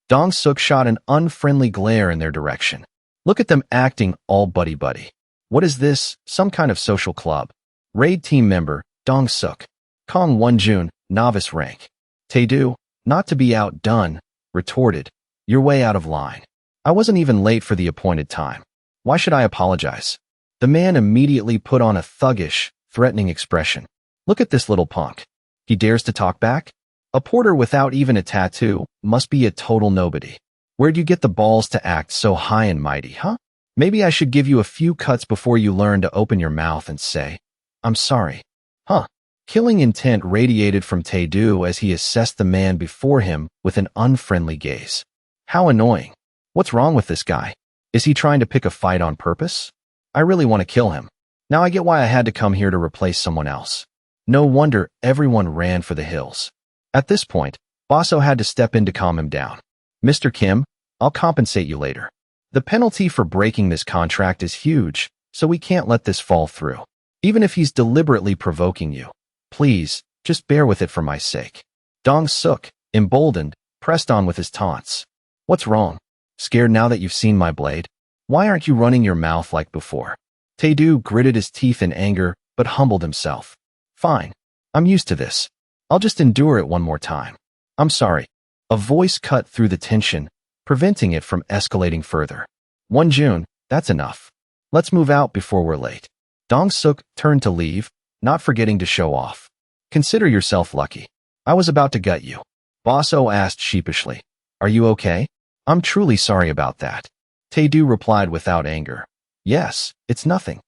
Dong-suk shot an unfriendly glare in their direction. Look at them acting all buddy-buddy. What is this, some kind of social club? Raid team member, Dong-suk. Kong Won-jun, novice rank. Tae-do, not to be outdone, retorted. You're way out of line. I wasn't even late for the appointed time. Why should I apologize? The man immediately put on a thuggish, threatening expression. Look at this little punk. He dares to talk back? A porter without even a tattoo must be a total nobody. Where'd you get the balls to act so high and mighty, huh? Maybe I should give you a few cuts before you learn to open your mouth and say, I'm sorry. Huh? Killing intent radiated from Tae-do as he assessed the man before him with an unfriendly gaze. How annoying. What's wrong with this guy? Is he trying to pick a fight on purpose? I really want to kill him. Now I get why I had to come here to replace someone else. No wonder everyone ran for the hills. At this point, Baso had to step in to calm him down. Mr. Kim, I'll compensate you later. The penalty for breaking this contract is huge, so we can't let this fall through. Even if he's deliberately provoking you. Please, just bear with it for my sake. Dong-suk, emboldened, pressed on with his taunts. What's wrong? Scared now that you've seen my blade? Why aren't you running your mouth like before? Tae-do gritted his teeth in anger, but humbled himself. Fine. I'm used to this. I'll just endure it one more time. I'm sorry. A voice cut through the tension, preventing it from escalating further. Won-jun, that's enough. Let's move out before we're late. Dong-suk turned to leave, not forgetting to show off. Consider yourself lucky. I was about to gut you. Baso asked sheepishly. Are you okay? I'm truly sorry about that. Tae-do replied without anger. Yes, it's nothing.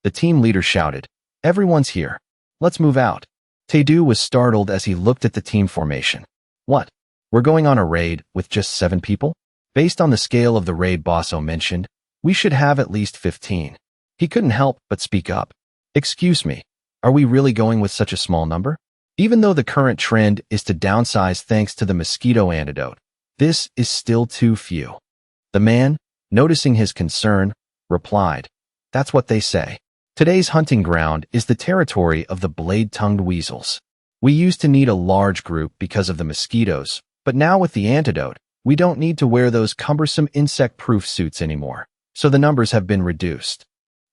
The team leader shouted. Everyone's here. Let's move out. Tae-do was startled as he looked at the team formation. What? We're going on a raid with just 7 people? Based on the scale of the raid Baso mentioned, we should have at least 15. He couldn't help but speak up. Excuse me, are we really going with such a small number? Even though the current trend is to downsize thanks to the mosquito antidote, this is still too few. The man, noticing his concern, replied, That's what they say. Today's hunting ground is the territory of the blade-tongued weasels. We used to need a large group because of the mosquitoes, but now with the antidote, we don't need to wear those cumbersome insect-proof suits anymore, so the numbers have been reduced.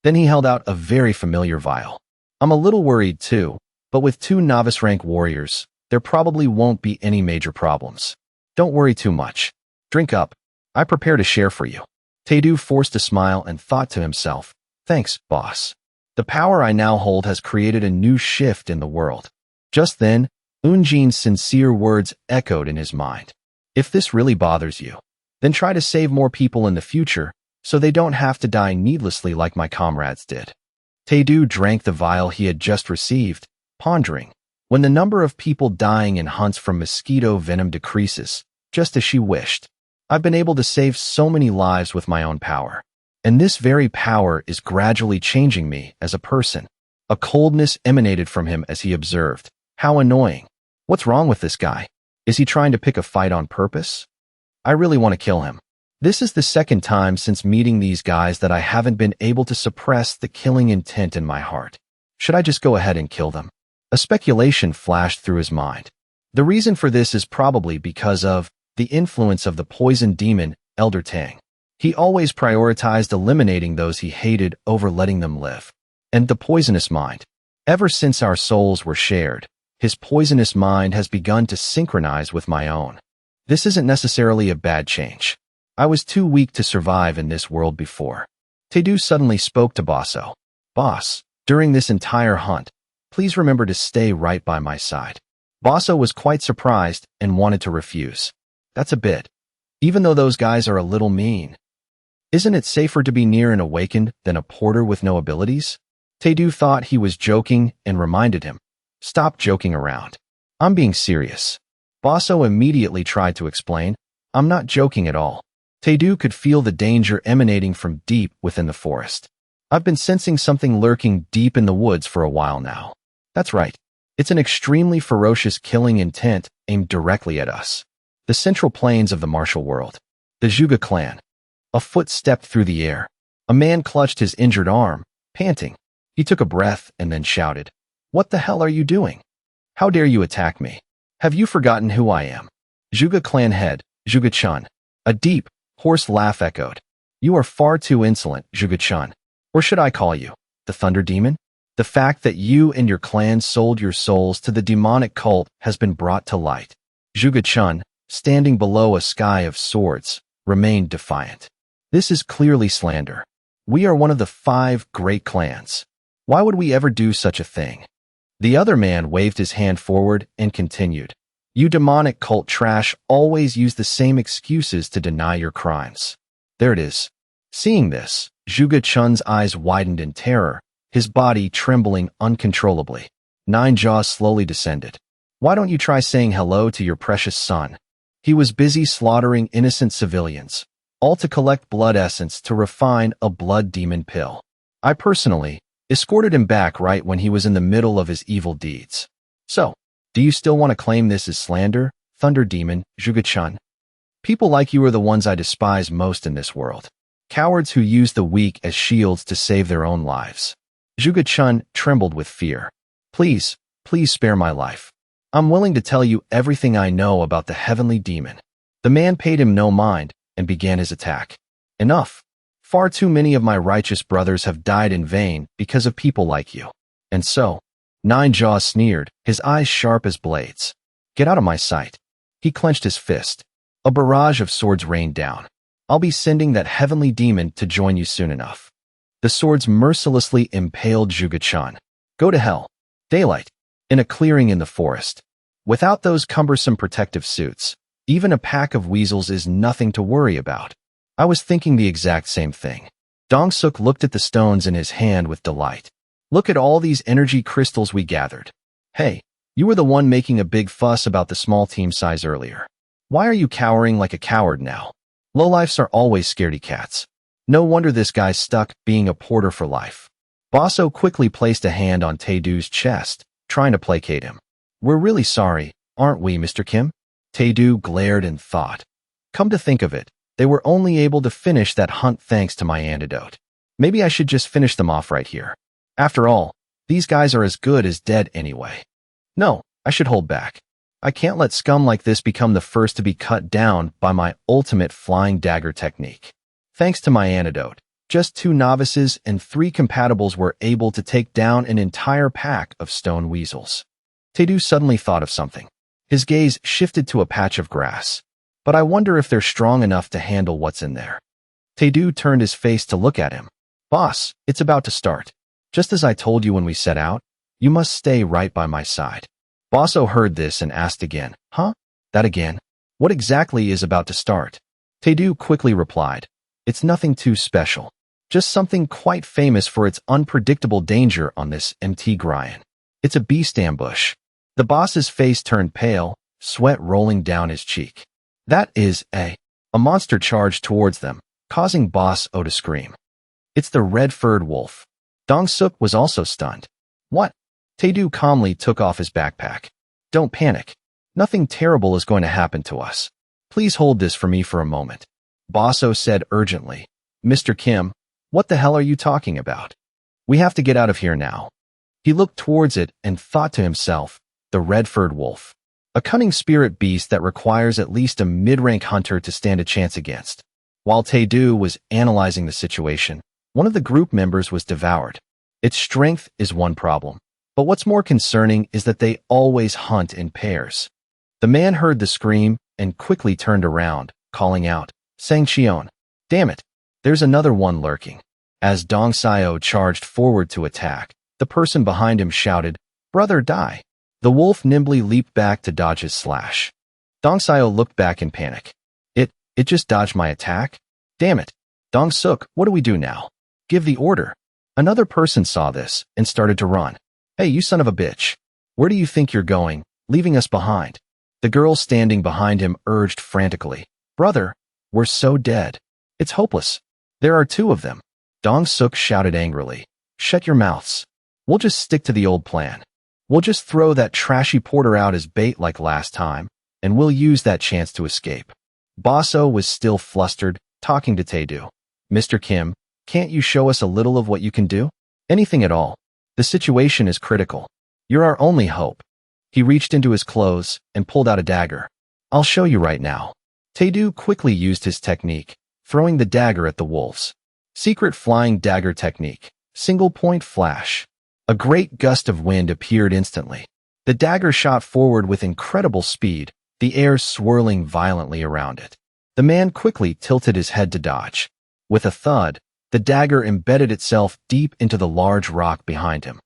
Then he held out a very familiar vial. I'm a little worried too, but with 2 novice-rank warriors, there probably won't be any major problems. Don't worry too much. Drink up. I prepared a share for you. Tae-do forced a smile and thought to himself, Thanks, boss. The power I now hold has created a new shift in the world. Just then, Eun-jin's sincere words echoed in his mind. If this really bothers you, then try to save more people in the future so they don't have to die needlessly like my comrades did. Tae-do drank the vial he had just received, pondering. When the number of people dying in hunts from mosquito venom decreases, just as she wished, I've been able to save so many lives with my own power. And this very power is gradually changing me as a person. A coldness emanated from him as he observed. How annoying. What's wrong with this guy? Is he trying to pick a fight on purpose? I really want to kill him. This is the second time since meeting these guys that I haven't been able to suppress the killing intent in my heart. Should I just go ahead and kill them? A speculation flashed through his mind. The reason for this is probably because of the influence of the poison demon, Elder Tang. He always prioritized eliminating those he hated over letting them live. And the poisonous mind. Ever since our souls were shared, his poisonous mind has begun to synchronize with my own. This isn't necessarily a bad change. I was too weak to survive in this world before. Tae-do suddenly spoke to Baso. Boss, during this entire hunt, please remember to stay right by my side. Baso was quite surprised and wanted to refuse. That's a bit. Even though those guys are a little mean. Isn't it safer to be near an awakened than a porter with no abilities? Tae-do thought he was joking and reminded him. Stop joking around. I'm being serious. Baso immediately tried to explain. I'm not joking at all. Tae-do could feel the danger emanating from deep within the forest. I've been sensing something lurking deep in the woods for a while now. That's right. It's an extremely ferocious killing intent aimed directly at us. The central plains of the martial world. The Zhuge clan. A foot stepped through the air. A man clutched his injured arm, panting. He took a breath and then shouted, "What the hell are you doing? How dare you attack me? Have you forgotten who I am?" Zhuge clan head, Zhuge-chun. A deep, hoarse laugh echoed. "You are far too insolent, Zhuge-chun. Or should I call you the Thunder Demon? The fact that you and your clan sold your souls to the demonic cult has been brought to light." Zhuge-chun, standing below a sky of swords, remained defiant. "This is clearly slander. We are one of the 5 great clans. Why would we ever do such a thing?" The other man waved his hand forward and continued. "You demonic cult trash always use the same excuses to deny your crimes. There it is." Seeing this, Zhuge-chun's eyes widened in terror, his body trembling uncontrollably. 9 jaws slowly descended. "Why don't you try saying hello to your precious son?" He was busy slaughtering innocent civilians, all to collect blood essence to refine a blood demon pill. I personally escorted him back right when he was in the middle of his evil deeds. So, do you still want to claim this as slander, Thunder Demon, Zhuge-chun? People like you are the ones I despise most in this world. Cowards who use the weak as shields to save their own lives. Zhuge-chun trembled with fear. Please spare my life. I'm willing to tell you everything I know about the heavenly demon." The man paid him no mind and began his attack. "Enough. Far too many of my righteous brothers have died in vain because of people like you." And so, 9 jaws sneered, his eyes sharp as blades. "Get out of my sight." He clenched his fist. A barrage of swords rained down. "I'll be sending that heavenly demon to join you soon enough." The swords mercilessly impaled Zhuge-chun. "Go to hell." Daylight. In a clearing in the forest. Without those cumbersome protective suits, even a pack of weasels is nothing to worry about. I was thinking the exact same thing. Dong-suk looked at the stones in his hand with delight. "Look at all these energy crystals we gathered. Hey, you were the one making a big fuss about the small team size earlier. Why are you cowering like a coward now? Lowlifes are always scaredy cats. No wonder this guy's stuck being a porter for life." Baso quickly placed a hand on Tae-doo's chest, trying to placate him. "We're really sorry, aren't we, Mr. Kim?" Tae-doo glared and thought. Come to think of it, they were only able to finish that hunt thanks to my antidote. Maybe I should just finish them off right here. After all, these guys are as good as dead anyway. No, I should hold back. I can't let scum like this become the first to be cut down by my ultimate flying dagger technique. Thanks to my antidote, just 2 novices and 3 compatibles were able to take down an entire pack of stone weasels. Tae-doo suddenly thought of something. His gaze shifted to a patch of grass. But I wonder if they're strong enough to handle what's in there. Tae-doo turned his face to look at him. "Boss, it's about to start. Just as I told you when we set out, you must stay right by my side." Baso heard this and asked again, "Huh? That again? What exactly is about to start?" Tae-doo quickly replied, "It's nothing too special. Just something quite famous for its unpredictable danger on this MT Grian. It's a beast ambush." The boss's face turned pale, sweat rolling down his cheek. That is a monster charged towards them, causing Boss O to scream. "It's the red-furred wolf." Dong-suk was also stunned. "What?" Tae-doo calmly took off his backpack. "Don't panic. Nothing terrible is going to happen to us. Please hold this for me for a moment." Boss O said urgently. "Mr. Kim, what the hell are you talking about? We have to get out of here now." He looked towards it and thought to himself, the red-furred wolf. A cunning spirit beast that requires at least a mid-rank hunter to stand a chance against. While Tae-doo was analyzing the situation, one of the group members was devoured. Its strength is one problem, but what's more concerning is that they always hunt in pairs. The man heard the scream and quickly turned around, calling out, "Sang-cheon, damn it, there's another one lurking." As Dong Sio charged forward to attack, the person behind him shouted, "Brother, die." The wolf nimbly leaped back to dodge his slash. Dong Sio looked back in panic. It just dodged my attack? Damn it. Dong-suk, what do we do now? Give the order. Another person saw this and started to run. "Hey, you son of a bitch. Where do you think you're going, leaving us behind?" The girl standing behind him urged frantically, "Brother, we're so dead. It's hopeless. There are 2 of them." Dong Suk shouted angrily. Shut your mouths. We'll just stick to the old plan. We'll just throw that trashy porter out as bait like last time, and we'll use that chance to escape. Baso was still flustered, talking to Tae-do. Mr. Kim, can't you show us a little of what you can do? Anything at all. The situation is critical. You're our only hope. He reached into his clothes and pulled out a dagger. I'll show you right now. Tae-do quickly used his technique, throwing the dagger at the wolves. Secret flying dagger technique. Single point flash. A great gust of wind appeared instantly. The dagger shot forward with incredible speed, the air swirling violently around it. The man quickly tilted his head to dodge. With a thud, the dagger embedded itself deep into the large rock behind him.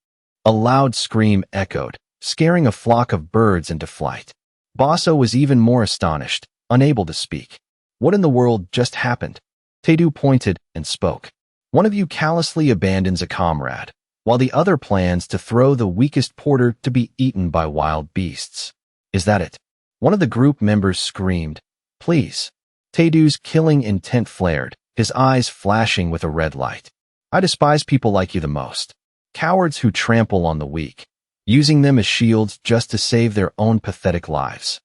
A loud scream echoed, scaring a flock of birds into flight. Baso was even more astonished, unable to speak. What in the world just happened? Tae-do pointed and spoke. One of you callously abandons a comrade, while the other plans to throw the weakest porter to be eaten by wild beasts. Is that it? One of the group members screamed. Please. Tae-do's killing intent flared, his eyes flashing with a red light. I despise people like you the most. Cowards who trample on the weak, using them as shields just to save their own pathetic lives.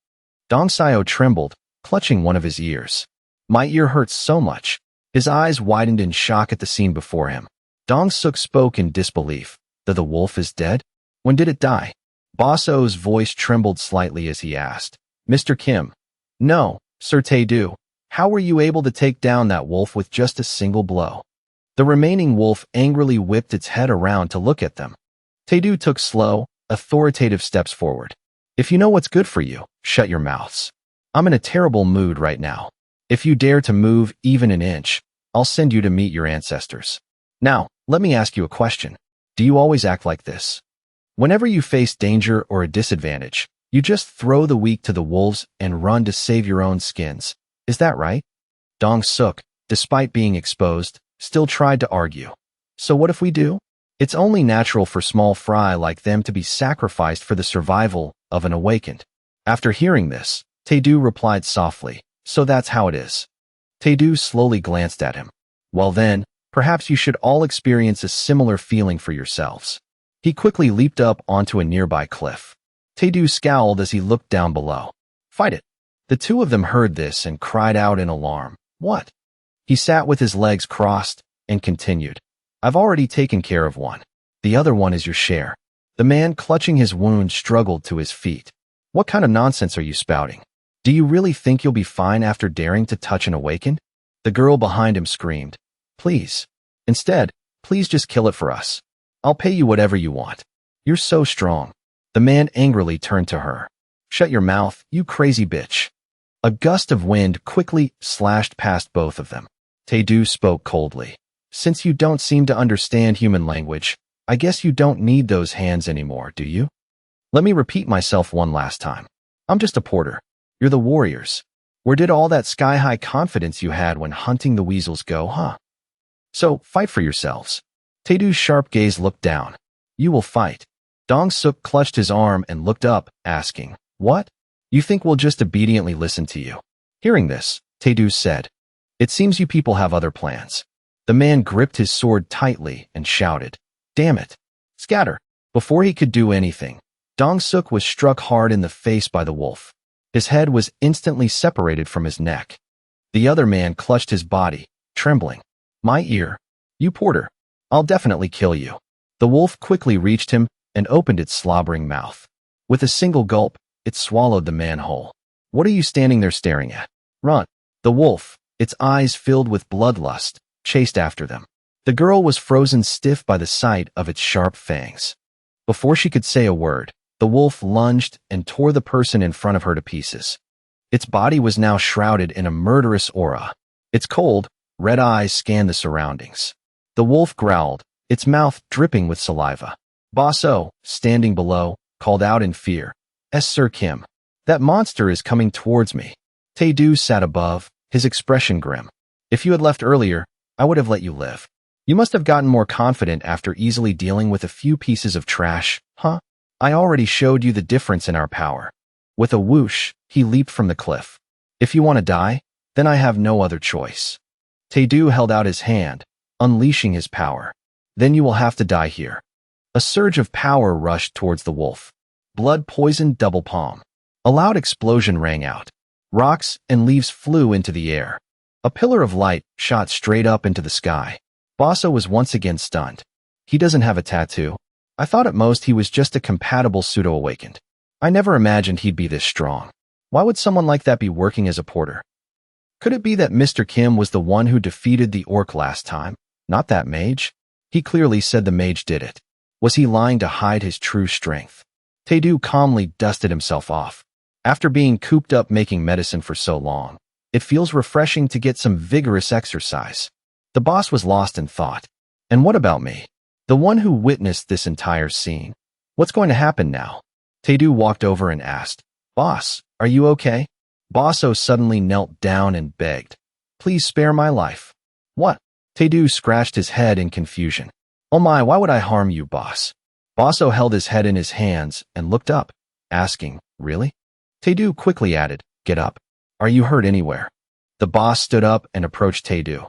Dong Seo trembled, clutching one of his ears. My ear hurts so much. His eyes widened in shock at the scene before him. Dong Suk spoke in disbelief. The wolf is dead? When did it die? Baso's voice trembled slightly as he asked. Mr. Kim. No, Sir Tae-do. How were you able to take down that wolf with just a single blow? The remaining wolf angrily whipped its head around to look at them. Tae-do took slow, authoritative steps forward. If you know what's good for you, shut your mouths. I'm in a terrible mood right now. If you dare to move even an inch, I'll send you to meet your ancestors. Now, let me ask you a question. Do you always act like this? Whenever you face danger or a disadvantage, you just throw the weak to the wolves and run to save your own skins. Is that right? Dong Suk, despite being exposed, still tried to argue. So what if we do? It's only natural for small fry like them to be sacrificed for the survival of an awakened. After hearing this, Tae-do replied softly. So that's how it is. Tae-do slowly glanced at him. Well then, perhaps you should all experience a similar feeling for yourselves. He quickly leaped up onto a nearby cliff. Tae-do scowled as he looked down below. Fight it. The two of them heard this and cried out in alarm. What? He sat with his legs crossed and continued. I've already taken care of one. The other one is your share. The man clutching his wound struggled to his feet. What kind of nonsense are you spouting? Do you really think you'll be fine after daring to touch an awakened? The girl behind him screamed. Please. Instead, please just kill it for us. I'll pay you whatever you want. You're so strong. The man angrily turned to her. Shut your mouth, you crazy bitch. A gust of wind quickly slashed past both of them. Tae-do spoke coldly. Since you don't seem to understand human language, I guess you don't need those hands anymore, do you? Let me repeat myself one last time. I'm just a porter. You're the warriors. Where did all that sky-high confidence you had when hunting the weasels go, huh? So, fight for yourselves. Tae-do's sharp gaze looked down. You will fight. Dong Suk clutched his arm and looked up, asking, What? You think we'll just obediently listen to you? Hearing this, Tae-do said, It seems you people have other plans. The man gripped his sword tightly and shouted, Damn it. Scatter. Before he could do anything, Dong Suk was struck hard in the face by the wolf. His head was instantly separated from his neck. The other man clutched his body, trembling. My ear. You porter. I'll definitely kill you. The wolf quickly reached him and opened its slobbering mouth. With a single gulp, it swallowed the man whole. What are you standing there staring at? Run. The wolf, its eyes filled with bloodlust, chased after them. The girl was frozen stiff by the sight of its sharp fangs. Before she could say a word, the wolf lunged and tore the person in front of her to pieces. Its body was now shrouded in a murderous aura. Its cold, red eyes scanned the surroundings. The wolf growled, its mouth dripping with saliva. Baso, standing below, called out in fear, Sir Kim. That monster is coming towards me. Tae-do sat above, his expression grim. If you had left earlier, I would have let you live. You must have gotten more confident after easily dealing with a few pieces of trash, huh? I already showed you the difference in our power. With a whoosh, he leaped from the cliff. If you want to die, then I have no other choice. Tae-do held out his hand, unleashing his power. Then you will have to die here. A surge of power rushed towards the wolf. Blood poisoned double palm. A loud explosion rang out. Rocks and leaves flew into the air. A pillar of light shot straight up into the sky. Basso was once again stunned. He doesn't have a tattoo. I thought at most he was just a compatible pseudo-awakened. I never imagined he'd be this strong. Why would someone like that be working as a porter? Could it be that Mr. Kim was the one who defeated the orc last time, not that mage? He clearly said the mage did it. Was he lying to hide his true strength? Tae-do calmly dusted himself off. After being cooped up making medicine for so long, it feels refreshing to get some vigorous exercise. The boss was lost in thought. And what about me? The one who witnessed this entire scene. What's going to happen now? Tae-do walked over and asked, "Boss, are you okay?" Basso suddenly knelt down and begged, "Please spare my life." "What?" Tae-do scratched his head in confusion. "Oh my, why would I harm you, boss?" Basso held his head in his hands and looked up, asking, "Really?" Tae-do quickly added, "Get up. Are you hurt anywhere?" The boss stood up and approached Tae-do.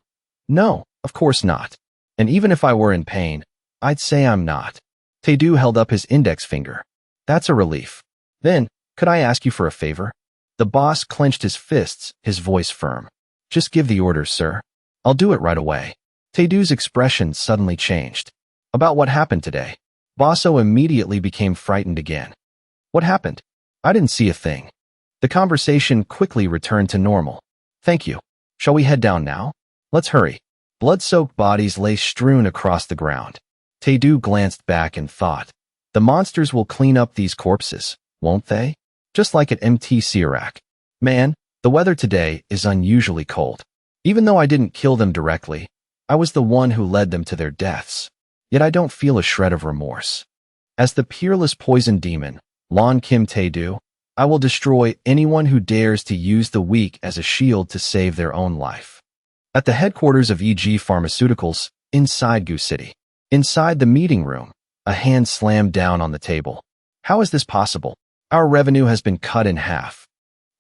"No, of course not. And even if I were in pain, I'd say I'm not." Tae-do held up his index finger. "That's a relief. Then, could I ask you for a favor?" The boss clenched his fists, his voice firm. "Just give the orders, sir. I'll do it right away." Tae-do's expression suddenly changed. "About what happened today?" Basso immediately became frightened again. "What happened? I didn't see a thing." The conversation quickly returned to normal. "Thank you. Shall we head down now? Let's hurry." Blood-soaked bodies lay strewn across the ground. Tae-do glanced back and thought, the monsters will clean up these corpses, won't they? Just like at MT Sirak. Man, the weather today is unusually cold. Even though I didn't kill them directly, I was the one who led them to their deaths. Yet I don't feel a shred of remorse. As the peerless poison demon, Lon Kim Tae-do, I will destroy anyone who dares to use the weak as a shield to save their own life. At the headquarters of EG Pharmaceuticals, inside Gu City. Inside the meeting room, a hand slammed down on the table. "How is this possible? Our revenue has been cut in half.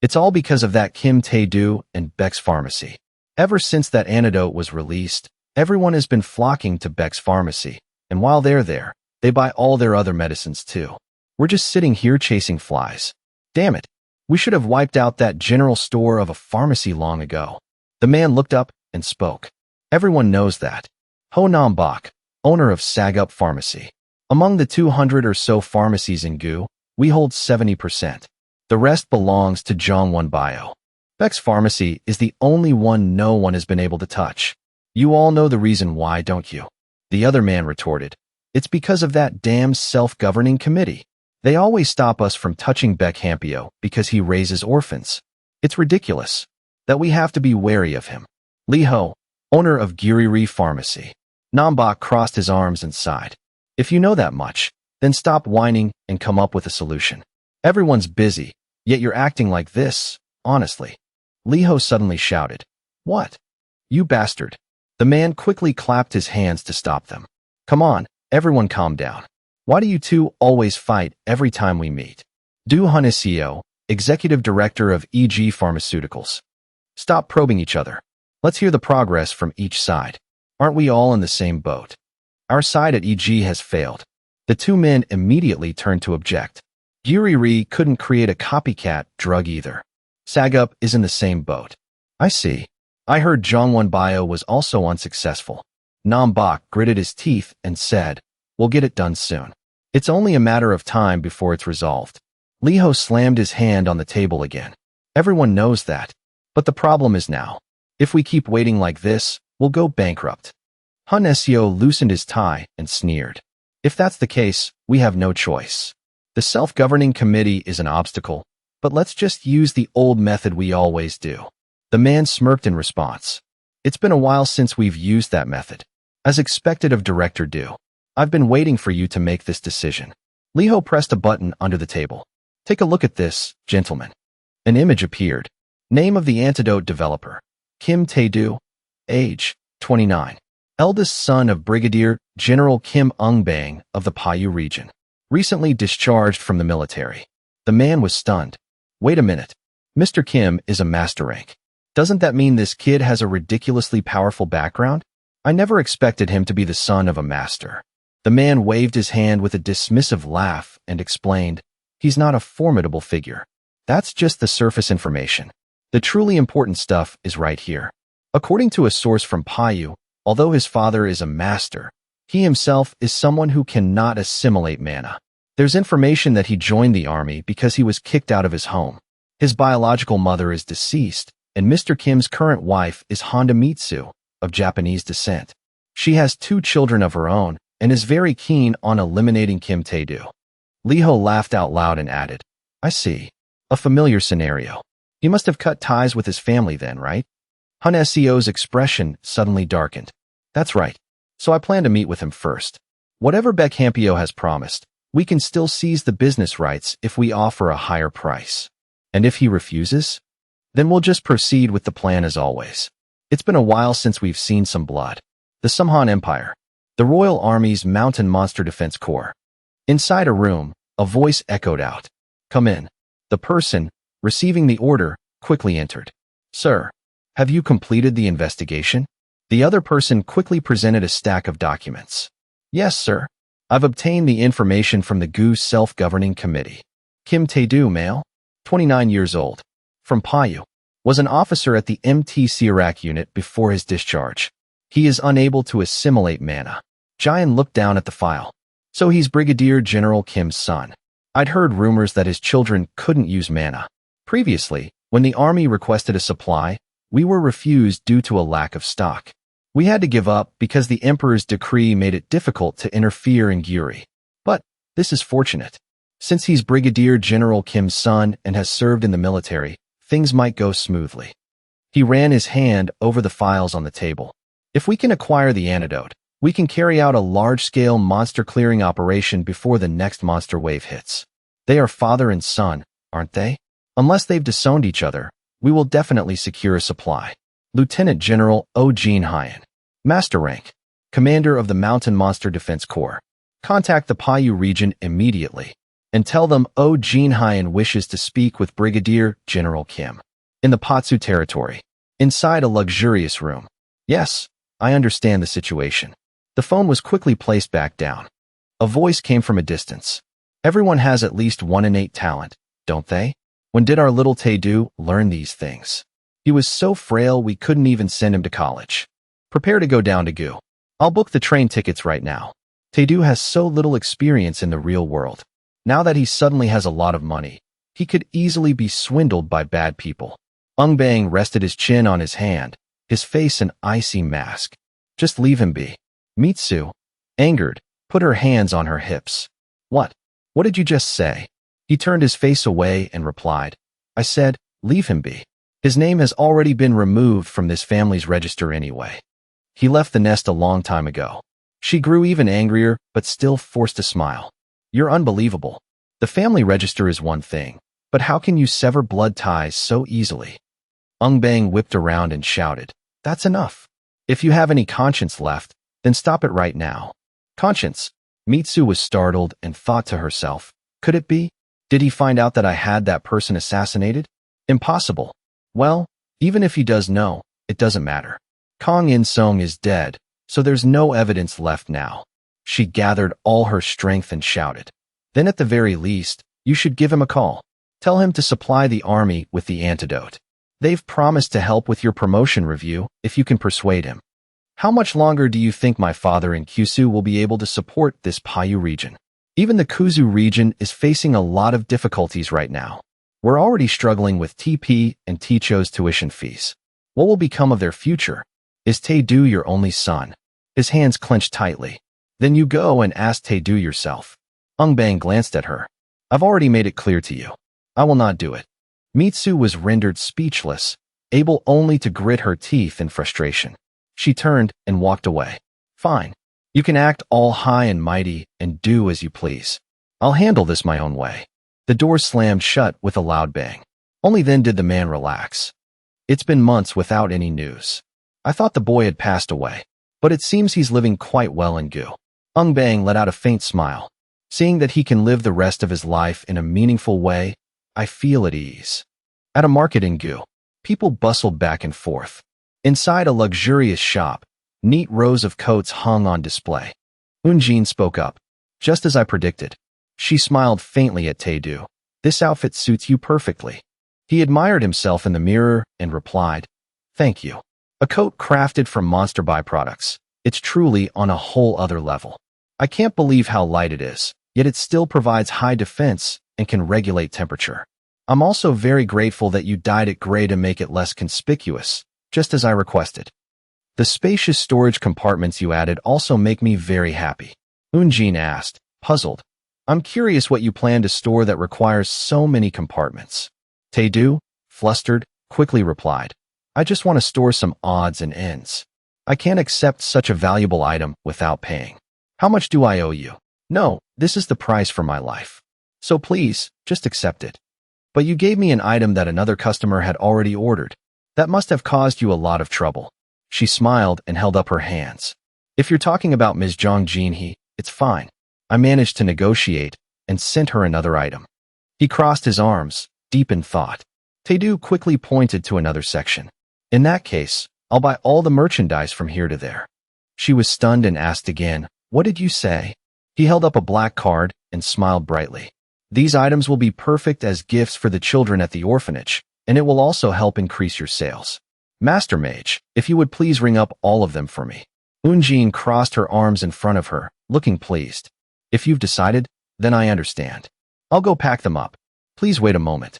It's all because of that Kim Tae-do and Beck's pharmacy. Ever since that antidote was released, everyone has been flocking to Beck's pharmacy, and while they're there, they buy all their other medicines too. We're just sitting here chasing flies. Damn it. We should have wiped out that general store of a pharmacy long ago." The man looked up and spoke. "Everyone knows that. Ho Nam Bak, owner of Sagup Pharmacy. Among the 200 or so pharmacies in Gu, we hold 70%. The rest belongs to Jongwon Bio. Beck's pharmacy is the only one no one has been able to touch. You all know the reason why, don't you?" The other man retorted, "It's because of that damn self-governing committee. They always stop us from touching Beck Hampio because he raises orphans. It's ridiculous that we have to be wary of him." Lee Ho, owner of Giri Pharmacy. Nambak crossed his arms and sighed. "If you know that much, then stop whining and come up with a solution. Everyone's busy, yet you're acting like this, honestly." Lee Ho suddenly shouted, "What? You bastard." The man quickly clapped his hands to stop them. "Come on, everyone calm down. Why do you two always fight every time we meet?" Du Hunisio, executive director of EG Pharmaceuticals. "Stop probing each other. Let's hear the progress from each side. Aren't we all in the same boat? Our side at EG has failed." The two men immediately turned to object. Giri couldn't create a copycat drug either. Sagup is in the same boat. "I see. I heard Jongwon Bio was also unsuccessful." Nam Bak gritted his teeth and said, "We'll get it done soon. It's only a matter of time before it's resolved." Lee Ho slammed his hand on the table again. "Everyone knows that. But the problem is now. If we keep waiting like this, we'll go bankrupt." Hun Seo loosened his tie and sneered. "If that's the case, we have no choice. The self-governing committee is an obstacle, but let's just use the old method we always do." The man smirked in response. "It's been a while since we've used that method. As expected of Director Du. I've been waiting for you to make this decision." Lee Ho pressed a button under the table. "Take a look at this, gentlemen." An image appeared. Name of the Antidote developer, Kim Tae-do. Age, 29. Eldest son of Brigadier General Kim Ung-bang of the Paiyu region. Recently discharged from the military. The man was stunned. "Wait a minute. Mr. Kim is a master rank. Doesn't that mean this kid has a ridiculously powerful background?" I never expected him to be the son of a master. The man waved his hand with a dismissive laugh and explained, he's not a formidable figure. That's just the surface information. The truly important stuff is right here. According to a source from Payu, although his father is a master, he himself is someone who cannot assimilate mana. There's information that he joined the army because he was kicked out of his home. His biological mother is deceased, and Mr. Kim's current wife is Honda Mitsu, of Japanese descent. She has 2 children of her own and is very keen on eliminating Kim Tae-do. Lee-ho laughed out loud and added, I see. A familiar scenario. He must have cut ties with his family then, right? Hun Seo's expression suddenly darkened. That's right. So I plan to meet with him first. Whatever Beccampio has promised, we can still seize the business rights if we offer a higher price. And if he refuses? Then we'll just proceed with the plan as always. It's been a while since we've seen some blood. The Samhan Empire. The Royal Army's Mountain Monster Defense Corps. Inside a room, a voice echoed out. Come in. The person, receiving the order, quickly entered. Sir, have you completed the investigation? The other person quickly presented a stack of documents. Yes, sir. I've obtained the information from the GU Self-Governing Committee. Kim Tae-do, male, 29 years old, from Payu, was an officer at the MT Sirak unit before his discharge. He is unable to assimilate mana. Jian looked down at the file. So he's Brigadier General Kim's son. I'd heard rumors that his children couldn't use mana. Previously, when the army requested a supply, we were refused due to a lack of stock. We had to give up because the emperor's decree made it difficult to interfere in Giri. But this is fortunate. Since he's Brigadier General Kim's son and has served in the military, things might go smoothly. He ran his hand over the files on the table. If we can acquire the antidote, we can carry out a large-scale monster clearing operation before the next monster wave hits. They are father and son, aren't they? Unless they've disowned each other, we will definitely secure a supply. Lieutenant General Gene Shio, Master Rank, Commander of the Mountain Monster Defense Corps. Contact the Payu region immediately and tell them Gene Shio wishes to speak with Brigadier General Kim. In the Patsu territory, inside a luxurious room. Yes, I understand the situation. The phone was quickly placed back down. A voice came from a distance. Everyone has at least one innate talent, don't they? When did our little Tae-do learn these things? He was so frail we couldn't even send him to college. Prepare to go down to GU. I'll book the train tickets right now. Tae-do has so little experience in the real world. Now that he suddenly has a lot of money, he could easily be swindled by bad people. Bang rested his chin on his hand, his face an icy mask. Just leave him be. Mitsu, angered, put her hands on her hips. What? What did you just say? He turned his face away and replied, I said, leave him be. His name has already been removed from this family's register anyway. He left the nest a long time ago. She grew even angrier, but still forced a smile. You're unbelievable. The family register is one thing, but how can you sever blood ties so easily? Bang whipped around and shouted, that's enough. If you have any conscience left, then stop it right now. Conscience. Mitsu was startled and thought to herself, could it be? Did he find out that I had that person assassinated? Impossible. Well, even if he does know, it doesn't matter. Kang In-sung is dead, so there's no evidence left now. She gathered all her strength and shouted. Then at the very least, you should give him a call. Tell him to supply the army with the antidote. They've promised to help with your promotion review if you can persuade him. How much longer do you think my father in Kyushu will be able to support this Payu region? Even the Kuzu region is facing a lot of difficulties right now. We're already struggling with TP and Ticho's tuition fees. What will become of their future? Is Tae-do your only son? His hands clenched tightly. Then you go and ask Tae-do yourself. Bang glanced at her. I've already made it clear to you. I will not do it. Mitsu was rendered speechless, able only to grit her teeth in frustration. She turned and walked away. Fine. You can act all high and mighty and do as you please. I'll handle this my own way. The door slammed shut with a loud bang. Only then did the man relax. It's been months without any news. I thought the boy had passed away, but it seems he's living quite well in GU. Bang let out a faint smile. Seeing that he can live the rest of his life in a meaningful way, I feel at ease. At a market in GU, people bustled back and forth. Inside a luxurious shop, Neat rows of coats hung on display. Jin spoke up. Just as I predicted. She smiled faintly at Tae-do. This outfit suits you perfectly. He admired himself in the mirror and replied, Thank you. A coat crafted from monster byproducts. It's truly on a whole other level. I can't believe how light it is, yet it still provides high defense and can regulate temperature. I'm also very grateful that you dyed it gray to make it less conspicuous, just as I requested. The spacious storage compartments you added also make me very happy. Jin asked, puzzled. I'm curious what you plan to store that requires so many compartments. Tae-do, flustered, quickly replied, I just want to store some odds and ends. I can't accept such a valuable item without paying. How much do I owe you? No, this is the price for my life. So please, just accept it. But you gave me an item that another customer had already ordered. That must have caused you a lot of trouble. She smiled and held up her hands. If you're talking about Ms. Jong Jin-hee, it's fine. I managed to negotiate and sent her another item. He crossed his arms, deep in thought. Tae-do quickly pointed to another section. In that case, I'll buy all the merchandise from here to there. She was stunned and asked again, What did you say? He held up a black card and smiled brightly. These items will be perfect as gifts for the children at the orphanage, and it will also help increase your sales. Master Mage, if you would please ring up all of them for me. Jin crossed her arms in front of her, looking pleased. If you've decided, then I understand. I'll go pack them up. Please wait a moment.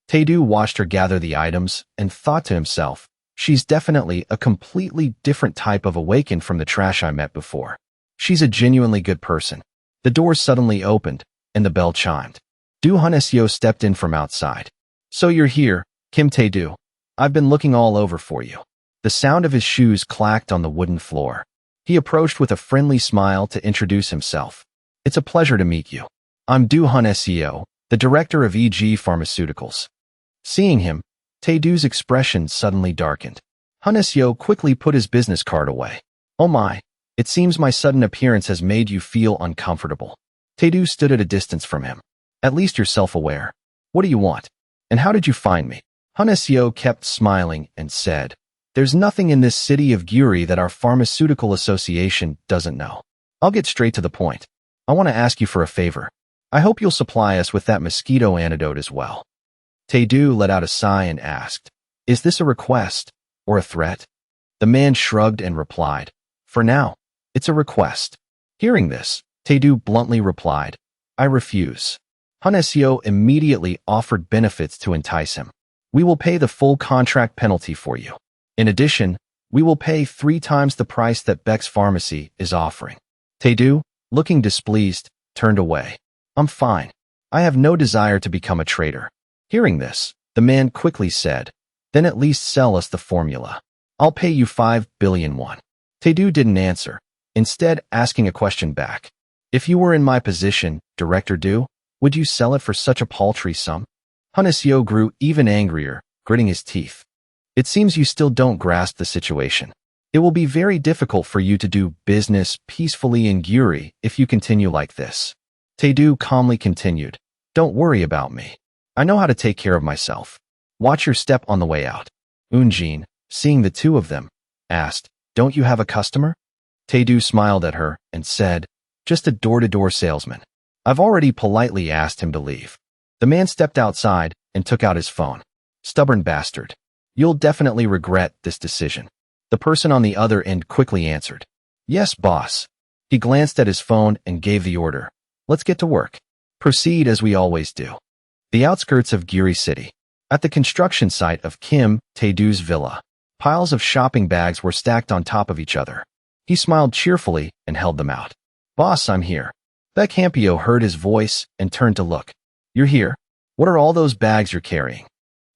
Tae-do watched her gather the items and thought to himself, she's definitely a completely different type of awakened from the trash I met before. She's a genuinely good person. The door suddenly opened, and the bell chimed. Do Huneseo stepped in from outside. So you're here, Kim Tae-do. I've been looking all over for you. The sound of his shoes clacked on the wooden floor. He approached with a friendly smile to introduce himself. It's a pleasure to meet you. I'm Do Huneseo, the director of EG Pharmaceuticals. Seeing him, Tae-do's expression suddenly darkened. Huneseo quickly put his business card away. Oh my, it seems my sudden appearance has made you feel uncomfortable. Tae-do stood at a distance from him. At least you're self-aware. What do you want? And how did you find me? Huneseo kept smiling and said, There's nothing in this city of Giri that our pharmaceutical association doesn't know. I'll get straight to the point. I want to ask you for a favor. I hope you'll supply us with that mosquito antidote as well. Tae-do let out a sigh and asked, Is this a request or a threat? The man shrugged and replied, For now, it's a request. Hearing this, Tae-do bluntly replied, I refuse. Huneseo immediately offered benefits to entice him. We will pay the full contract penalty for you. In addition, we will pay 3 times the price that Beck's Pharmacy is offering. Tae-do, looking displeased, turned away. I'm fine. I have no desire to become a traitor. Hearing this, the man quickly said, Then at least sell us the formula. I'll pay you 5 billion won. Tae-do didn't answer, instead asking a question back. If you were in my position, Director Do, would you sell it for such a paltry sum? Huneseo grew even angrier, gritting his teeth. It seems you still don't grasp the situation. It will be very difficult for you to do business peacefully in Giri if you continue like this. Tae-do calmly continued, Don't worry about me. I know how to take care of myself. Watch your step on the way out. Jin, seeing the two of them, asked, Don't you have a customer? Tae-do smiled at her and said, Just a door-to-door salesman. I've already politely asked him to leave. The man stepped outside and took out his phone. Stubborn bastard. You'll definitely regret this decision. The person on the other end quickly answered, Yes, boss. He glanced at his phone and gave the order. Let's get to work. Proceed as we always do. The outskirts of Giri City. At the construction site of Kim Tae-do's villa, piles of shopping bags were stacked on top of each other. He smiled cheerfully and held them out. Boss, I'm here. Beck Hampio heard his voice and turned to look. You're here? What are all those bags you're carrying?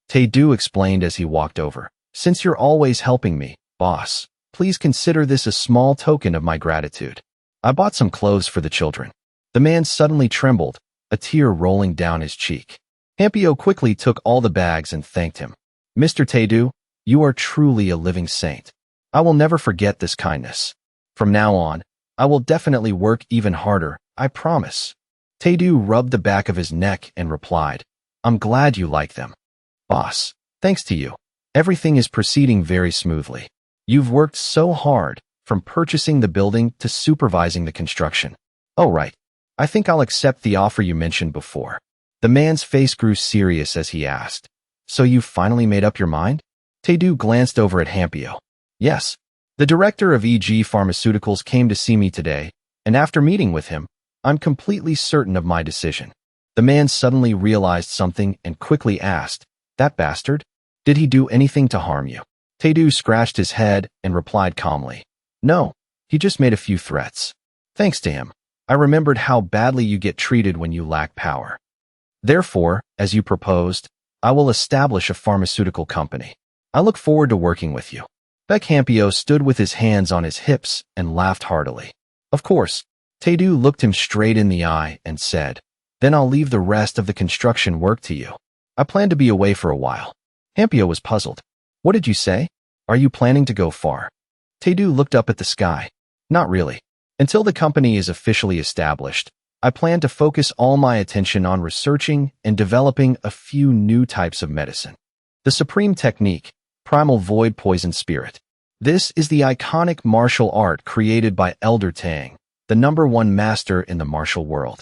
Tae-do explained as he walked over. Since you're always helping me, boss, please consider this a small token of my gratitude. I bought some clothes for the children. The man suddenly trembled, a tear rolling down his cheek. Hampio quickly took all the bags and thanked him. Mr. Tae-do, you are truly a living saint. I will never forget this kindness. From now on, I will definitely work even harder, I promise. Tae-do rubbed the back of his neck and replied, I'm glad you like them. Boss, thanks to you, everything is proceeding very smoothly. You've worked so hard, from purchasing the building to supervising the construction. Oh, right. I think I'll accept the offer you mentioned before. The man's face grew serious as he asked, "So you finally made up your mind?" Tae-do glanced over at Hampio. "Yes. The director of EG Pharmaceuticals came to see me today, and after meeting with him, I'm completely certain of my decision." The man suddenly realized something and quickly asked, "That bastard? Did he do anything to harm you?" Tae-do scratched his head and replied calmly, "No, he just made a few threats. Thanks to him, I remembered how badly you get treated when you lack power. Therefore, as you proposed, I will establish a pharmaceutical company. I look forward to working with you." Hampio stood with his hands on his hips and laughed heartily. Of course, Tae-do looked him straight in the eye and said, "Then I'll leave the rest of the construction work to you. I plan to be away for a while." Hampio was puzzled. "What did you say? Are you planning to go far?" Tae-do looked up at the sky. "Not really. Until the company is officially established, I plan to focus all my attention on researching and developing a few new types of medicine. The supreme technique, Primal Void Poison Spirit. This is the iconic martial art created by Elder Tang, the #1 master in the martial world.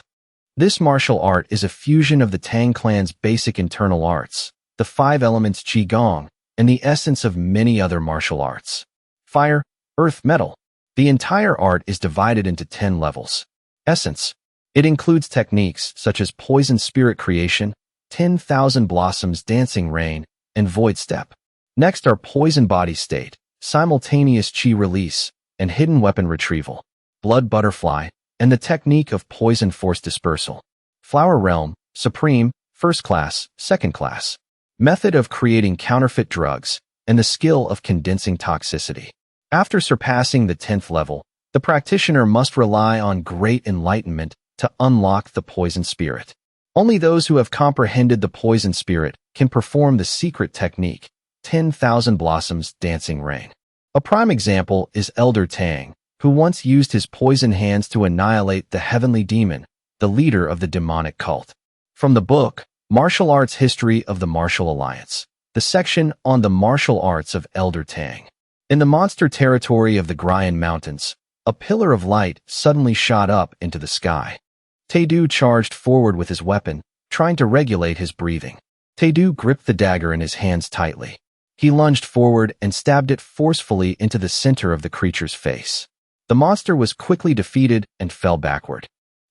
This martial art is a fusion of the Tang clan's basic internal arts, the 5 elements Qigong, and the essence of many other martial arts. Fire, earth, metal. The entire art is divided into 10 levels. Essence. It includes techniques such as Poison Spirit Creation, 10,000 Blossoms Dancing Rain, and Void Step. Next are Poison Body State, Simultaneous Qi Release, and Hidden Weapon Retrieval, Blood Butterfly, and the technique of Poison Force Dispersal. Flower Realm, Supreme, First Class, Second Class. Method of creating counterfeit drugs, and the skill of condensing toxicity. After surpassing the 10th level, the practitioner must rely on great enlightenment to unlock the Poison Spirit. Only those who have comprehended the Poison Spirit can perform the secret technique, 10,000 Blossoms Dancing Rain. A prime example is Elder Tang, who once used his poison hands to annihilate the Heavenly Demon, the leader of the demonic cult. From the book, Martial Arts History of the Martial Alliance, the section on the martial arts of Elder Tang. In the monster territory of the Gryan Mountains, a pillar of light suddenly shot up into the sky. Tae-do charged forward with his weapon, trying to regulate his breathing. Tae-do gripped the dagger in his hands tightly. He lunged forward and stabbed it forcefully into the center of the creature's face. The monster was quickly defeated and fell backward.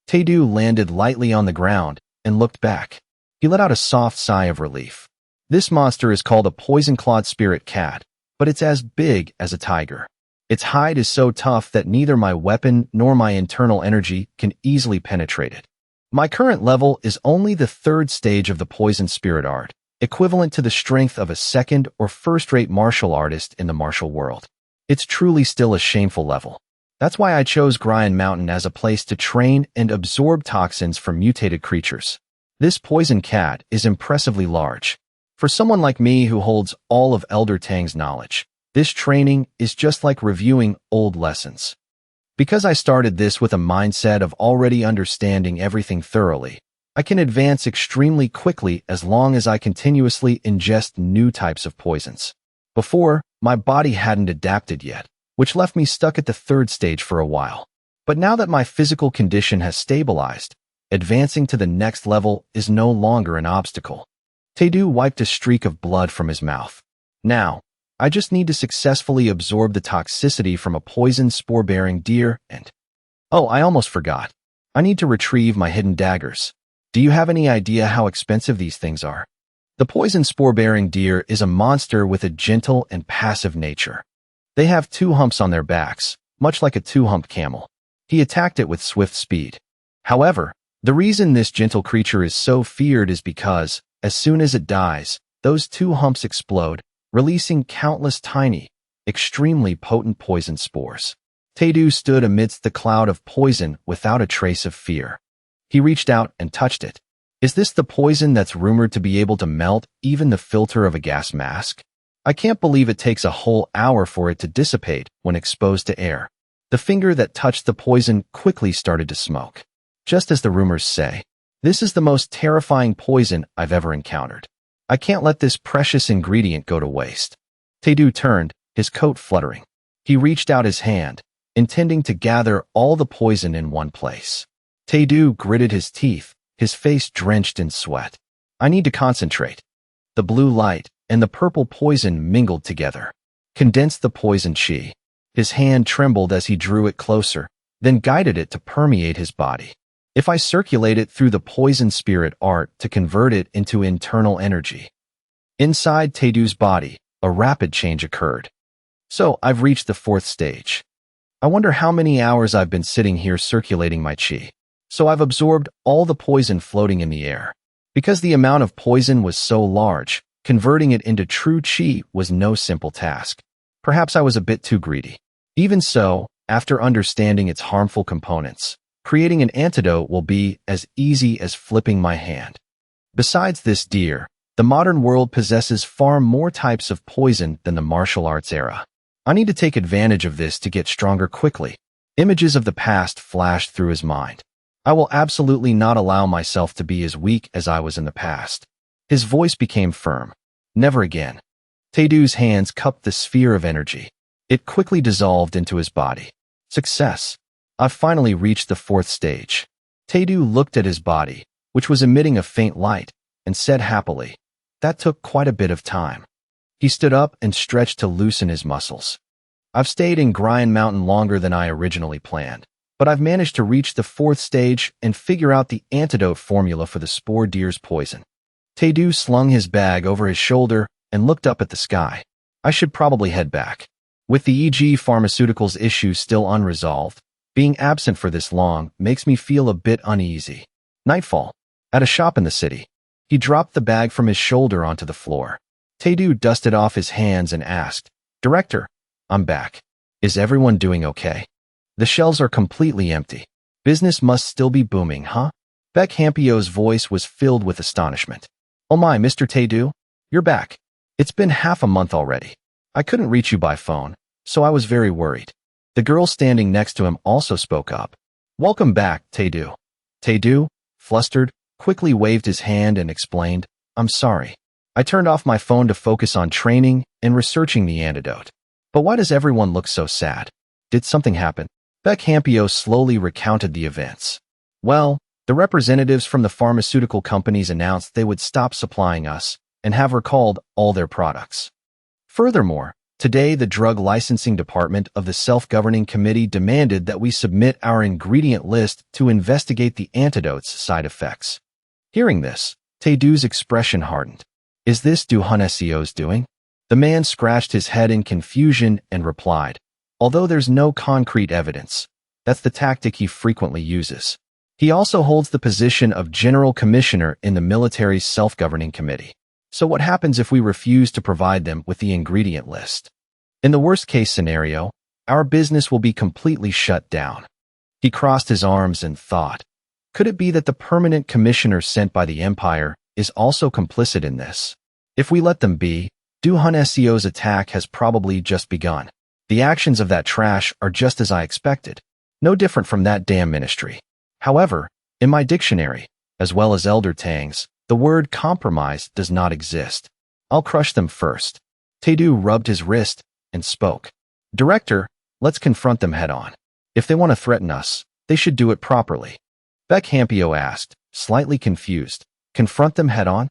Tae-do landed lightly on the ground and looked back. He let out a soft sigh of relief. This monster is called a poison-clawed spirit cat, but it's as big as a tiger. Its hide is so tough that neither my weapon nor my internal energy can easily penetrate it. My current level is only the 3rd stage of the poison spirit art, equivalent to the strength of a second or first-rate martial artist in the martial world. It's truly still a shameful level. That's why I chose Gryan Mountain as a place to train and absorb toxins from mutated creatures. This poison cat is impressively large. For someone like me who holds all of Elder Tang's knowledge, this training is just like reviewing old lessons. Because I started this with a mindset of already understanding everything thoroughly, I can advance extremely quickly as long as I continuously ingest new types of poisons. Before, my body hadn't adapted yet, which left me stuck at the 3rd stage for a while. But now that my physical condition has stabilized, advancing to the next level is no longer an obstacle. Tae-do wiped a streak of blood from his mouth. Now, I just need to successfully absorb the toxicity from a poison spore-bearing deer and... Oh, I almost forgot. I need to retrieve my hidden daggers. Do you have any idea how expensive these things are? The poison spore-bearing deer is a monster with a gentle and passive nature. They have 2 humps on their backs, much like a 2-hump camel. He attacked it with swift speed. However, the reason this gentle creature is so feared is because, as soon as it dies, those 2 humps explode, releasing countless tiny, extremely potent poison spores. Tae-do stood amidst the cloud of poison without a trace of fear. He reached out and touched it. Is this the poison that's rumored to be able to melt even the filter of a gas mask? I can't believe it takes a whole hour for it to dissipate when exposed to air. The finger that touched the poison quickly started to smoke. Just as the rumors say, this is the most terrifying poison I've ever encountered. I can't let this precious ingredient go to waste. Tae-do turned, his coat fluttering. He reached out his hand, intending to gather all the poison in one place. Tae-do gritted his teeth, his face drenched in sweat. I need to concentrate. The blue light and the purple poison mingled together, condensed the poison chi. His hand trembled as he drew it closer, then guided it to permeate his body. If I circulate it through the poison spirit art to convert it into internal energy. Inside Tae-do's body, a rapid change occurred. So, I've reached the 4th stage. I wonder how many hours I've been sitting here circulating my chi. So I've absorbed all the poison floating in the air. Because the amount of poison was so large, converting it into true chi was no simple task. Perhaps I was a bit too greedy. Even so, after understanding its harmful components, creating an antidote will be as easy as flipping my hand. Besides this deer, the modern world possesses far more types of poison than the martial arts era. I need to take advantage of this to get stronger quickly. Images of the past flashed through his mind. I will absolutely not allow myself to be as weak as I was in the past. His voice became firm. Never again. Tae-do's hands cupped the sphere of energy. It quickly dissolved into his body. Success. I've finally reached the 4th stage. Tae-do looked at his body, which was emitting a faint light, and said happily, "That took quite a bit of time." He stood up and stretched to loosen his muscles. I've stayed in Grind Mountain longer than I originally planned, but I've managed to reach the 4th stage and figure out the antidote formula for the spore deer's poison. Tae-do slung his bag over his shoulder and looked up at the sky. I should probably head back. With the EG Pharmaceuticals issue still unresolved, being absent for this long makes me feel a bit uneasy. Nightfall. At a shop in the city. He dropped the bag from his shoulder onto the floor. Tae-do dusted off his hands and asked, "Director, I'm back. Is everyone doing okay? The shelves are completely empty. Business must still be booming, huh?" Baek Hampio's voice was filled with astonishment. "Oh my, Mr. Tae-do, you're back. It's been half a month already. I couldn't reach you by phone, so I was very worried." The girl standing next to him also spoke up. "Welcome back, Tae-do." Tae-do, flustered, quickly waved his hand and explained, "I'm sorry. I turned off my phone to focus on training and researching the antidote. But why does everyone look so sad? Did something happen?" Baek Hampio slowly recounted the events. "Well, the representatives from the pharmaceutical companies announced they would stop supplying us and have recalled all their products. Furthermore, today the Drug Licensing Department of the Self-Governing Committee demanded that we submit our ingredient list to investigate the antidote's side effects." Hearing this, Tae-do's expression hardened. "Is this Duhun SEO's doing?" The man scratched his head in confusion and replied, "Although there's no concrete evidence, that's the tactic he frequently uses. He also holds the position of General Commissioner in the military's self-governing committee. So what happens if we refuse to provide them with the ingredient list? In the worst-case scenario, our business will be completely shut down." He crossed his arms and thought, could it be that the permanent commissioner sent by the Empire is also complicit in this? If we let them be, Duhun SEO's attack has probably just begun. The actions of that trash are just as I expected. No different from that damn ministry. However, in my dictionary, as well as Elder Tang's, the word compromise does not exist. I'll crush them first. Tae-do rubbed his wrist and spoke. "Director, let's confront them head on. If they want to threaten us, they should do it properly." Baek Hampio asked, slightly confused. "Confront them head on?"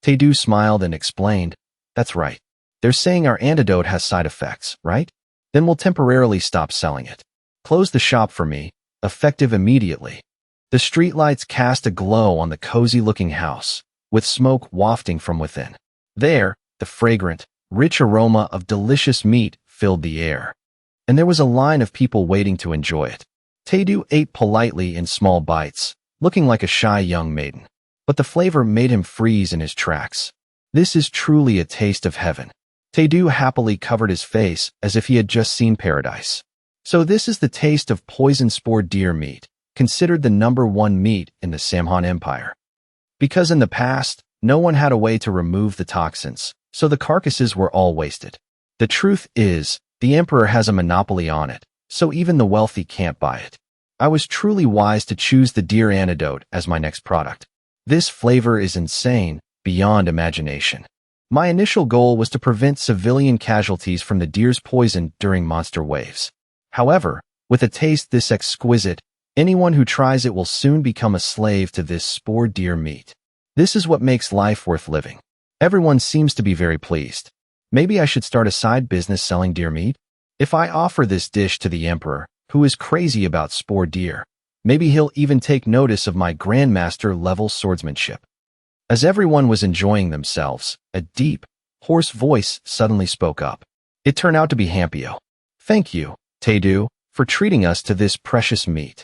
Tae-do smiled and explained, "That's right. They're saying our antidote has side effects, right? Then we'll temporarily stop selling it. Close the shop for me, effective immediately." The streetlights cast a glow on the cozy-looking house, with smoke wafting from within. There, the fragrant, rich aroma of delicious meat filled the air. And there was a line of people waiting to enjoy it. Tae-do ate politely in small bites, looking like a shy young maiden. But the flavor made him freeze in his tracks. This is truly a taste of heaven. Tae-do happily covered his face as if he had just seen paradise. So this is the taste of poison-spored deer meat, considered the #1 meat in the Samhan Empire. Because in the past, no one had a way to remove the toxins, so the carcasses were all wasted. The truth is, the Emperor has a monopoly on it, so even the wealthy can't buy it. I was truly wise to choose the deer antidote as my next product. This flavor is insane, beyond imagination. My initial goal was to prevent civilian casualties from the deer's poison during monster waves. However, with a taste this exquisite, anyone who tries it will soon become a slave to this spore deer meat. This is what makes life worth living. Everyone seems to be very pleased. Maybe I should start a side business selling deer meat? If I offer this dish to the emperor, who is crazy about spore deer, maybe he'll even take notice of my grandmaster-level swordsmanship. As everyone was enjoying themselves, a deep, hoarse voice suddenly spoke up. It turned out to be Hampio. Thank you, Taedu, for treating us to this precious meat.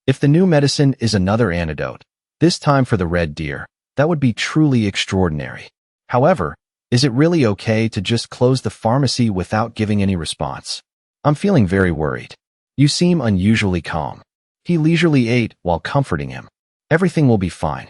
If the new medicine is another antidote, this time for the red deer, that would be truly extraordinary. However, is it really okay to just close the pharmacy without giving any response? I'm feeling very worried. You seem unusually calm. He leisurely ate while comforting him. Everything will be fine.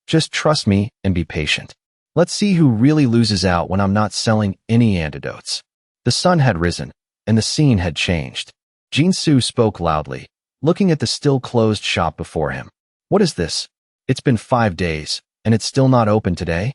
Just trust me and be patient. Let's see who really loses out when I'm not selling any antidotes. The sun had risen, and the scene had changed. Gene Shio spoke loudly, looking at the still closed shop before him. What is this? It's been 5 days, and it's still not open today?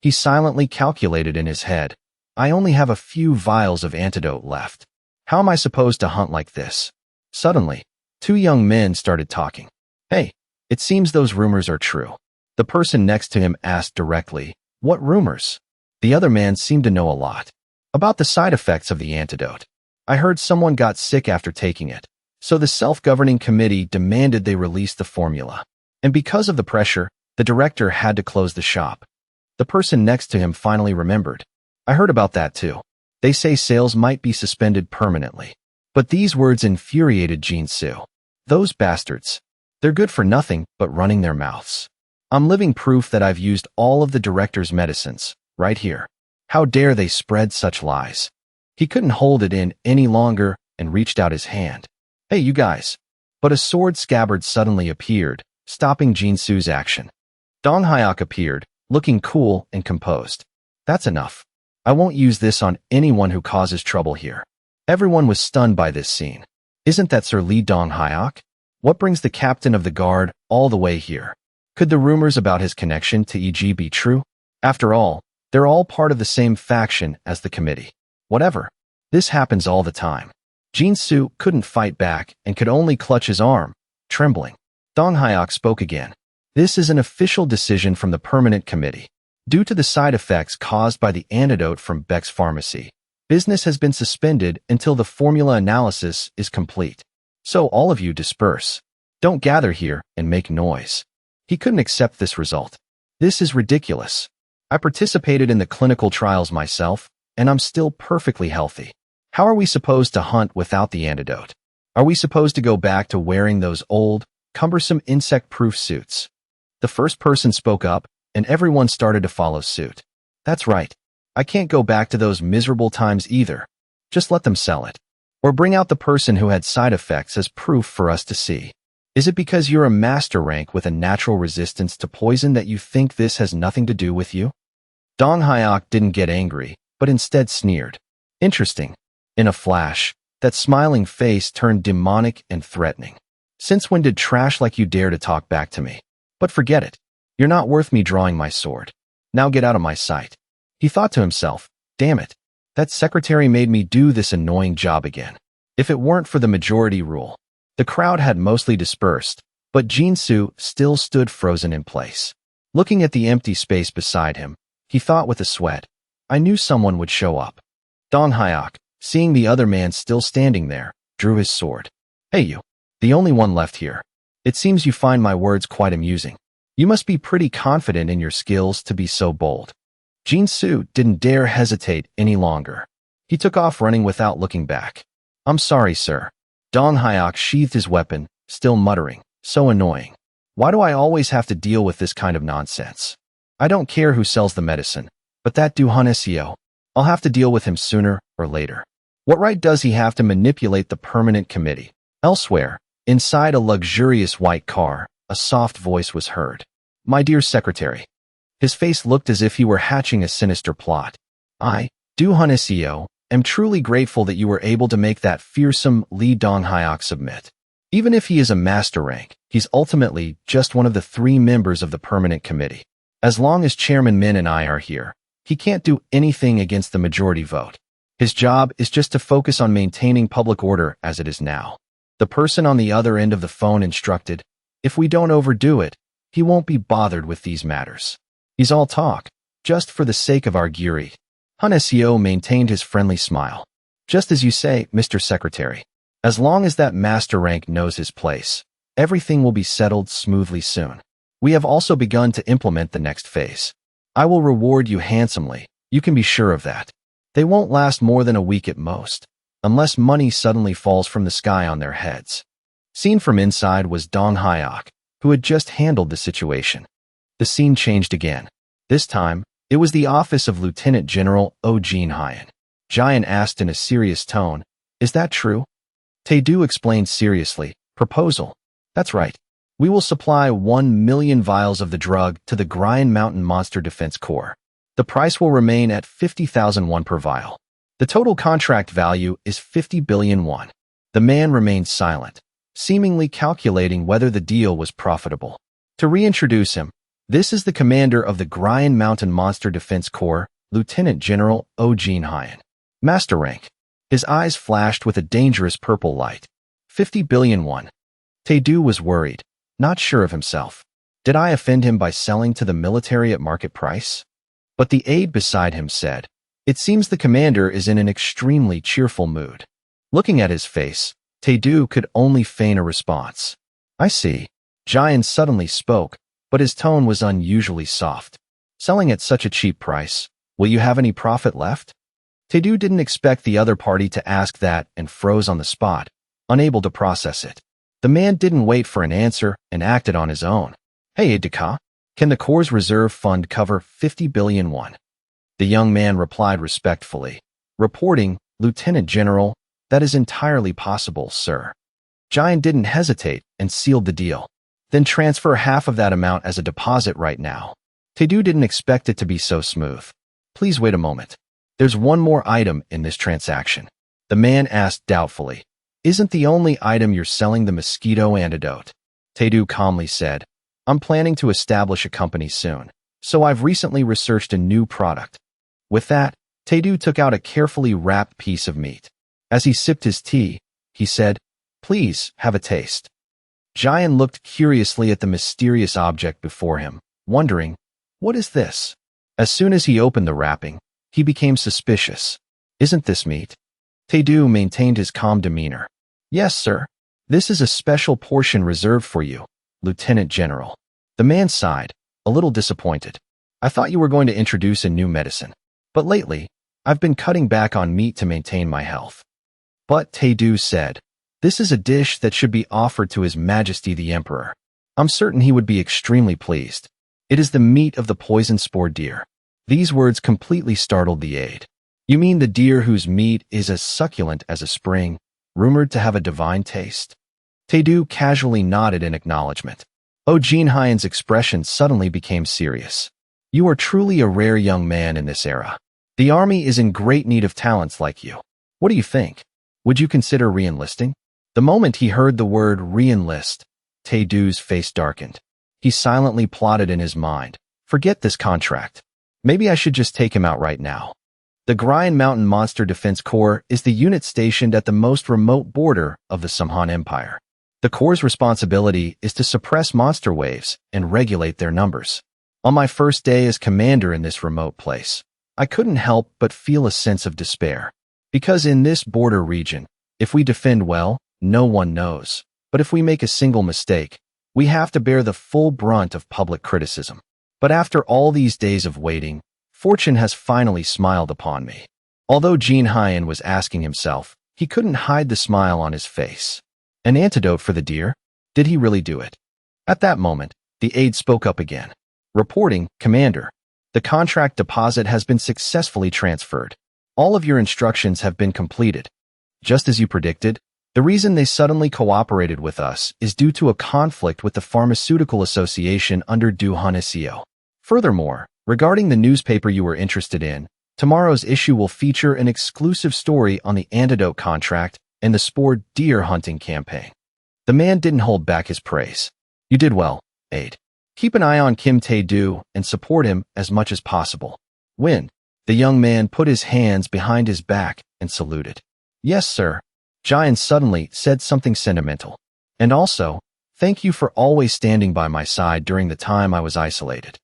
He silently calculated in his head. I only have a few vials of antidote left. How am I supposed to hunt like this? Suddenly, 2 young men started talking. Hey, it seems those rumors are true. The person next to him asked directly, what rumors? The other man seemed to know a lot. About the side effects of the antidote. I heard someone got sick after taking it, so the self-governing committee demanded they release the formula. And because of the pressure, the director had to close the shop. The person next to him finally remembered. I heard about that too. They say sales might be suspended permanently. But these words infuriated Gene Shio. Those bastards. They're good for nothing but running their mouths. I'm living proof that I've used all of the director's medicines, right here. How dare they spread such lies? He couldn't hold it in any longer and reached out his hand. Hey, you guys. But a sword scabbard suddenly appeared, stopping Gene Shio's action. Dong Hyuk appeared, looking cool and composed. That's enough. I won't use this on anyone who causes trouble here. Everyone was stunned by this scene. Isn't that Sir Lee Dong Hyuk? What brings the captain of the guard all the way here? Could the rumors about his connection to EG be true? After all, they're all part of the same faction as the committee. Whatever. This happens all the time. Gene Shio couldn't fight back and could only clutch his arm, trembling. Dong Hyuk spoke again. This is an official decision from the permanent committee. Due to the side effects caused by the antidote from Beck's pharmacy, business has been suspended until the formula analysis is complete. So all of you disperse. Don't gather here and make noise. He couldn't accept this result. This is ridiculous. I participated in the clinical trials myself, and I'm still perfectly healthy. How are we supposed to hunt without the antidote? Are we supposed to go back to wearing those old, cumbersome insect-proof suits? The first person spoke up, and everyone started to follow suit. That's right. I can't go back to those miserable times either. Just let them sell it. Or bring out the person who had side effects as proof for us to see. Is it because you're a master rank with a natural resistance to poison that you think this has nothing to do with you? Dong Hyuk didn't get angry, but instead sneered. Interesting. In a flash, that smiling face turned demonic and threatening. Since when did trash like you dare to talk back to me? But forget it. You're not worth me drawing my sword. Now get out of my sight. He thought to himself, damn it. That secretary made me do this annoying job again. If it weren't for the majority rule. The crowd had mostly dispersed, but Gene Shio still stood frozen in place. Looking at the empty space beside him, he thought with a sweat, I knew someone would show up. Dong Hyuk, seeing the other man still standing there, drew his sword. Hey you, the only one left here. It seems you find my words quite amusing. You must be pretty confident in your skills to be so bold. Gene Shio didn't dare hesitate any longer. He took off running without looking back. I'm sorry, sir. Dong Hyuk sheathed his weapon, still muttering, so annoying. Why do I always have to deal with this kind of nonsense? I don't care who sells the medicine, but that Duhanesio, I'll have to deal with him sooner or later. What right does he have to manipulate the permanent committee? Elsewhere, inside a luxurious white car, a soft voice was heard. My dear secretary. His face looked as if he were hatching a sinister plot. I, Duhanesio, am truly grateful that you were able to make that fearsome Lee Dong Hyuk submit. Even if he is a master rank, he's ultimately just one of the 3 members of the permanent committee. As long as Chairman Min and I are here, He can't do anything against the majority vote. His job is just to focus on maintaining public order as it is now. The person on the other end of the phone instructed, if we don't overdo it, he won't be bothered with these matters. He's all talk, just for the sake of our Giri. Shio maintained his friendly smile. Just as you say, Mr. Secretary. As long as that master rank knows his place, everything will be settled smoothly soon. We have also begun to implement the next phase. I will reward you handsomely, you can be sure of that. They won't last more than a week at most, unless money suddenly falls from the sky on their heads. Seen from inside was Dong Hyok, who had just handled the situation. The scene changed again. This time, it was the office of Lieutenant General Gene Shio. Jian asked in a serious tone, is that true? Tae-do explained seriously, proposal. That's right. We will supply 1 million vials of the drug to the Grind Mountain Monster Defense Corps. The price will remain at 50,000 won per vial. The total contract value is 50 billion won. The man remained silent, seemingly calculating whether the deal was profitable. To reintroduce him, this is the commander of the Grind Mountain Monster Defense Corps, Lieutenant General Gene Shio. Master rank. His eyes flashed with a dangerous purple light. 50 billion won. Tae-do was worried, not sure of himself. Did I offend him by selling to the military at market price? But the aide beside him said, it seems the commander is in an extremely cheerful mood. Looking at his face, Tae-do could only feign a response. I see. Jian suddenly spoke, but his tone was unusually soft. Selling at such a cheap price, will you have any profit left? Tae-do didn't expect the other party to ask that and froze on the spot, unable to process it. The man didn't wait for an answer and acted on his own. Hey aide-de-camp, can the Corps' reserve fund cover 50 billion won? The young man replied respectfully, reporting, Lieutenant General, that is entirely possible, sir. Jian didn't hesitate and sealed the deal. Then transfer half of that amount as a deposit right now. Tae-do didn't expect it to be so smooth. Please wait a moment. There's one more item in this transaction. The man asked doubtfully. Isn't the only item you're selling the mosquito antidote? Tae-do calmly said, I'm planning to establish a company soon, so I've recently researched a new product. With that, Tae-do took out a carefully wrapped piece of meat. As he sipped his tea, he said, please have a taste. Jian looked curiously at the mysterious object before him, wondering, what is this? As soon as he opened the wrapping, he became suspicious. Isn't this meat? Tae-do maintained his calm demeanor. Yes, sir. This is a special portion reserved for you, Lieutenant General. The man sighed, a little disappointed. I thought you were going to introduce a new medicine. But lately, I've been cutting back on meat to maintain my health. But Tae-do said, this is a dish that should be offered to His Majesty the Emperor. I'm certain he would be extremely pleased. It is the meat of the poison spore deer. These words completely startled the aide. You mean the deer whose meat is as succulent as a spring, rumored to have a divine taste? Tae-do casually nodded in acknowledgement. Gene Shio's expression suddenly became serious. You are truly a rare young man in this era. The army is in great need of talents like you. What do you think? Would you consider re-enlisting? The moment he heard the word re-enlist, Tae-do's face darkened. He silently plotted in his mind. Forget this contract. Maybe I should just take him out right now. The Grind Mountain Monster Defense Corps is the unit stationed at the most remote border of the Samhan Empire. The Corps' responsibility is to suppress monster waves and regulate their numbers. On my first day as commander in this remote place, I couldn't help but feel a sense of despair. Because in this border region, if we defend well, no one knows. But if we make a single mistake, we have to bear the full brunt of public criticism. But after all these days of waiting, fortune has finally smiled upon me. Although Gene Shio was asking himself, he couldn't hide the smile on his face. An antidote for the deer? Did he really do it? At that moment, the aide spoke up again. Reporting, Commander. The contract deposit has been successfully transferred. All of your instructions have been completed. Just as you predicted, the reason they suddenly cooperated with us is due to a conflict with the Pharmaceutical Association under Du Shio. Furthermore, regarding the newspaper you were interested in, tomorrow's issue will feature an exclusive story on the Antidote contract and the spore deer hunting campaign. The man didn't hold back his praise. You did well, aide. Keep an eye on Kim Tae-do and support him as much as possible. Wind. The young man put his hands behind his back and saluted. Yes, sir. Jian suddenly said something sentimental. And also, thank you for always standing by my side during the time I was isolated.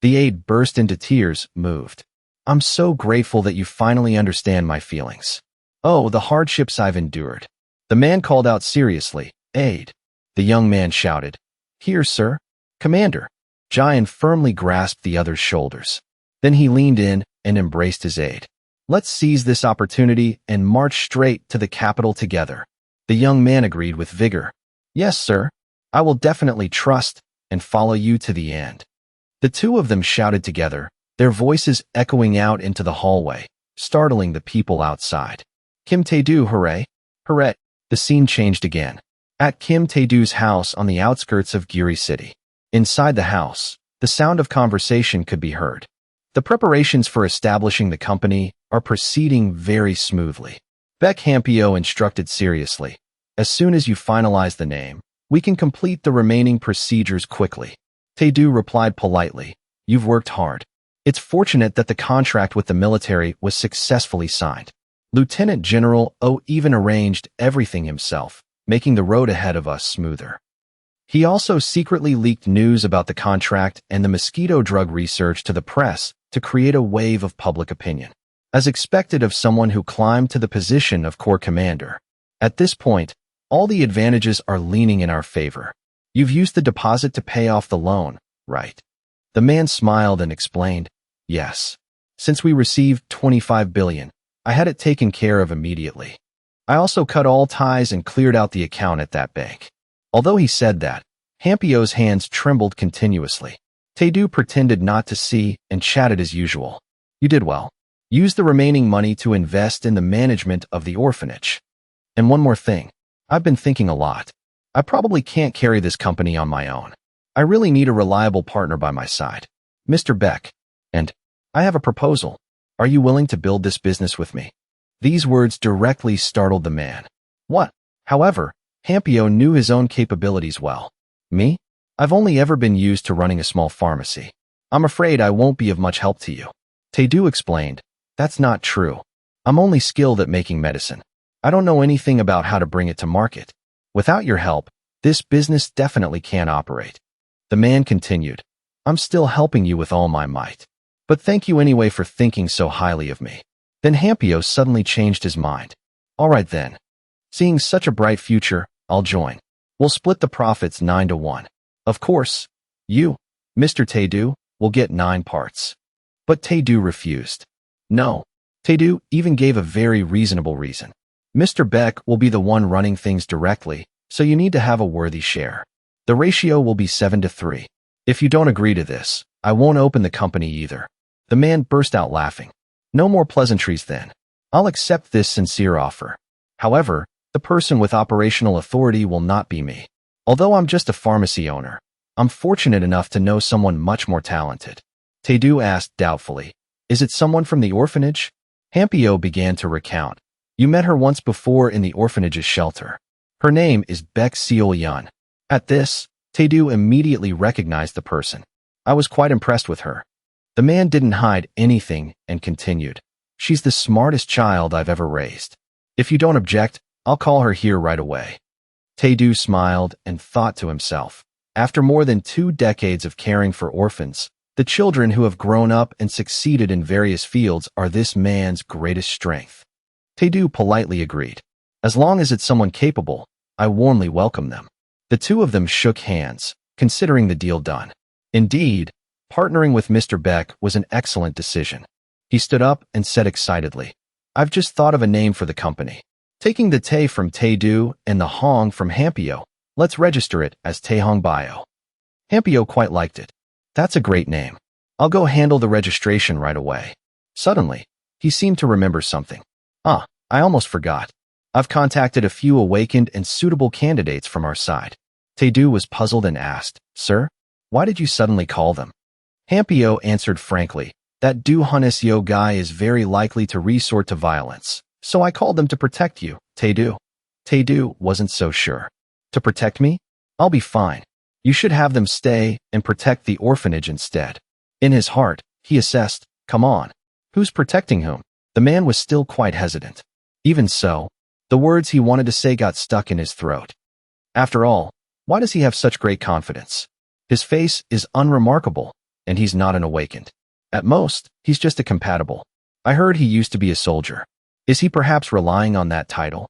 The aide burst into tears, moved. I'm so grateful that you finally understand my feelings. Oh, the hardships I've endured. The man called out seriously, Aide. The young man shouted, Here, sir. Commander. Jian firmly grasped the other's shoulders. Then he leaned in and embraced his aide. Let's seize this opportunity and march straight to the capital together. The young man agreed with vigor. Yes, sir. I will definitely trust and follow you to the end. The two of them shouted together, their voices echoing out into the hallway, startling the people outside. Kim Tae-do, hooray! Hooray! The scene changed again. At Kim Tae-do's house on the outskirts of Giri City. Inside the house, the sound of conversation could be heard. The preparations for establishing the company are proceeding very smoothly. Baek Hampyo instructed seriously. As soon as you finalize the name, we can complete the remaining procedures quickly. Tae-do replied politely, You've worked hard. It's fortunate that the contract with the military was successfully signed. Lieutenant General O even arranged everything himself, making the road ahead of us smoother. He also secretly leaked news about the contract and the mosquito drug research to the press to create a wave of public opinion, as expected of someone who climbed to the position of Corps Commander. At this point, all the advantages are leaning in our favor. You've used the deposit to pay off the loan, right? The man smiled and explained, Yes. Since we received 25 billion, I had it taken care of immediately. I also cut all ties and cleared out the account at that bank. Although he said that, Hampyo's hands trembled continuously. Tae-do pretended not to see and chatted as usual. You did well. Use the remaining money to invest in the management of the orphanage. And one more thing. I've been thinking a lot. I probably can't carry this company on my own. I really need a reliable partner by my side. Mr. Baek. And I have a proposal. Are you willing to build this business with me? These words directly startled the man. What? However, Hampyo knew his own capabilities well. Me? I've only ever been used to running a small pharmacy. I'm afraid I won't be of much help to you. Tae-do explained. That's not true. I'm only skilled at making medicine. I don't know anything about how to bring it to market. Without your help, this business definitely can't operate. The man continued. I'm still helping you with all my might. But thank you anyway for thinking so highly of me. Then Hampyo suddenly changed his mind. All right then. Seeing such a bright future, I'll join. We'll split the profits 9-1. Of course, you, Mr. Tae-do, will get 9 parts. But Tae-do refused. No. Tae-do even gave a very reasonable reason. Mr. Baek will be the one running things directly, so you need to have a worthy share. The ratio will be 7-3. If you don't agree to this, I won't open the company either. The man burst out laughing. No more pleasantries then. I'll accept this sincere offer. However, the person with operational authority will not be me. Although I'm just a pharmacy owner, I'm fortunate enough to know someone much more talented. Tae-do asked doubtfully, Is it someone from the orphanage? Hampyo began to recount. You met her once before in the orphanage's shelter. Her name is Baek Seol-yeon. At this, Tae-do immediately recognized the person. I was quite impressed with her. The man didn't hide anything and continued. She's the smartest child I've ever raised. If you don't object, I'll call her here right away. Tae-do smiled and thought to himself. After more than 2 decades of caring for orphans, the children who have grown up and succeeded in various fields are this man's greatest strength. Tae-do politely agreed. As long as it's someone capable, I warmly welcome them. The two of them shook hands, considering the deal done. Indeed, partnering with Mr. Baek was an excellent decision. He stood up and said excitedly, I've just thought of a name for the company. Taking the Tae from Tae-do and the Hong from Hampyo, let's register it as Taehong Bio. Hampyo quite liked it. That's a great name. I'll go handle the registration right away. Suddenly, he seemed to remember something. I almost forgot. I've contacted a few awakened and suitable candidates from our side. Tae-do was puzzled and asked, Sir, why did you suddenly call them? Hampyo answered frankly, that Do Hunesyo guy is very likely to resort to violence. So I called them to protect you, Tae-do. Tae-do wasn't so sure. To protect me? I'll be fine. You should have them stay and protect the orphanage instead. In his heart, he assessed, come on, Who's protecting whom? The man was still quite hesitant. Even so, the words he wanted to say got stuck in his throat. After all, why does he have such great confidence? His face is unremarkable, and he's not an awakened. At most, he's just a compatible. I heard he used to be a soldier. Is he perhaps relying on that title?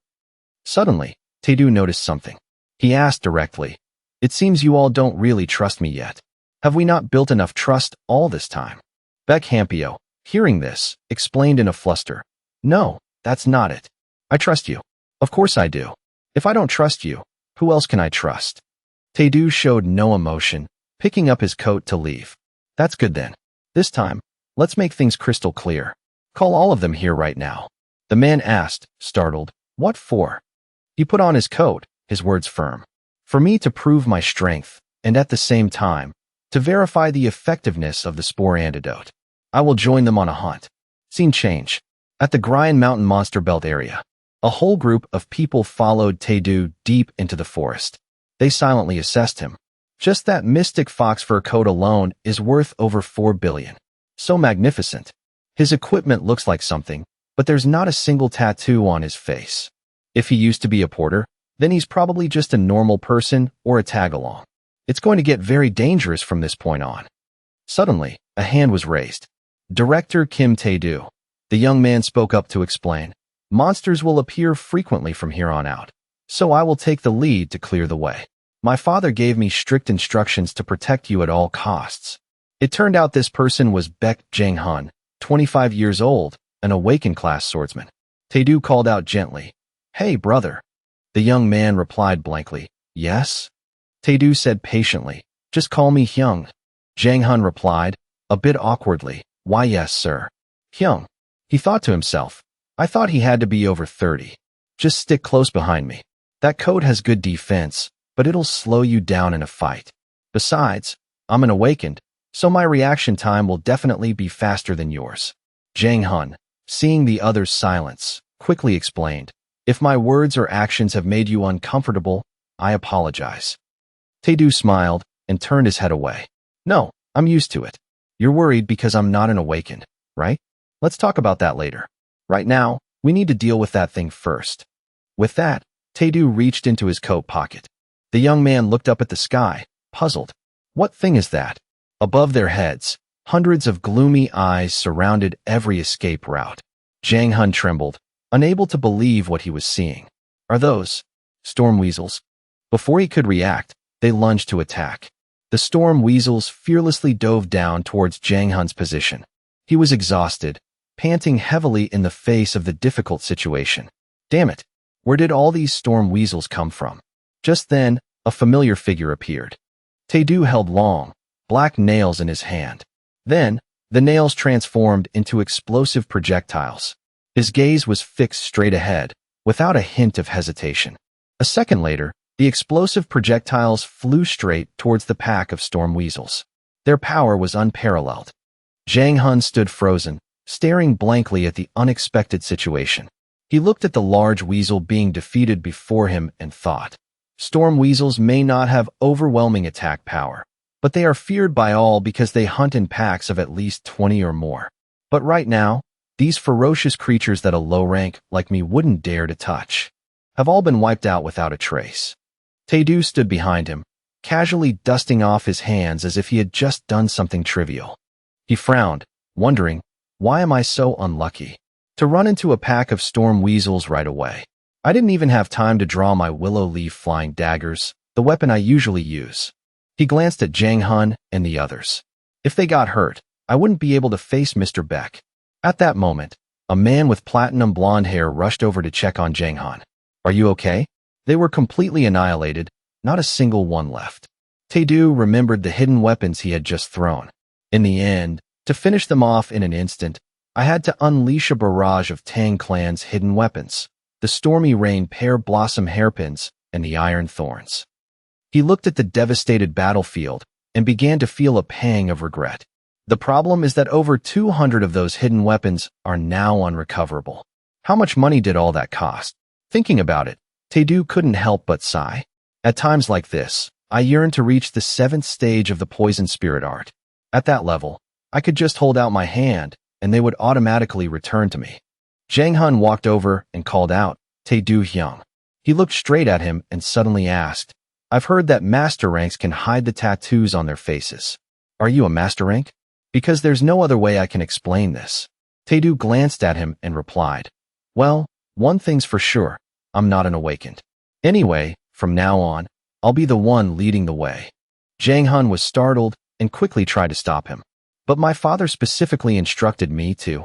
Suddenly, Tae-do noticed something. He asked directly, "It seems you all don't really trust me yet. Have we not built enough trust all this time?" Baek Hampio, hearing this, explained in a fluster, "No, that's not it. I trust you. Of course I do. If I don't trust you, who else can I trust?" Tae-do showed no emotion, picking up his coat to leave. "That's good then. This time, let's make things crystal clear. Call all of them here right now." The man asked, startled, "What for?" He put on his coat, his words firm. "For me to prove my strength, and at the same time, to verify the effectiveness of the spore antidote. I will join them on a hunt." Scene change. At the Grian Mountain Monster Belt area, a whole group of people followed Tae-do deep into the forest. They silently assessed him. Just that mystic fox fur coat alone is worth over 4 billion. So magnificent. His equipment looks like something, but there's not a single tattoo on his face. If he used to be a porter, then he's probably just a normal person or a tag-along. It's going to get very dangerous from this point on. Suddenly, a hand was raised. Director Kim Tae-do. The young man spoke up to explain, "Monsters will appear frequently from here on out, so I will take the lead to clear the way. My father gave me strict instructions to protect you at all costs." It turned out this person was Baek Jang-hun, 25 years old, an awakened class swordsman. Tae-do called out gently, "Hey, brother." The young man replied blankly, "Yes?" Tae-do said patiently, "Just call me Hyung." Jang-hun replied, a bit awkwardly, "Why yes, sir." Hyung. He thought to himself, "I thought he had to be over 30. Just stick close behind me. That coat has good defense, but it'll slow you down in a fight. Besides, I'm an awakened, so my reaction time will definitely be faster than yours." Jang-hun, seeing the other's silence, quickly explained, "If my words or actions have made you uncomfortable, I apologize." Tae-do smiled and turned his head away. "No, I'm used to it. You're worried because I'm not an awakened, right? Let's talk about that later. Right now, we need to deal with that thing first." With that, Tae-do reached into his coat pocket. The young man looked up at the sky, puzzled. What thing is that? Above their heads, hundreds of gloomy eyes surrounded every escape route. Jang-hun trembled, unable to believe what he was seeing. Are those storm weasels? Before he could react, they lunged to attack. The storm weasels fearlessly dove down towards Jang-hun's position. He was exhausted, panting heavily in the face of the difficult situation. Damn it, where did all these storm weasels come from? Just then, a familiar figure appeared. Tae-do held long, black nails in his hand. Then, the nails transformed into explosive projectiles. His gaze was fixed straight ahead, without a hint of hesitation. A second later, the explosive projectiles flew straight towards the pack of storm weasels. Their power was unparalleled. Jang-hun stood frozen, staring blankly at the unexpected situation. He looked at the large weasel being defeated before him and thought, storm weasels may not have overwhelming attack power, but they are feared by all because they hunt in packs of at least 20 or more. But right now, these ferocious creatures that a low rank like me wouldn't dare to touch have all been wiped out without a trace. Tae-do stood behind him, casually dusting off his hands as if he had just done something trivial. He frowned, wondering, why am I so unlucky to run into a pack of storm weasels right away? I didn't even have time to draw my willow leaf flying daggers, the weapon I usually use. He glanced at Jang-hun and the others. If they got hurt, I wouldn't be able to face Mr. Baek. At that moment, a man with platinum blonde hair rushed over to check on Jang-hun. Are you okay? They were completely annihilated, not a single one left. Tae-do remembered the hidden weapons he had just thrown. In the end, to finish them off in an instant, I had to unleash a barrage of Tang Clan's hidden weapons, the Stormy Rain Pear Blossom hairpins, and the Iron Thorns. He looked at the devastated battlefield and began to feel a pang of regret. The problem is that over 200 of those hidden weapons are now unrecoverable. How much money did all that cost? Thinking about it, Tae-do couldn't help but sigh. At times like this, I yearn to reach the 7th stage of the poison spirit art. At that level, I could just hold out my hand, and they would automatically return to me. Jang Hun walked over and called out, "Tae Du Hyung." He looked straight at him and suddenly asked, "I've heard that master ranks can hide the tattoos on their faces. Are you a master rank? Because there's no other way I can explain this." Tae Du glanced at him and replied, "Well, one thing's for sure, I'm not an awakened. Anyway, from now on, I'll be the one leading the way." Jang Hun was startled and quickly tried to stop him. "But my father specifically instructed me to."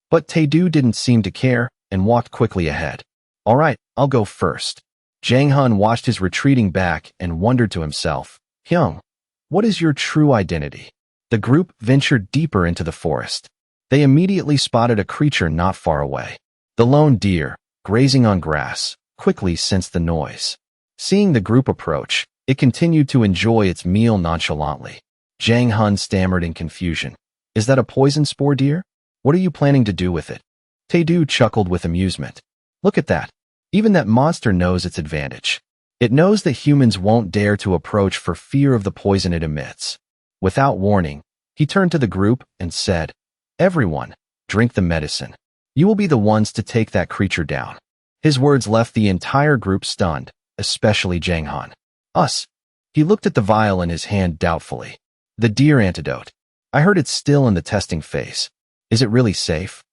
But Tae Du didn't seem to care and walked quickly ahead. "All right, I'll go first." Jang Hun watched his retreating back and wondered to himself, "Hyung, what is your true identity?" The group ventured deeper into the forest. They immediately spotted a creature not far away. The lone deer, grazing on grass, quickly sensed the noise. Seeing the group approach, it continued to enjoy its meal nonchalantly. Jang Hun stammered in confusion. "Is that a poison spore deer? What are you planning to do with it?" Tae Du chuckled with amusement. "Look at that. Even that monster knows its advantage. It knows that humans won't dare to approach for fear of the poison it emits." Without warning, he turned to the group and said, "Everyone, drink the medicine. You will be the ones to take that creature down." His words left the entire group stunned, especially Jang Hun. "Us." He looked at the vial in his hand doubtfully. "The deer antidote. I heard it's still in the testing phase. Is it really safe?"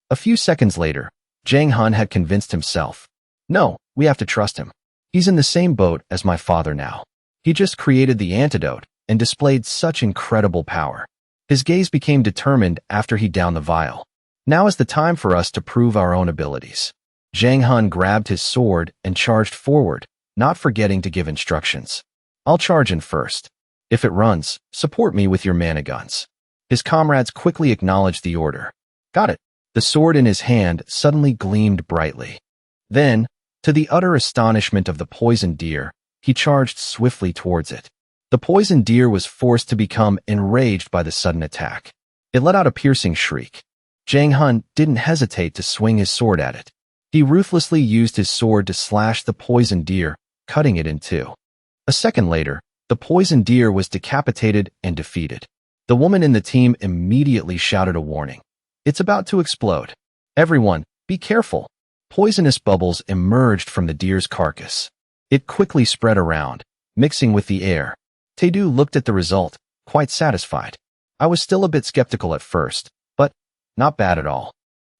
A few seconds later, Jang Hun had convinced himself. "No, we have to trust him. He's in the same boat as my father now. He just created the antidote and displayed such incredible power." His gaze became determined after he downed the vial. "Now is the time for us to prove our own abilities." Jang Hun grabbed his sword and charged forward, not forgetting to give instructions. "I'll charge in first. If it runs, support me with your mana guns." His comrades quickly acknowledged the order. "Got it." The sword in his hand suddenly gleamed brightly. Then, to the utter astonishment of the poisoned deer, he charged swiftly towards it. The poisoned deer was forced to become enraged by the sudden attack. It let out a piercing shriek. Jang Hun didn't hesitate to swing his sword at it. He ruthlessly used his sword to slash the poisoned deer, cutting it in two. A second later, the poisoned deer was decapitated and defeated. The woman in the team immediately shouted a warning. "It's about to explode. Everyone, be careful." Poisonous bubbles emerged from the deer's carcass. It quickly spread around, mixing with the air. Tae Du looked at the result, quite satisfied. "I was still a bit skeptical at first, but not bad at all."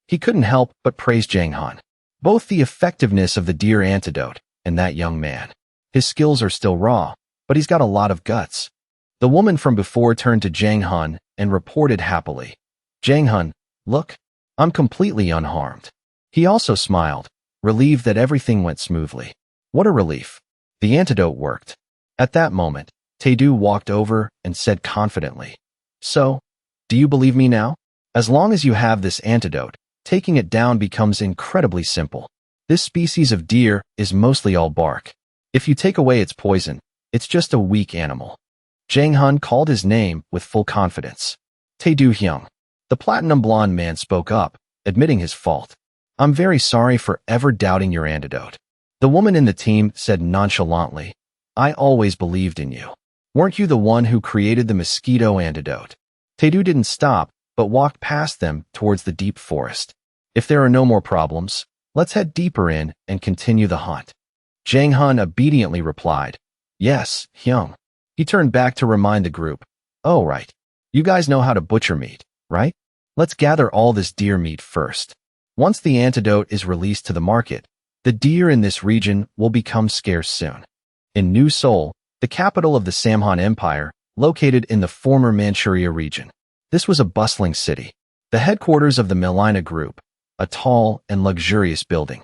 He couldn't help but praise Jang Hun. Both the effectiveness of the deer antidote and that young man. His skills are still raw, but he's got a lot of guts. The woman from before turned to Jang Hun and reported happily, "Jang Hun, look, I'm completely unharmed." He also smiled, relieved that everything went smoothly. What a relief. The antidote worked. At that moment, Tae Du walked over and said confidently, "So, do you believe me now? As long as you have this antidote, taking it down becomes incredibly simple. This species of deer is mostly all bark. If you take away its poison, it's just a weak animal." Jang Hun called his name with full confidence. "Tae Du Hyung." The platinum blonde man spoke up, admitting his fault. "I'm very sorry for ever doubting your antidote." The woman in the team said nonchalantly, "I always believed in you. Weren't you the one who created the mosquito antidote?" Tae Du didn't stop, but walked past them towards the deep forest. "If there are no more problems, let's head deeper in and continue the hunt." Jang Hun obediently replied, "Yes, Hyung." He turned back to remind the group, "Oh, right. You guys know how to butcher meat, right? Let's gather all this deer meat first. Once the antidote is released to the market, the deer in this region will become scarce soon." In New Seoul, the capital of the Samhan Empire, located in the former Manchuria region. This was a bustling city, the headquarters of the Melina Group, a tall and luxurious building.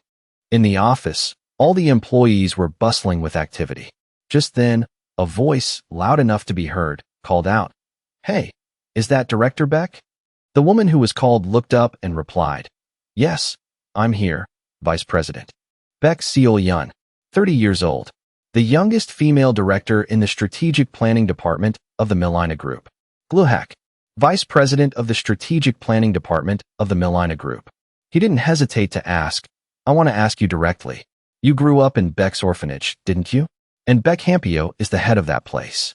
In the office, all the employees were bustling with activity. Just then, a voice, loud enough to be heard, called out, "Hey, is that Director Beck?" The woman who was called looked up and replied, "Yes, I'm here, Vice President." Beck Seol-yun, 30 years old, the youngest female director in the Strategic Planning Department of the Melina Group. Gluhak, Vice President of the Strategic Planning Department of the Melina Group. He didn't hesitate to ask, "I want to ask you directly. You grew up in Beck's orphanage, didn't you? And Beck Hampio is the head of that place."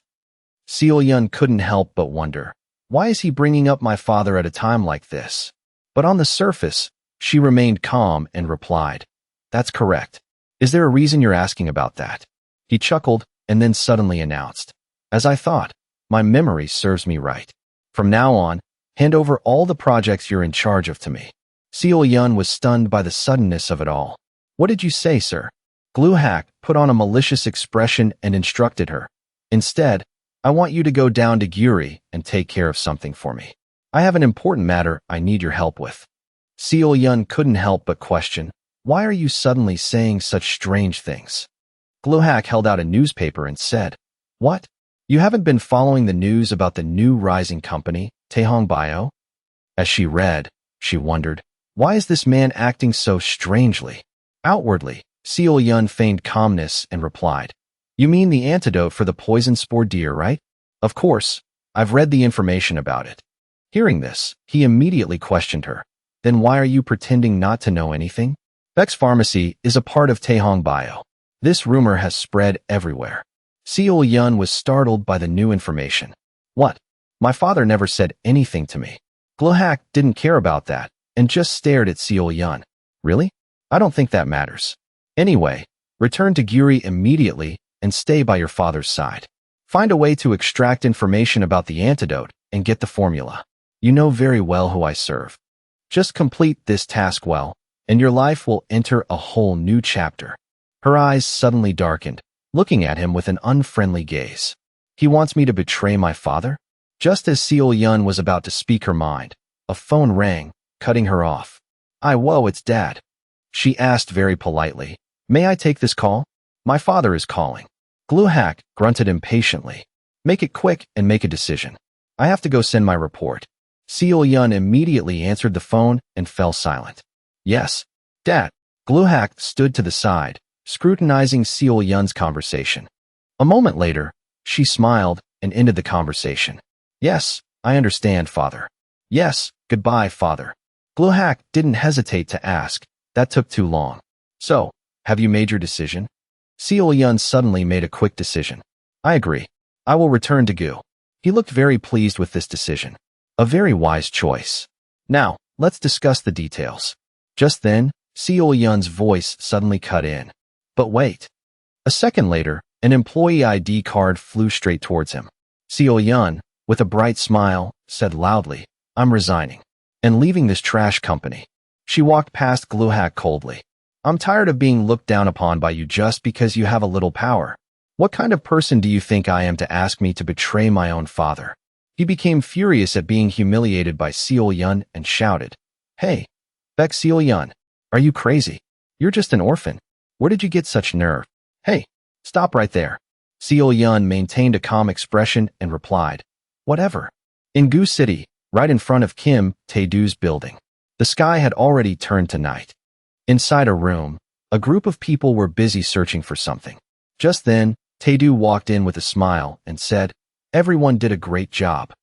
Seol-yun couldn't help but wonder, why is he bringing up my father at a time like this? But on the surface, she remained calm and replied, "That's correct. Is there a reason you're asking about that?" He chuckled and then suddenly announced, "As I thought, my memory serves me right. From now on, hand over all the projects you're in charge of to me." Seo Yun was stunned by the suddenness of it all. "What did you say, sir?" Gluhak put on a malicious expression and instructed her, "Instead, I want you to go down to Giri and take care of something for me. I have an important matter I need your help with." Seo Yun couldn't help but question, "Why are you suddenly saying such strange things?" Gluhak held out a newspaper and said, "What? You haven't been following the news about the new rising company, Taehong Bio?" As she read, she wondered, why is this man acting so strangely? Outwardly, Seo Yun feigned calmness and replied, "You mean the antidote for the poison spore deer, right? Of course, I've read the information about it." Hearing this, he immediately questioned her. "Then why are you pretending not to know anything?" Beck's pharmacy is a part of Taehong Bio. This rumor has spread everywhere. Seo Yun was startled by the new information. "What? My father never said anything to me." Gluhak didn't care about that and just stared at Seo Yun. "Really? I don't think that matters. Anyway, return to Giri immediately and stay by your father's side. Find a way to extract information about the antidote and get the formula. You know very well who I serve. Just complete this task well, and your life will enter a whole new chapter." Her eyes suddenly darkened, looking at him with an unfriendly gaze. "He wants me to betray my father?" Just as Seo Yun was about to speak her mind, a phone rang, cutting her off. "Whoa, it's Dad." She asked very politely, "May I take this call? My father is calling." Gluhak grunted impatiently. "Make it quick and make a decision. I have to go send my report." Seo Yun immediately answered the phone and fell silent. "Yes, Dad." Gluhak stood to the side, scrutinizing Seo Yun's conversation. A moment later, she smiled and ended the conversation. "Yes, I understand, Father." "Yes, goodbye, Father." Gluhak didn't hesitate to ask, "That took too long. So, have you made your decision?" Seo Yun suddenly made a quick decision. "I agree. I will return to Gu." He looked very pleased with this decision. A very wise choice. "Now, let's discuss the details." Just then, Seo Yun's voice suddenly cut in. "But wait." A second later, an employee ID card flew straight towards him. Seo Yun, with a bright smile, said loudly, "I'm resigning and leaving this trash company." She walked past Gluhak coldly. "I'm tired of being looked down upon by you just because you have a little power. What kind of person do you think I am to ask me to betray my own father?" He became furious at being humiliated by Seo Yun and shouted, "Hey, Beck Seo Yun, are you crazy? You're just an orphan. Where did you get such nerve? Hey, stop right there." Seo Yun maintained a calm expression and replied, "Whatever." In Gu City, right in front of Kim Tae-doo's building, the sky had already turned to night. Inside a room, a group of people were busy searching for something. Just then, Tae-doo walked in with a smile and said, "Everyone did a great job."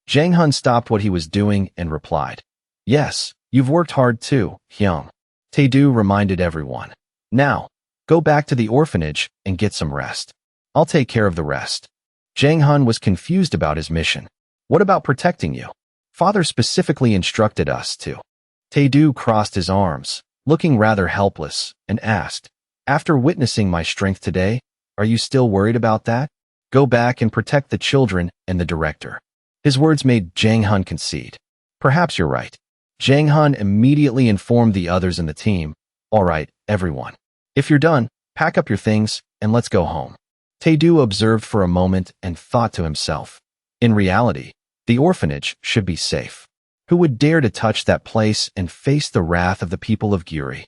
Jang Hun stopped what he was doing and replied, "Yes, you've worked hard too, Hyung." Tae-doo reminded everyone, "Now, go back to the orphanage and get some rest. I'll take care of the rest." Jang Hun was confused about his mission. "What about protecting you? Father specifically instructed us to." Tae-doo crossed his arms, looking rather helpless, and asked, "After witnessing my strength today, are you still worried about that? Go back and protect the children and the director." His words made Jang Hun concede. "Perhaps you're right." Jang Hun immediately informed the others in the team, "All right, everyone. If you're done, pack up your things and let's go home." Tae-doo observed for a moment and thought to himself, in reality, the orphanage should be safe. Who would dare to touch that place and face the wrath of the people of Giri?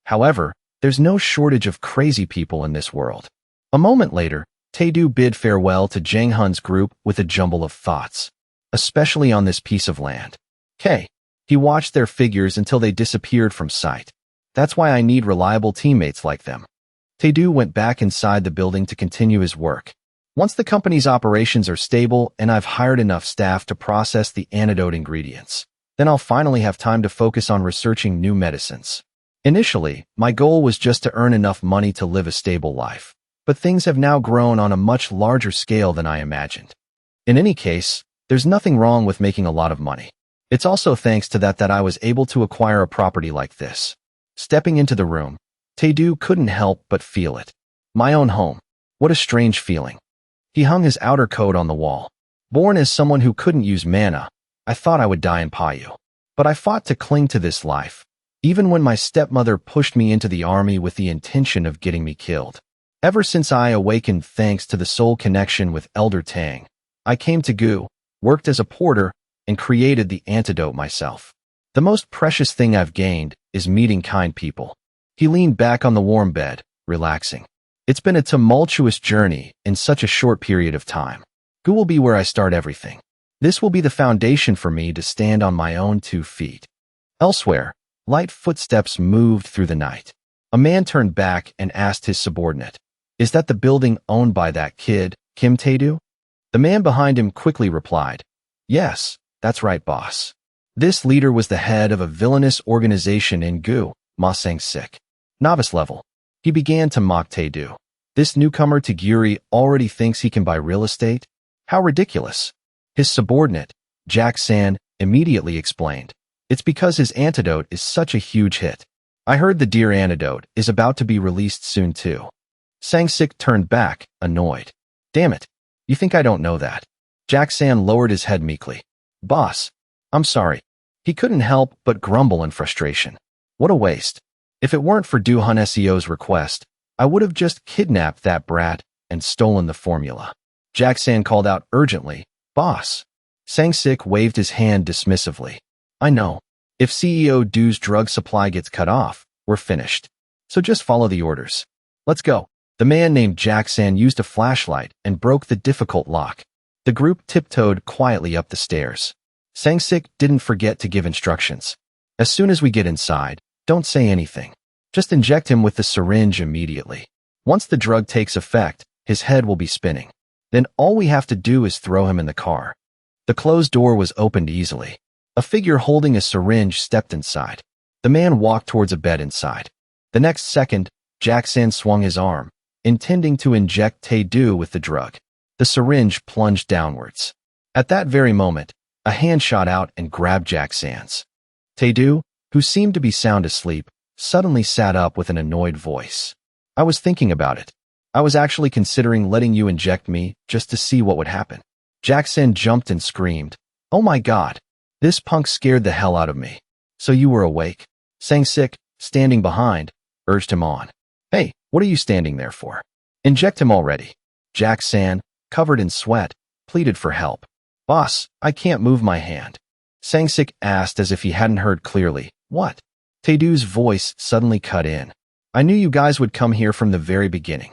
However, there's no shortage of crazy people in this world. A moment later, Tae-doo bid farewell to Jang Hun's group with a jumble of thoughts, especially on this piece of land. He watched their figures until they disappeared from sight. That's why I need reliable teammates like them. Tae-doo went back inside the building to continue his work. Once the company's operations are stable and I've hired enough staff to process the antidote ingredients, then I'll finally have time to focus on researching new medicines. Initially, my goal was just to earn enough money to live a stable life, but things have now grown on a much larger scale than I imagined. In any case, there's nothing wrong with making a lot of money. It's also thanks to that I was able to acquire a property like this. Stepping into the room, Tae-do couldn't help but feel it. My own home. What a strange feeling. He hung his outer coat on the wall. Born as someone who couldn't use mana, I thought I would die in Payu. But I fought to cling to this life, even when my stepmother pushed me into the army with the intention of getting me killed. Ever since I awakened thanks to the soul connection with Elder Tang, I came to Gu, worked as a porter, and created the antidote myself. The most precious thing I've gained is meeting kind people. He leaned back on the warm bed, relaxing. It's been a tumultuous journey in such a short period of time. Gu will be where I start everything. This will be the foundation for me to stand on my own 2 feet. Elsewhere, light footsteps moved through the night. A man turned back and asked his subordinate, "Is that the building owned by that kid, Kim Tae-do?" The man behind him quickly replied, "Yes, that's right, boss." This leader was the head of a villainous organization in Gu, Ma Sang-sik. Novice level. He began to mock Tae-do. This newcomer to Giri already thinks he can buy real estate? How ridiculous. His subordinate, Jack-san, immediately explained, "It's because his antidote is such a huge hit. I heard the dear antidote is about to be released soon too." Sang-sik turned back, annoyed. "Damn it. You think I don't know that?" Jack-san lowered his head meekly. "Boss, I'm sorry." He couldn't help but grumble in frustration. What a waste. If it weren't for Du-hun SEO's request, I would have just kidnapped that brat and stolen the formula. Jack-san called out urgently, "Boss." Sang-sik waved his hand dismissively. "I know. If CEO Du's drug supply gets cut off, we're finished. So just follow the orders. Let's go." The man named Jack-san used a flashlight and broke the difficult lock. The group tiptoed quietly up the stairs. Sang-sik didn't forget to give instructions. "As soon as we get inside, don't say anything. Just inject him with the syringe immediately. Once the drug takes effect, his head will be spinning. Then all we have to do is throw him in the car." The closed door was opened easily. A figure holding a syringe stepped inside. The man walked towards a bed inside. The next second, Jack-san swung his arm, intending to inject Tae-do with the drug. The syringe plunged downwards. At that very moment, a hand shot out and grabbed Jack-san's. Tae-do, who seemed to be sound asleep, suddenly sat up with an annoyed voice. "I was thinking about it. I was actually considering letting you inject me just to see what would happen." Jack-san jumped and screamed, "Oh my god. This punk scared the hell out of me." "So you were awake?" Sang-sik, standing behind, urged him on. "Hey, what are you standing there for? Inject him already." Jack-san, covered in sweat, pleaded for help. "Boss, I can't move my hand." Sang-sik asked as if he hadn't heard clearly. "What?" Tae-do's voice suddenly cut in. "I knew you guys would come here from the very beginning."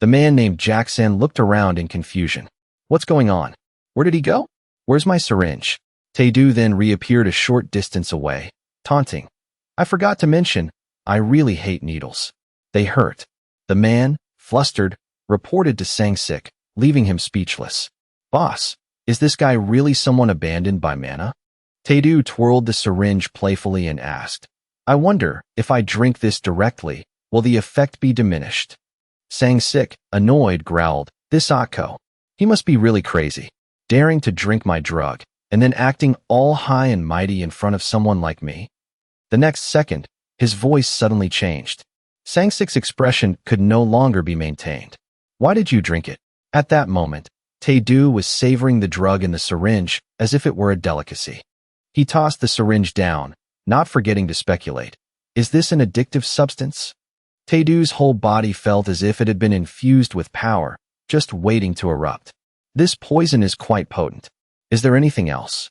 The man named Jack-san looked around in confusion. "What's going on? Where did he go? Where's my syringe?" Tae-do then reappeared a short distance away, taunting. "I forgot to mention, I really hate needles. They hurt." The man, flustered, reported to Sang-sik, leaving him speechless. "Boss, is this guy really someone abandoned by mana?" Tae-do twirled the syringe playfully and asked, "I wonder, if I drink this directly, will the effect be diminished?" Sang-sik, annoyed, growled, "This Akko. He must be really crazy, daring to drink my drug, and then acting all high and mighty in front of someone like me." The next second, his voice suddenly changed. Sang-sik's expression could no longer be maintained. "Why did you drink it?" At that moment, Tae-do was savoring the drug in the syringe as if it were a delicacy. He tossed the syringe down, not forgetting to speculate, "Is this an addictive substance?" Tae-do's whole body felt as if it had been infused with power, just waiting to erupt. "This poison is quite potent. Is there anything else?"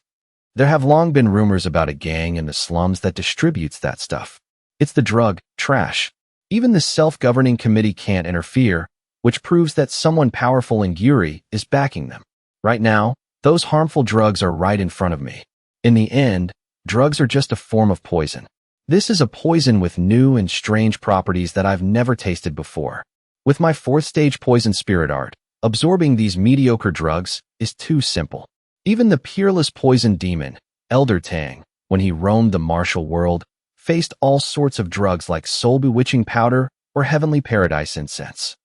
"There have long been rumors about a gang in the slums that distributes that stuff. It's the drug, trash. Even the self-governing committee can't interfere, which proves that someone powerful in Giri is backing them. Right now, those harmful drugs are right in front of me. In the end, drugs are just a form of poison. This is a poison with new and strange properties that I've never tasted before. With my 4th stage poison spirit art, absorbing these mediocre drugs is too simple." Even the peerless poison demon, Elder Tang, when he roamed the martial world, faced all sorts of drugs like soul-bewitching powder or heavenly paradise incense.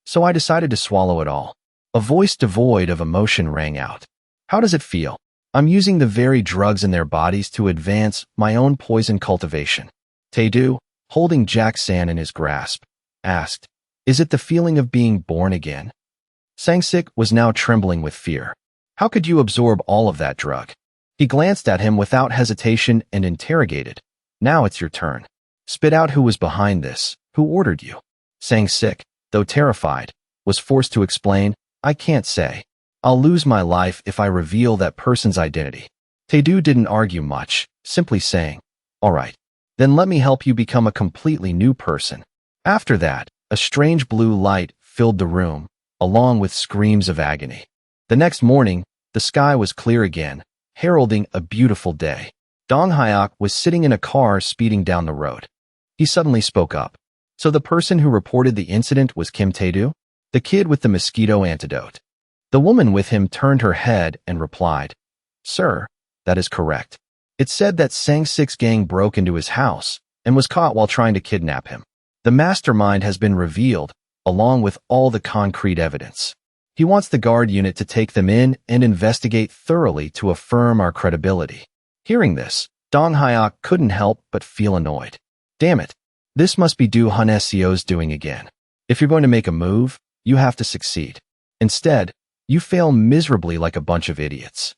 "So I decided to swallow it all." A voice devoid of emotion rang out. "How does it feel?" I'm using the very drugs in their bodies to advance my own poison cultivation. Tae-do, holding Jack-san in his grasp, asked, "Is it the feeling of being born again?" Sang-sik was now trembling with fear. "How could you absorb all of that drug?" He glanced at him without hesitation and interrogated, "Now it's your turn. Spit out who was behind this, who ordered you." Sang-sik, though terrified, was forced to explain, "I can't say. I'll lose my life if I reveal that person's identity." Tae-do didn't argue much, simply saying, "All right, then let me help you become a completely new person." After that, a strange blue light filled the room, along with screams of agony. The next morning, the sky was clear again, heralding a beautiful day. Dong Hyuk was sitting in a car speeding down the road. He suddenly spoke up. "So the person who reported the incident was Kim Tae-do? The kid with the mosquito antidote?" The woman with him turned her head and replied, "Sir, that is correct. It said that Sang-sik's gang broke into his house and was caught while trying to kidnap him. The mastermind has been revealed, along with all the concrete evidence. He wants the guard unit to take them in and investigate thoroughly to affirm our credibility." Hearing this, Dong Hyuk couldn't help but feel annoyed. Damn it, this must be Do Han Seo's doing again. If you're going to make a move, you have to succeed. Instead, you fail miserably like a bunch of idiots.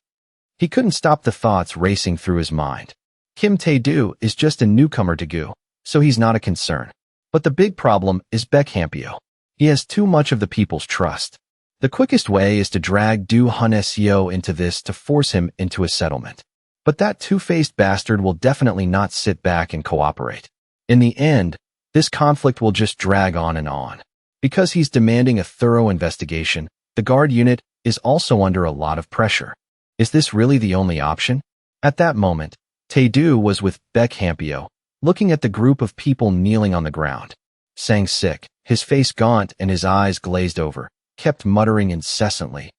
He couldn't stop the thoughts racing through his mind. Kim Tae-do is just a newcomer to Gu, so he's not a concern. But the big problem is Hampio. He has too much of the people's trust. The quickest way is to drag Do Han Seo into this to force him into a settlement. But that two-faced bastard will definitely not sit back and cooperate. In the end, this conflict will just drag on and on. Because he's demanding a thorough investigation, the guard unit is also under a lot of pressure. Is this really the only option? At that moment, Tae-do was with Hampio, looking at the group of people kneeling on the ground. Sang-sik, his face gaunt and his eyes glazed over, kept muttering incessantly,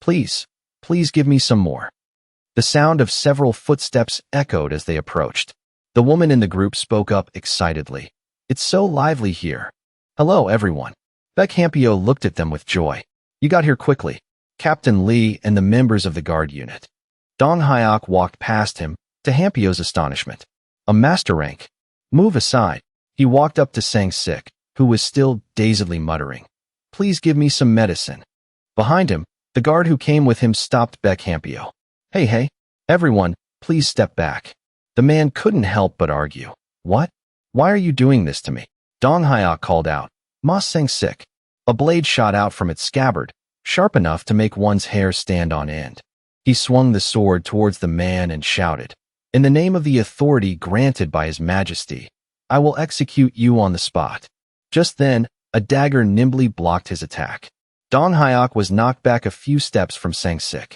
please give me some more." The sound of several footsteps echoed as they approached. The woman in the group spoke up excitedly, "It's so lively here. Hello, everyone." Hampio looked at them with joy. "You got here quickly. Captain Lee and the members of the guard unit." Dong Hyuk walked past him, to Hampio's astonishment. "A master rank. Move aside." He walked up to Sang-sik, who was still dazedly muttering, "Please give me some medicine." Behind him, the guard who came with him stopped Hampio. Hey, everyone, please step back." The man couldn't help but argue. "What? Why are you doing this to me?" Dong Hyuk called out, "Ma Sang-sik." A blade shot out from its scabbard, sharp enough to make one's hair stand on end. He swung the sword towards the man and shouted, "In the name of the authority granted by His Majesty, I will execute you on the spot." Just then, a dagger nimbly blocked his attack. Dong Hyuk was knocked back a few steps from Sang-sik.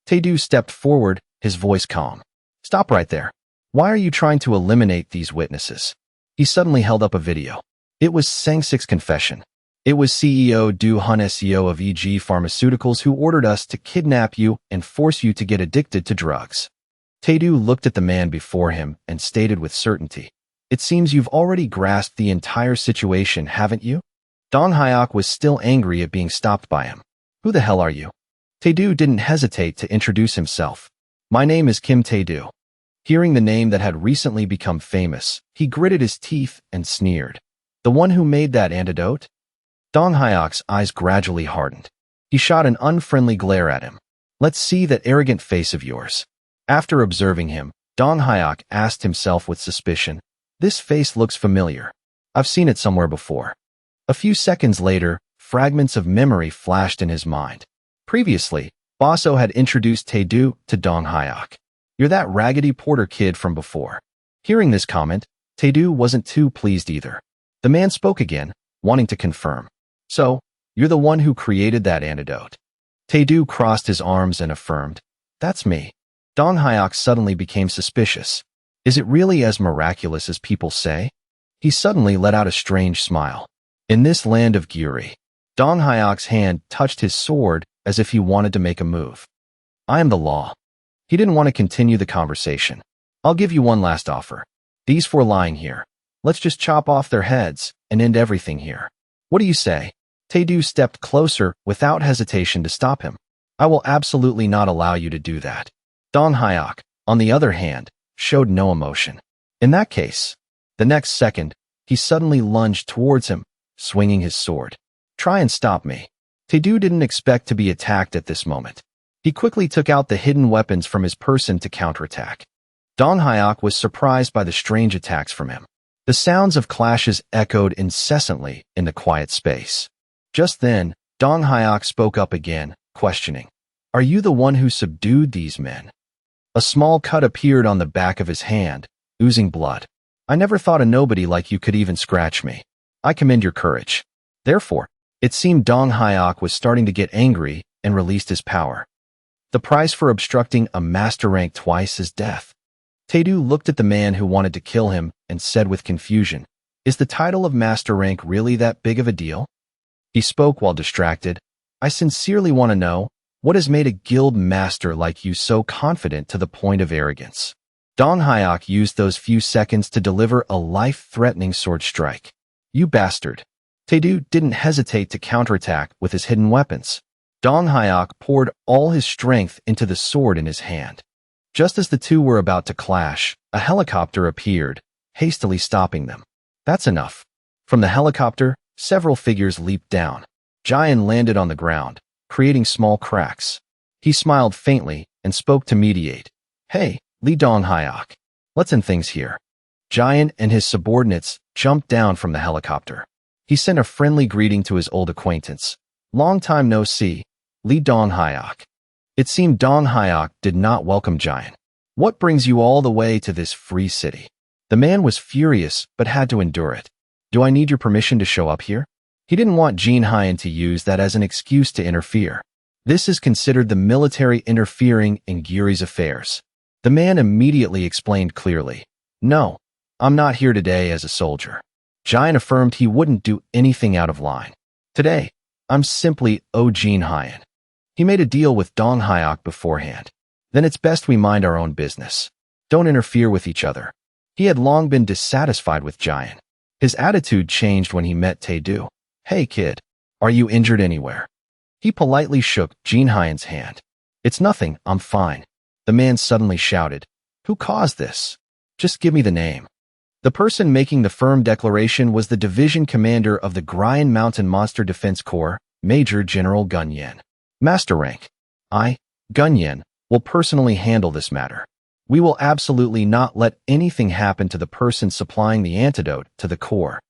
Tae-do stepped forward, his voice calm. "Stop right there. Why are you trying to eliminate these witnesses?" He suddenly held up a video. It was Sang-sik's confession. "It was CEO Do Han Seo of EG Pharmaceuticals who ordered us to kidnap you and force you to get addicted to drugs." Tae-do looked at the man before him and stated with certainty, "It seems you've already grasped the entire situation, haven't you?" Dong Hyuk was still angry at being stopped by him. "Who the hell are you?" Tae-do didn't hesitate to introduce himself. "My name is Kim Tae-do." Hearing the name that had recently become famous, he gritted his teeth and sneered. "The one who made that antidote?" Dong Hyuk's eyes gradually hardened. He shot an unfriendly glare at him. "Let's see that arrogant face of yours." After observing him, Dong Hyuk asked himself with suspicion, "This face looks familiar. I've seen it somewhere before." A few seconds later, fragments of memory flashed in his mind. Previously, Baso had introduced Tae-do to Dong Hyuk. "You're that raggedy porter kid from before." Hearing this comment, Tae-do wasn't too pleased either. The man spoke again, wanting to confirm. "So, you're the one who created that antidote." Tae-do crossed his arms and affirmed, "That's me." Dong Hyuk suddenly became suspicious. Is it really as miraculous as people say? He suddenly let out a strange smile. In this land of Giri, Dong Hyuk's hand touched his sword as if he wanted to make a move. "I am the law." He didn't want to continue the conversation. "I'll give you one last offer. These four lying here. Let's just chop off their heads and end everything here. What do you say?" Tae-do stepped closer without hesitation to stop him. "I will absolutely not allow you to do that. Dong Hyok, on the other hand, showed no emotion. In that case, the next second, he suddenly lunged towards him, swinging his sword. Try and stop me. Tae-do didn't expect to be attacked at this moment. He quickly took out the hidden weapons from his person to counterattack. Dong Hyok was surprised by the strange attacks from him. The sounds of clashes echoed incessantly in the quiet space. Just then, Dong Hyok spoke up again, questioning, "Are you the one who subdued these men?" A small cut appeared on the back of his hand, oozing blood. "I never thought a nobody like you could even scratch me. I commend your courage." Therefore, it seemed Dong Hyok was starting to get angry and released his power. The price for obstructing a master rank twice is death. Tae-do looked at the man who wanted to kill him and said with confusion, "Is the title of master rank really that big of a deal?" He spoke while distracted. "I sincerely want to know, what has made a guild master like you so confident to the point of arrogance?" Dong Hyok used those few seconds to deliver a life-threatening sword strike. "You bastard." Tae-do didn't hesitate to counterattack with his hidden weapons. Dong Hyok poured all his strength into the sword in his hand. Just as the two were about to clash, a helicopter appeared, hastily stopping them. "That's enough." From the helicopter, several figures leaped down. Jian landed on the ground, creating small cracks. He smiled faintly and spoke to mediate. "Hey, Lee Dong Hyok. Let's end things here." Jian and his subordinates jumped down from the helicopter. He sent a friendly greeting to his old acquaintance. "Long time no see, Lee Dong Hyok." It seemed Dong Hyok did not welcome Jian. "What brings you all the way to this free city?" The man was furious but had to endure it. "Do I need your permission to show up here?" He didn't want Gene Hyun to use that as an excuse to interfere. This is considered the military interfering in Giri's affairs. The man immediately explained clearly, "No, I'm not here today as a soldier." Jian affirmed he wouldn't do anything out of line. "Today, I'm simply Gene Hyun." He made a deal with Dong Hyok beforehand. "Then it's best we mind our own business. Don't interfere with each other." He had long been dissatisfied with Jian. His attitude changed when he met Tae-do. "Hey kid, are you injured anywhere?" He politely shook Gene Hyun's hand. "It's nothing, I'm fine." The man suddenly shouted, "Who caused this? Just give me the name." The person making the firm declaration was the division commander of the Gryan Mountain Monster Defense Corps, Major General Gunyen. "Master rank. I, Gunyen, will personally handle this matter. We will absolutely not let anything happen to the person supplying the antidote to the Corps."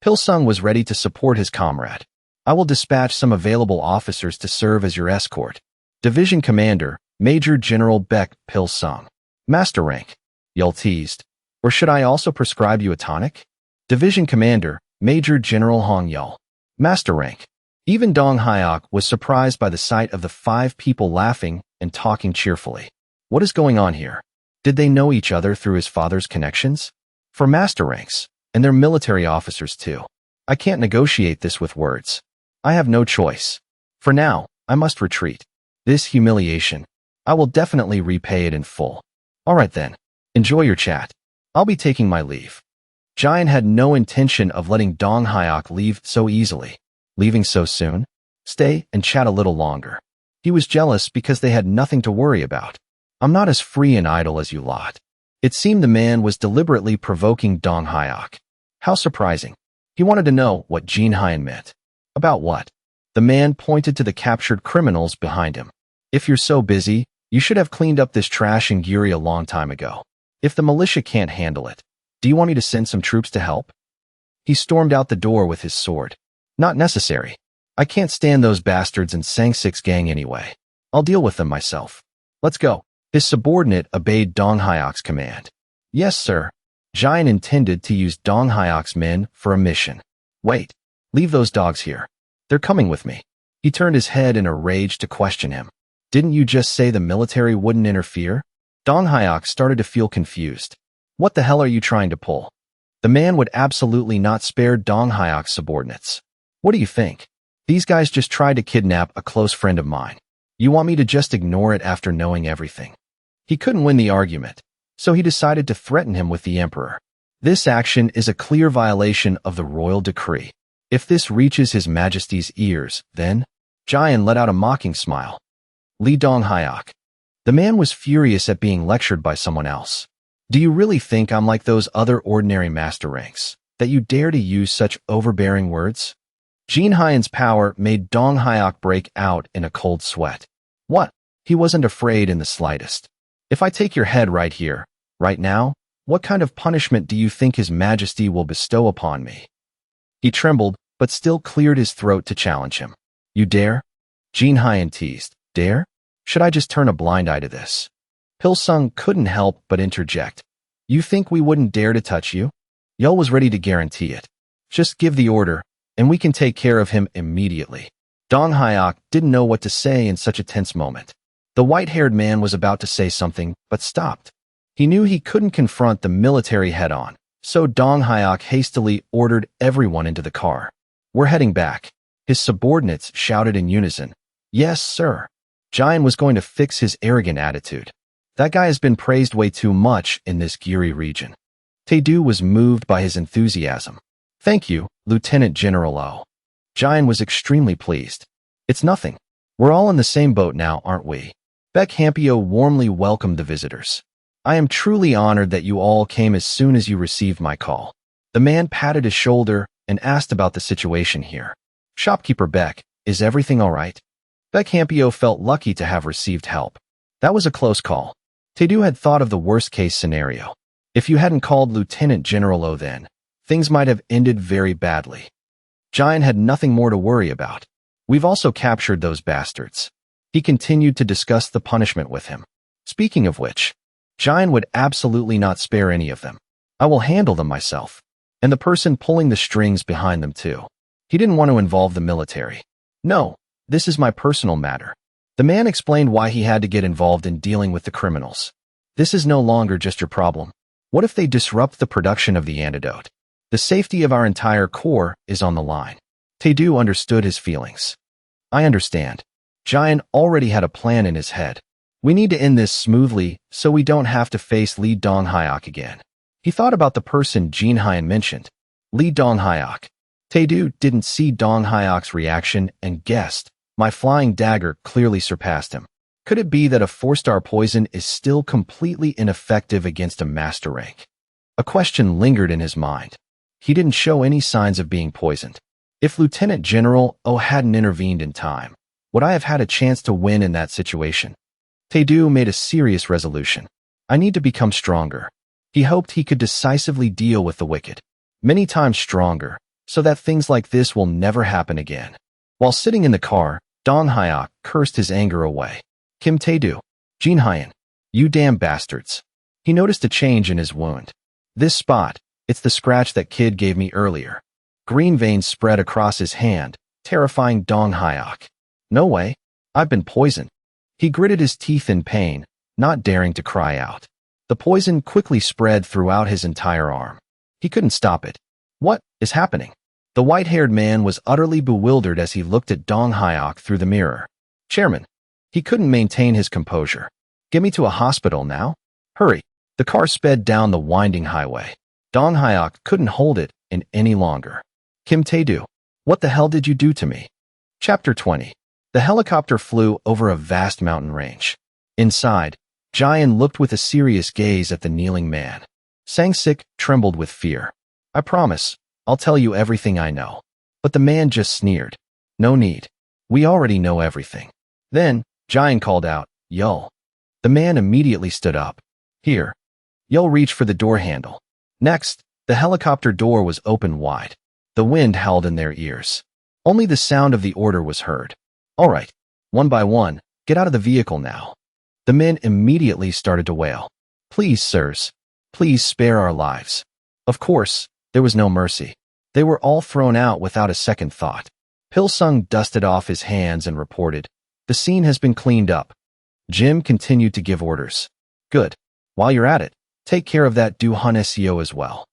Pilsung was ready to support his comrade. "I will dispatch some available officers to serve as your escort." Division Commander, Major General Baek Pilsung. "Master rank," Yul teased. "Or should I also prescribe you a tonic?" Division Commander, Major General Hong Yul. "Master rank." Even Dong Hyok was surprised by the sight of the 5 people laughing and talking cheerfully. What is going on here? Did they know each other through his father's connections? For master ranks, and they're military officers too. I can't negotiate this with words. I have no choice. For now, I must retreat. This humiliation, I will definitely repay it in full. All right then, enjoy your chat. I'll be taking my leave. Jian had no intention of letting Dong Hyok leave so easily. Leaving so soon? Stay and chat a little longer. He was jealous because they had nothing to worry about. "I'm not as free and idle as you lot." It seemed the man was deliberately provoking Dong Hyok. How surprising. He wanted to know what Gene Hyun meant. About what? The man pointed to the captured criminals behind him. "If you're so busy, you should have cleaned up this trash in Giri a long time ago. If the militia can't handle it, do you want me to send some troops to help?" He stormed out the door with his sword. "Not necessary. I can't stand those bastards in Sang-sik's gang anyway. I'll deal with them myself. Let's go." His subordinate obeyed Dong Hyok's command. "Yes, sir." Jian intended to use Dong Hyok's men for a mission. "Wait. Leave those dogs here. They're coming with me." He turned his head in a rage to question him. "Didn't you just say the military wouldn't interfere?" Dong Hyok started to feel confused. "What the hell are you trying to pull?" The man would absolutely not spare Dong Hyok's subordinates. "What do you think? These guys just tried to kidnap a close friend of mine. You want me to just ignore it after knowing everything?" He couldn't win the argument, so he decided to threaten him with the emperor. This action is a clear violation of the royal decree. If this reaches his majesty's ears, then... Jian let out a mocking smile. "Lee Dong Hyok, The man was furious at being lectured by someone else. Do you really think I'm like those other ordinary master ranks, that you dare to use such overbearing words? Gene Hion's power made Dong Hyok break out in a cold sweat. What? He wasn't afraid in the slightest. If I take your head right here, right now, what kind of punishment do you think His Majesty will bestow upon me? He trembled, but still cleared his throat to challenge him. You dare? Gene Hion teased. Dare? Should I just turn a blind eye to this? Pilsung couldn't help but interject. You think we wouldn't dare to touch you? Yul was ready to guarantee it. Just give the order, and we can take care of him immediately. Dong Hyok didn't know what to say in such a tense moment. The white-haired man was about to say something, but stopped. He knew he couldn't confront the military head-on, so Dong Hyok hastily ordered everyone into the car. We're heading back. His subordinates shouted in unison. Yes, sir. Jian was going to fix his arrogant attitude. That guy has been praised way too much in this Giri region. Tae-do was moved by his enthusiasm. Thank you, Lieutenant General O. Jian was extremely pleased. It's nothing. We're all in the same boat now, aren't we? Baek Hampio warmly welcomed the visitors. I am truly honored that you all came as soon as you received my call. The man patted his shoulder and asked about the situation here. Shopkeeper Baek, is everything all right? Baek Hampio felt lucky to have received help. That was a close call. Tae-do had thought of the worst-case scenario. If you hadn't called Lieutenant General O then, things might have ended very badly. Jian had nothing more to worry about. We've also captured those bastards. He continued to discuss the punishment with him. Speaking of which, Jian would absolutely not spare any of them. I will handle them myself. And the person pulling the strings behind them too. He didn't want to involve the military. No, this is my personal matter. The man explained why he had to get involved in dealing with the criminals. This is no longer just your problem. What if they disrupt the production of the antidote? The safety of our entire corps is on the line. Tae-do understood his feelings. I understand. Jian already had a plan in his head. We need to end this smoothly so we don't have to face Lee Dong Hyok again. He thought about the person Gene Hion mentioned, Lee Dong Hyok. Tae-do didn't see Dong Hyok's reaction and guessed. My flying dagger clearly surpassed him. Could it be that a 4-star poison is still completely ineffective against a master rank? A question lingered in his mind. He didn't show any signs of being poisoned. If Lieutenant General O hadn't intervened in time, would I have had a chance to win in that situation? Tae-do made a serious resolution. I need to become stronger. He hoped he could decisively deal with the wicked. Many times stronger, so that things like this will never happen again. While sitting in the car, Dong Hyok cursed his anger away. Kim Tae-do. Gene Hion. You damn bastards. He noticed a change in his wound. This spot, it's the scratch that kid gave me earlier. Green veins spread across his hand, terrifying Dong Hyok. No way. I've been poisoned. He gritted his teeth in pain, not daring to cry out. The poison quickly spread throughout his entire arm. He couldn't stop it. What is happening? The white-haired man was utterly bewildered as he looked at Dong Hyok through the mirror. Chairman. He couldn't maintain his composure. Get me to a hospital now? Hurry. The car sped down the winding highway. Dong Hyok couldn't hold it in any longer. Kim Tae-do. What the hell did you do to me? Chapter 20. The helicopter flew over a vast mountain range. Inside, Jian looked with a serious gaze at the kneeling man. Sang-sik trembled with fear. I promise, I'll tell you everything I know. But the man just sneered. No need. We already know everything. Then, Jian called out, Yul. The man immediately stood up. Here. Yul reached for the door handle. Next, the helicopter door was open wide. The wind howled in their ears. Only the sound of the order was heard. All right. One by one, get out of the vehicle now. The men immediately started to wail. Please, sirs. Please spare our lives. Of course, there was no mercy. They were all thrown out without a second thought. Pilsung dusted off his hands and reported, the scene has been cleaned up. Jim continued to give orders. Good. While you're at it, take care of that Du Hun SEO as well.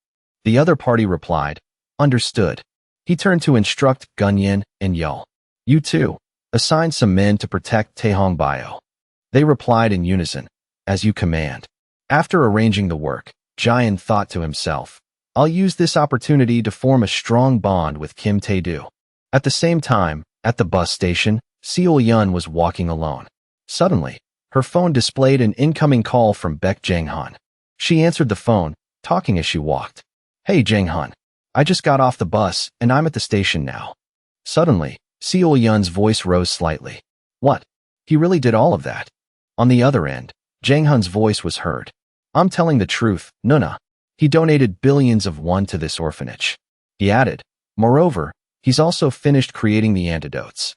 The other party replied, understood. He turned to instruct Gunyan and Yul. You too, assign some men to protect Taehong Bio. They replied in unison, as you command. After arranging the work, Jian thought to himself, I'll use this opportunity to form a strong bond with Kim Tae-do. At the same time, at the bus station, Seol Yun was walking alone. Suddenly, Her phone displayed an incoming call from Beck Janghan. She answered the phone, talking as she walked. Hey Janghan, I just got off the bus and I'm at the station now. Suddenly, Seol Yun's voice rose slightly. What? He really did all of that? On the other end, Janghan's voice was heard. I'm telling the truth, Nuna. He donated billions of won to this orphanage. He added, moreover, he's also finished creating the antidotes.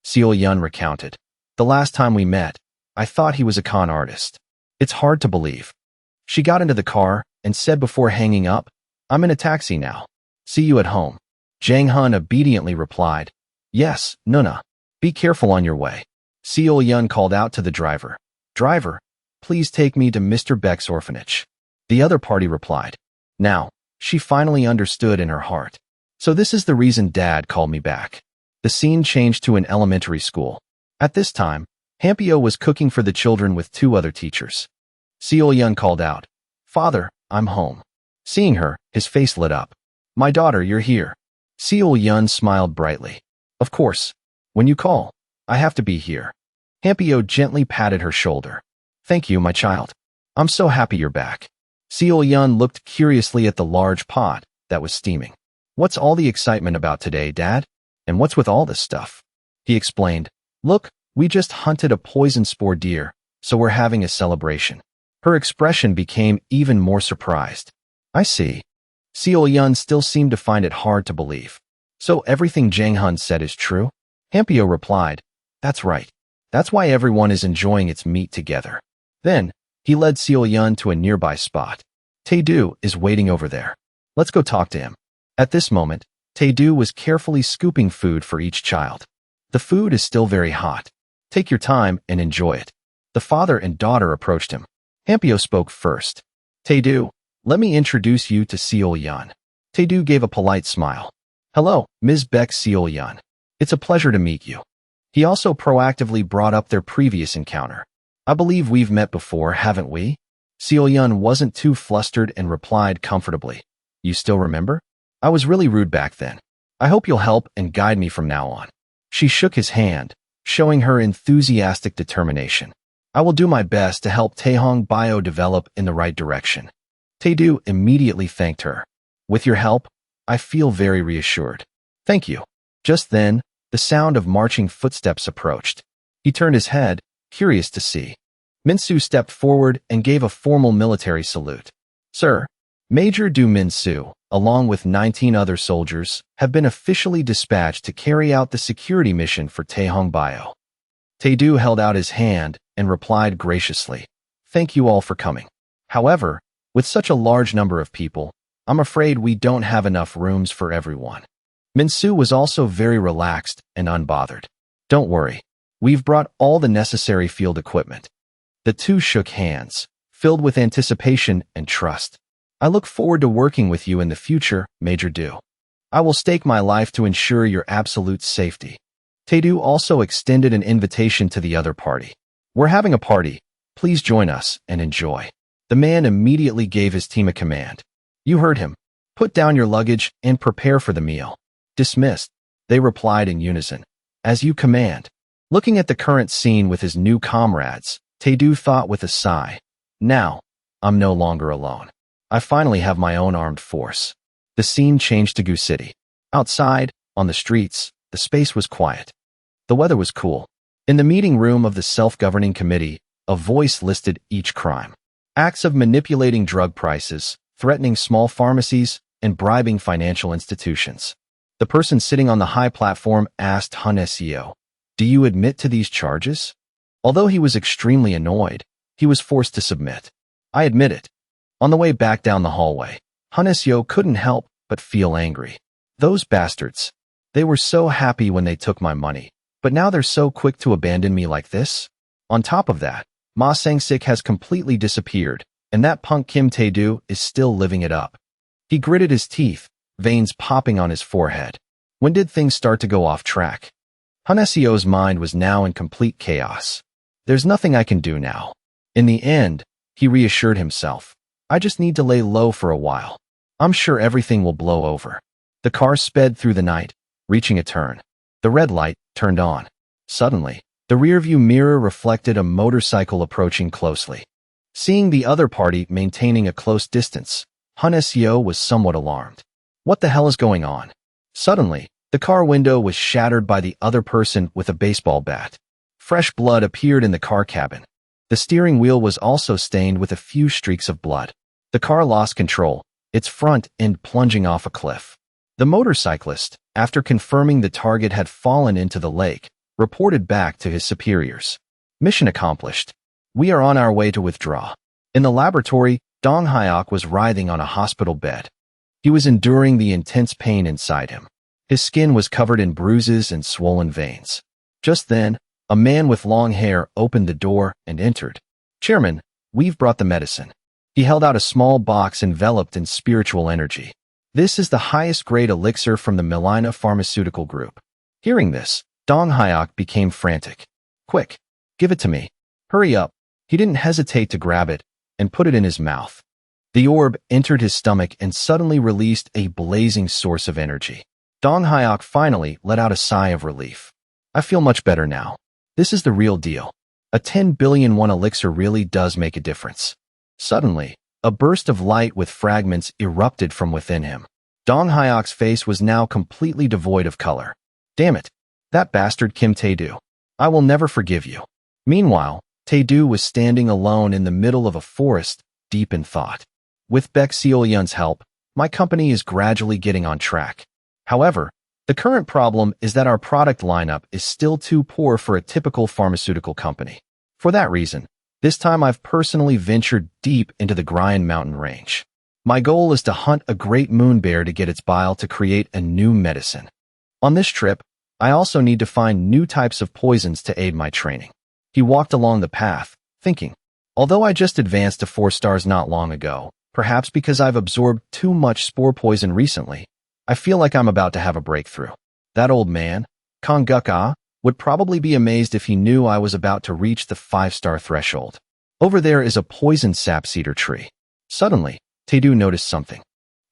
Seol Yun recounted. The last time we met, I thought he was a con artist. It's hard to believe. She got into the car and said before hanging up, I'm in a taxi now. See you at home. Janghan obediently replied, Yes, Nuna. Be careful on your way. Seol Yun called out to the driver. Driver, please take me to Mr. Beck's orphanage. The other party replied. Now, she finally understood in her heart. So this is the reason Dad called me back. The scene changed to an elementary school. At this time, Hampio was cooking for the children with 2 other teachers. Seol Yun called out, Father, I'm home. Seeing her, his face lit up. My daughter, you're here. Seol Yun smiled brightly. Of course. When you call, I have to be here. Hampio gently patted her shoulder. Thank you, my child. I'm so happy you're back. Seol Yun looked curiously at the large pot that was steaming. What's all the excitement about today, Dad? And what's with all this stuff? He explained. Look, we just hunted a poison spore deer, so we're having a celebration. Her expression became even more surprised. I see. Seol Yun still seemed to find it hard to believe. So everything Janghan said is true? Hampio replied, That's right. That's why everyone is enjoying its meat together. Then, he led Seol Yun to a nearby spot. Tae-do is waiting over there. Let's go talk to him. At this moment, Tae-do was carefully scooping food for each child. The food is still very hot. Take your time and enjoy it. The father and daughter approached him. Hampio spoke first. Tae-do, let me introduce you to Seol Yun. Tae-do gave a polite smile. Hello, Ms. Beck Seol Yun. It's a pleasure to meet you. He also proactively brought up their previous encounter. I believe we've met before, haven't we? Seol Yun wasn't too flustered and replied comfortably. You still remember? I was really rude back then. I hope you'll help and guide me from now on. She shook his hand, showing her enthusiastic determination. I will do my best to help Taehong Bio develop in the right direction. Tae-do immediately thanked her. With your help, I feel very reassured. Thank you. Just then, the sound of marching footsteps approached. He turned his head, curious to see. Min-soo stepped forward and gave a formal military salute. Sir, Major Du Min-soo, along with 19 other soldiers, have been officially dispatched to carry out the security mission for Taehong Bio. Tae-do held out his hand and replied graciously, Thank you all for coming. However, with such a large number of people, I'm afraid we don't have enough rooms for everyone. Min-soo was also very relaxed and unbothered. Don't worry. We've brought all the necessary field equipment. The two shook hands, filled with anticipation and trust. I look forward to working with you in the future, Major Du. I will stake my life to ensure your absolute safety. Tae-do also extended an invitation to the other party. We're having a party. Please join us and enjoy. The man immediately gave his team a command. You heard him. Put down your luggage and prepare for the meal. Dismissed. They replied in unison. As you command. Looking at the current scene with his new comrades, Tae-do thought with a sigh. Now, I'm no longer alone. I finally have my own armed force. The scene changed to Gu City. Outside, on the streets, the space was quiet. The weather was cool. In the meeting room of the self-governing committee, a voice listed each crime. Acts of manipulating drug prices, threatening small pharmacies, and bribing financial institutions. The person sitting on the high platform asked Hanesio, Do you admit to these charges? Although he was extremely annoyed, he was forced to submit. I admit it. On the way back down the hallway, Hanesio couldn't help but feel angry. Those bastards. They were so happy when they took my money, but now they're so quick to abandon me like this? On top of that, Ma Sang-sik has completely disappeared, and that punk Kim Tae-do is still living it up. He gritted his teeth, veins popping on his forehead. When did things start to go off track? Hanesio's mind was now in complete chaos. There's nothing I can do now. In the end, he reassured himself. I just need to lay low for a while. I'm sure everything will blow over. The car sped through the night, reaching a turn. The red light turned on. Suddenly, The rearview mirror reflected a motorcycle approaching closely. Seeing the other party maintaining a close distance, Hun Seo was somewhat alarmed. What the hell is going on? Suddenly, the car window was shattered by the other person with a baseball bat. Fresh blood appeared in the car cabin. The steering wheel was also stained with a few streaks of blood. The car lost control, its front end plunging off a cliff. The motorcyclist, after confirming the target had fallen into the lake, reported back to his superiors. Mission accomplished. We are on our way to withdraw. In the laboratory, Dong Hyok was writhing on a hospital bed. He was enduring the intense pain inside him. His skin was covered in bruises and swollen veins. Just then, a man with long hair opened the door and entered. Chairman, we've brought the medicine. He held out a small box enveloped in spiritual energy. This is the highest grade elixir from the Melina Pharmaceutical Group. Hearing this, Dong Hyok became frantic. Quick, give it to me. Hurry up. He didn't hesitate to grab it and put it in his mouth. The orb entered his stomach and suddenly released a blazing source of energy. Dong Hyok finally let out a sigh of relief. I feel much better now. This is the real deal. A 10 billion won elixir really does make a difference. Suddenly, a burst of light with fragments erupted from within him. Dong Hyok's face was now completely devoid of color. Damn it. That bastard Kim Tae-do. I will never forgive you. Meanwhile, Tae-do was standing alone in the middle of a forest, deep in thought. With Baek Seol-yeon's help, my company is gradually getting on track. However, the current problem is that our product lineup is still too poor for a typical pharmaceutical company. For that reason, this time I've personally ventured deep into the Grian mountain range. My goal is to hunt a great moon bear to get its bile to create a new medicine. On this trip, I also need to find new types of poisons to aid my training. He walked along the path, thinking, although I just advanced to 4 stars not long ago, perhaps because I've absorbed too much spore poison recently, I feel like I'm about to have a breakthrough. That old man, Kong Guk-ah, would probably be amazed if he knew I was about to reach the 5-star threshold. Over there is a poison sap cedar tree. Suddenly, Tae-do noticed something.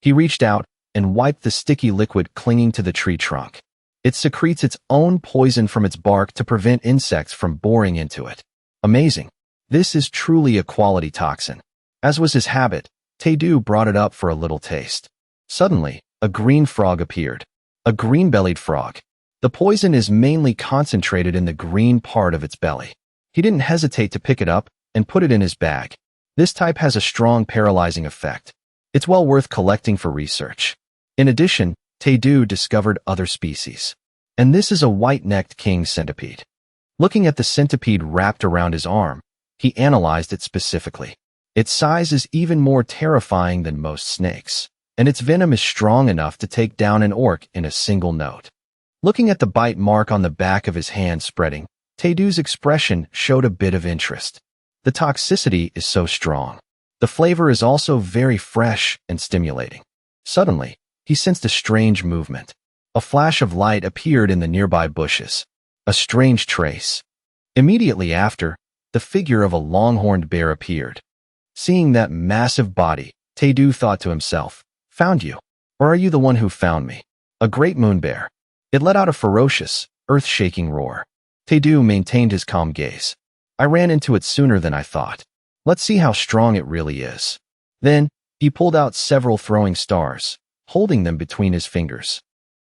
He reached out and wiped the sticky liquid clinging to the tree trunk. It secretes its own poison from its bark to prevent insects from boring into it. Amazing. This is truly a quality toxin. As was his habit, Tae-do brought it up for a little taste. Suddenly, a green frog appeared. A green-bellied frog. The poison is mainly concentrated in the green part of its belly. He didn't hesitate to pick it up and put it in his bag. This type has a strong paralyzing effect. It's well worth collecting for research. In addition, Tae-do discovered other species. And this is a white-necked king centipede. Looking at the centipede wrapped around his arm, he analyzed it specifically. Its size is even more terrifying than most snakes, and its venom is strong enough to take down an orc in a single note. Looking at the bite mark on the back of his hand spreading, Tae-do's expression showed a bit of interest. The toxicity is so strong. The flavor is also very fresh and stimulating. Suddenly, he sensed a strange movement. A flash of light appeared in the nearby bushes. A strange trace. Immediately after, the figure of a longhorned bear appeared. Seeing that massive body, Tae-do thought to himself, "Found you? Or are you the one who found me?" A great moon bear. It let out a ferocious, earth-shaking roar. Tae-do maintained his calm gaze. I ran into it sooner than I thought. Let's see how strong it really is. Then, he pulled out several throwing stars, holding them between his fingers.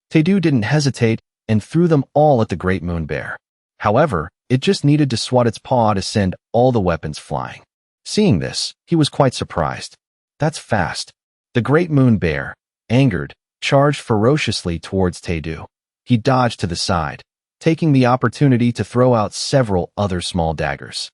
Tae-do didn't hesitate and threw them all at the great moon bear. However, it just needed to swat its paw to send all the weapons flying. Seeing this, he was quite surprised. That's fast. The great moon bear, angered, charged ferociously towards Tae-do. He dodged to the side, taking the opportunity to throw out several other small daggers.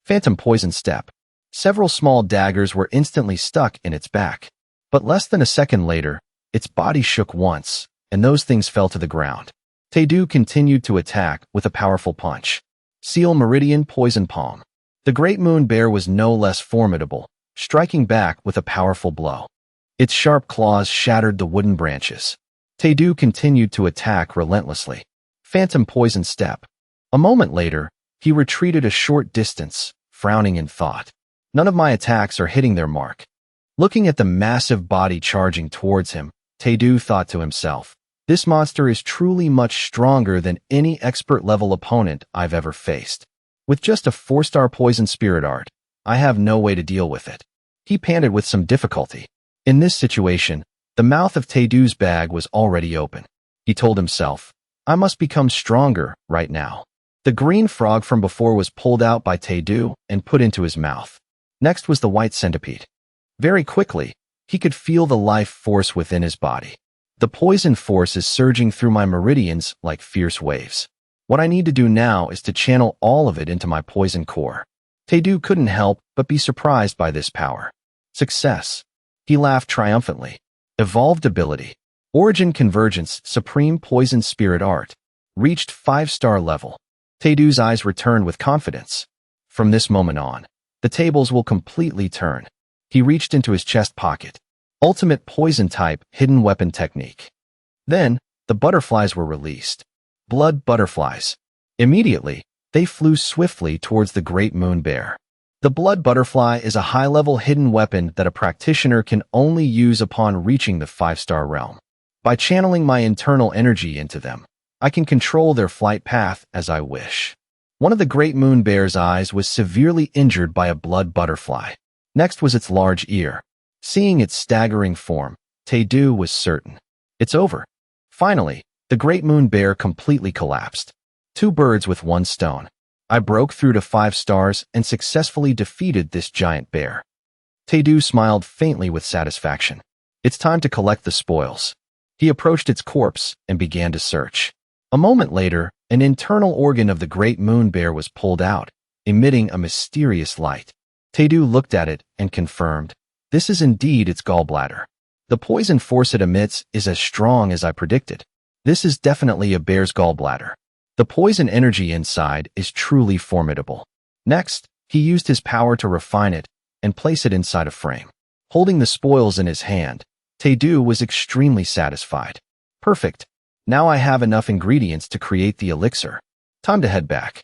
Phantom poison step. Several small daggers were instantly stuck in its back. But less than a second later, its body shook once, and those things fell to the ground. Tae-do continued to attack with a powerful punch. Seal Meridian Poison Palm. The great moon bear was no less formidable, striking back with a powerful blow. Its sharp claws shattered the wooden branches. Tae-do continued to attack relentlessly. Phantom poison step. A moment later, he retreated a short distance, frowning in thought. None of my attacks are hitting their mark. Looking at the massive body charging towards him, Tae-do thought to himself, This monster is truly much stronger than any expert-level opponent I've ever faced. With just a 4-star poison spirit art, I have no way to deal with it. He panted with some difficulty. In this situation, the mouth of Taedu's bag was already open. He told himself, I must become stronger right now. The green frog from before was pulled out by Taedu and put into his mouth. Next was the white centipede. Very quickly, he could feel the life force within his body. The poison force is surging through my meridians like fierce waves. What I need to do now is to channel all of it into my poison core. Taedu couldn't help but be surprised by this power. Success. He laughed triumphantly. Evolved ability. Origin Convergence Supreme Poison Spirit Art. Reached 5-star level. Taedu's eyes returned with confidence. From this moment on, the tables will completely turn. He reached into his chest pocket. Ultimate Poison Type Hidden Weapon Technique. Then, the butterflies were released. Blood butterflies. Immediately, they flew swiftly towards the Great Moon Bear. The blood butterfly is a high-level hidden weapon that a practitioner can only use upon reaching the 5-star realm. By channeling my internal energy into them, I can control their flight path as I wish. One of the Great Moon Bear's eyes was severely injured by a blood butterfly. Next was its large ear. Seeing its staggering form, Taedu was certain. It's over. Finally, the Great Moon Bear completely collapsed. 2 birds with 1 stone. I broke through to 5 stars and successfully defeated this giant bear. Taedu smiled faintly with satisfaction. It's time to collect the spoils. He approached its corpse and began to search. A moment later, an internal organ of the Great Moon Bear was pulled out, emitting a mysterious light. Taedu looked at it and confirmed, this is indeed its gallbladder. The poison force it emits is as strong as I predicted. This is definitely a bear's gallbladder. The poison energy inside is truly formidable. Next, he used his power to refine it and place it inside a frame. Holding the spoils in his hand, Taedu was extremely satisfied. Perfect. Now I have enough ingredients to create the elixir. Time to head back.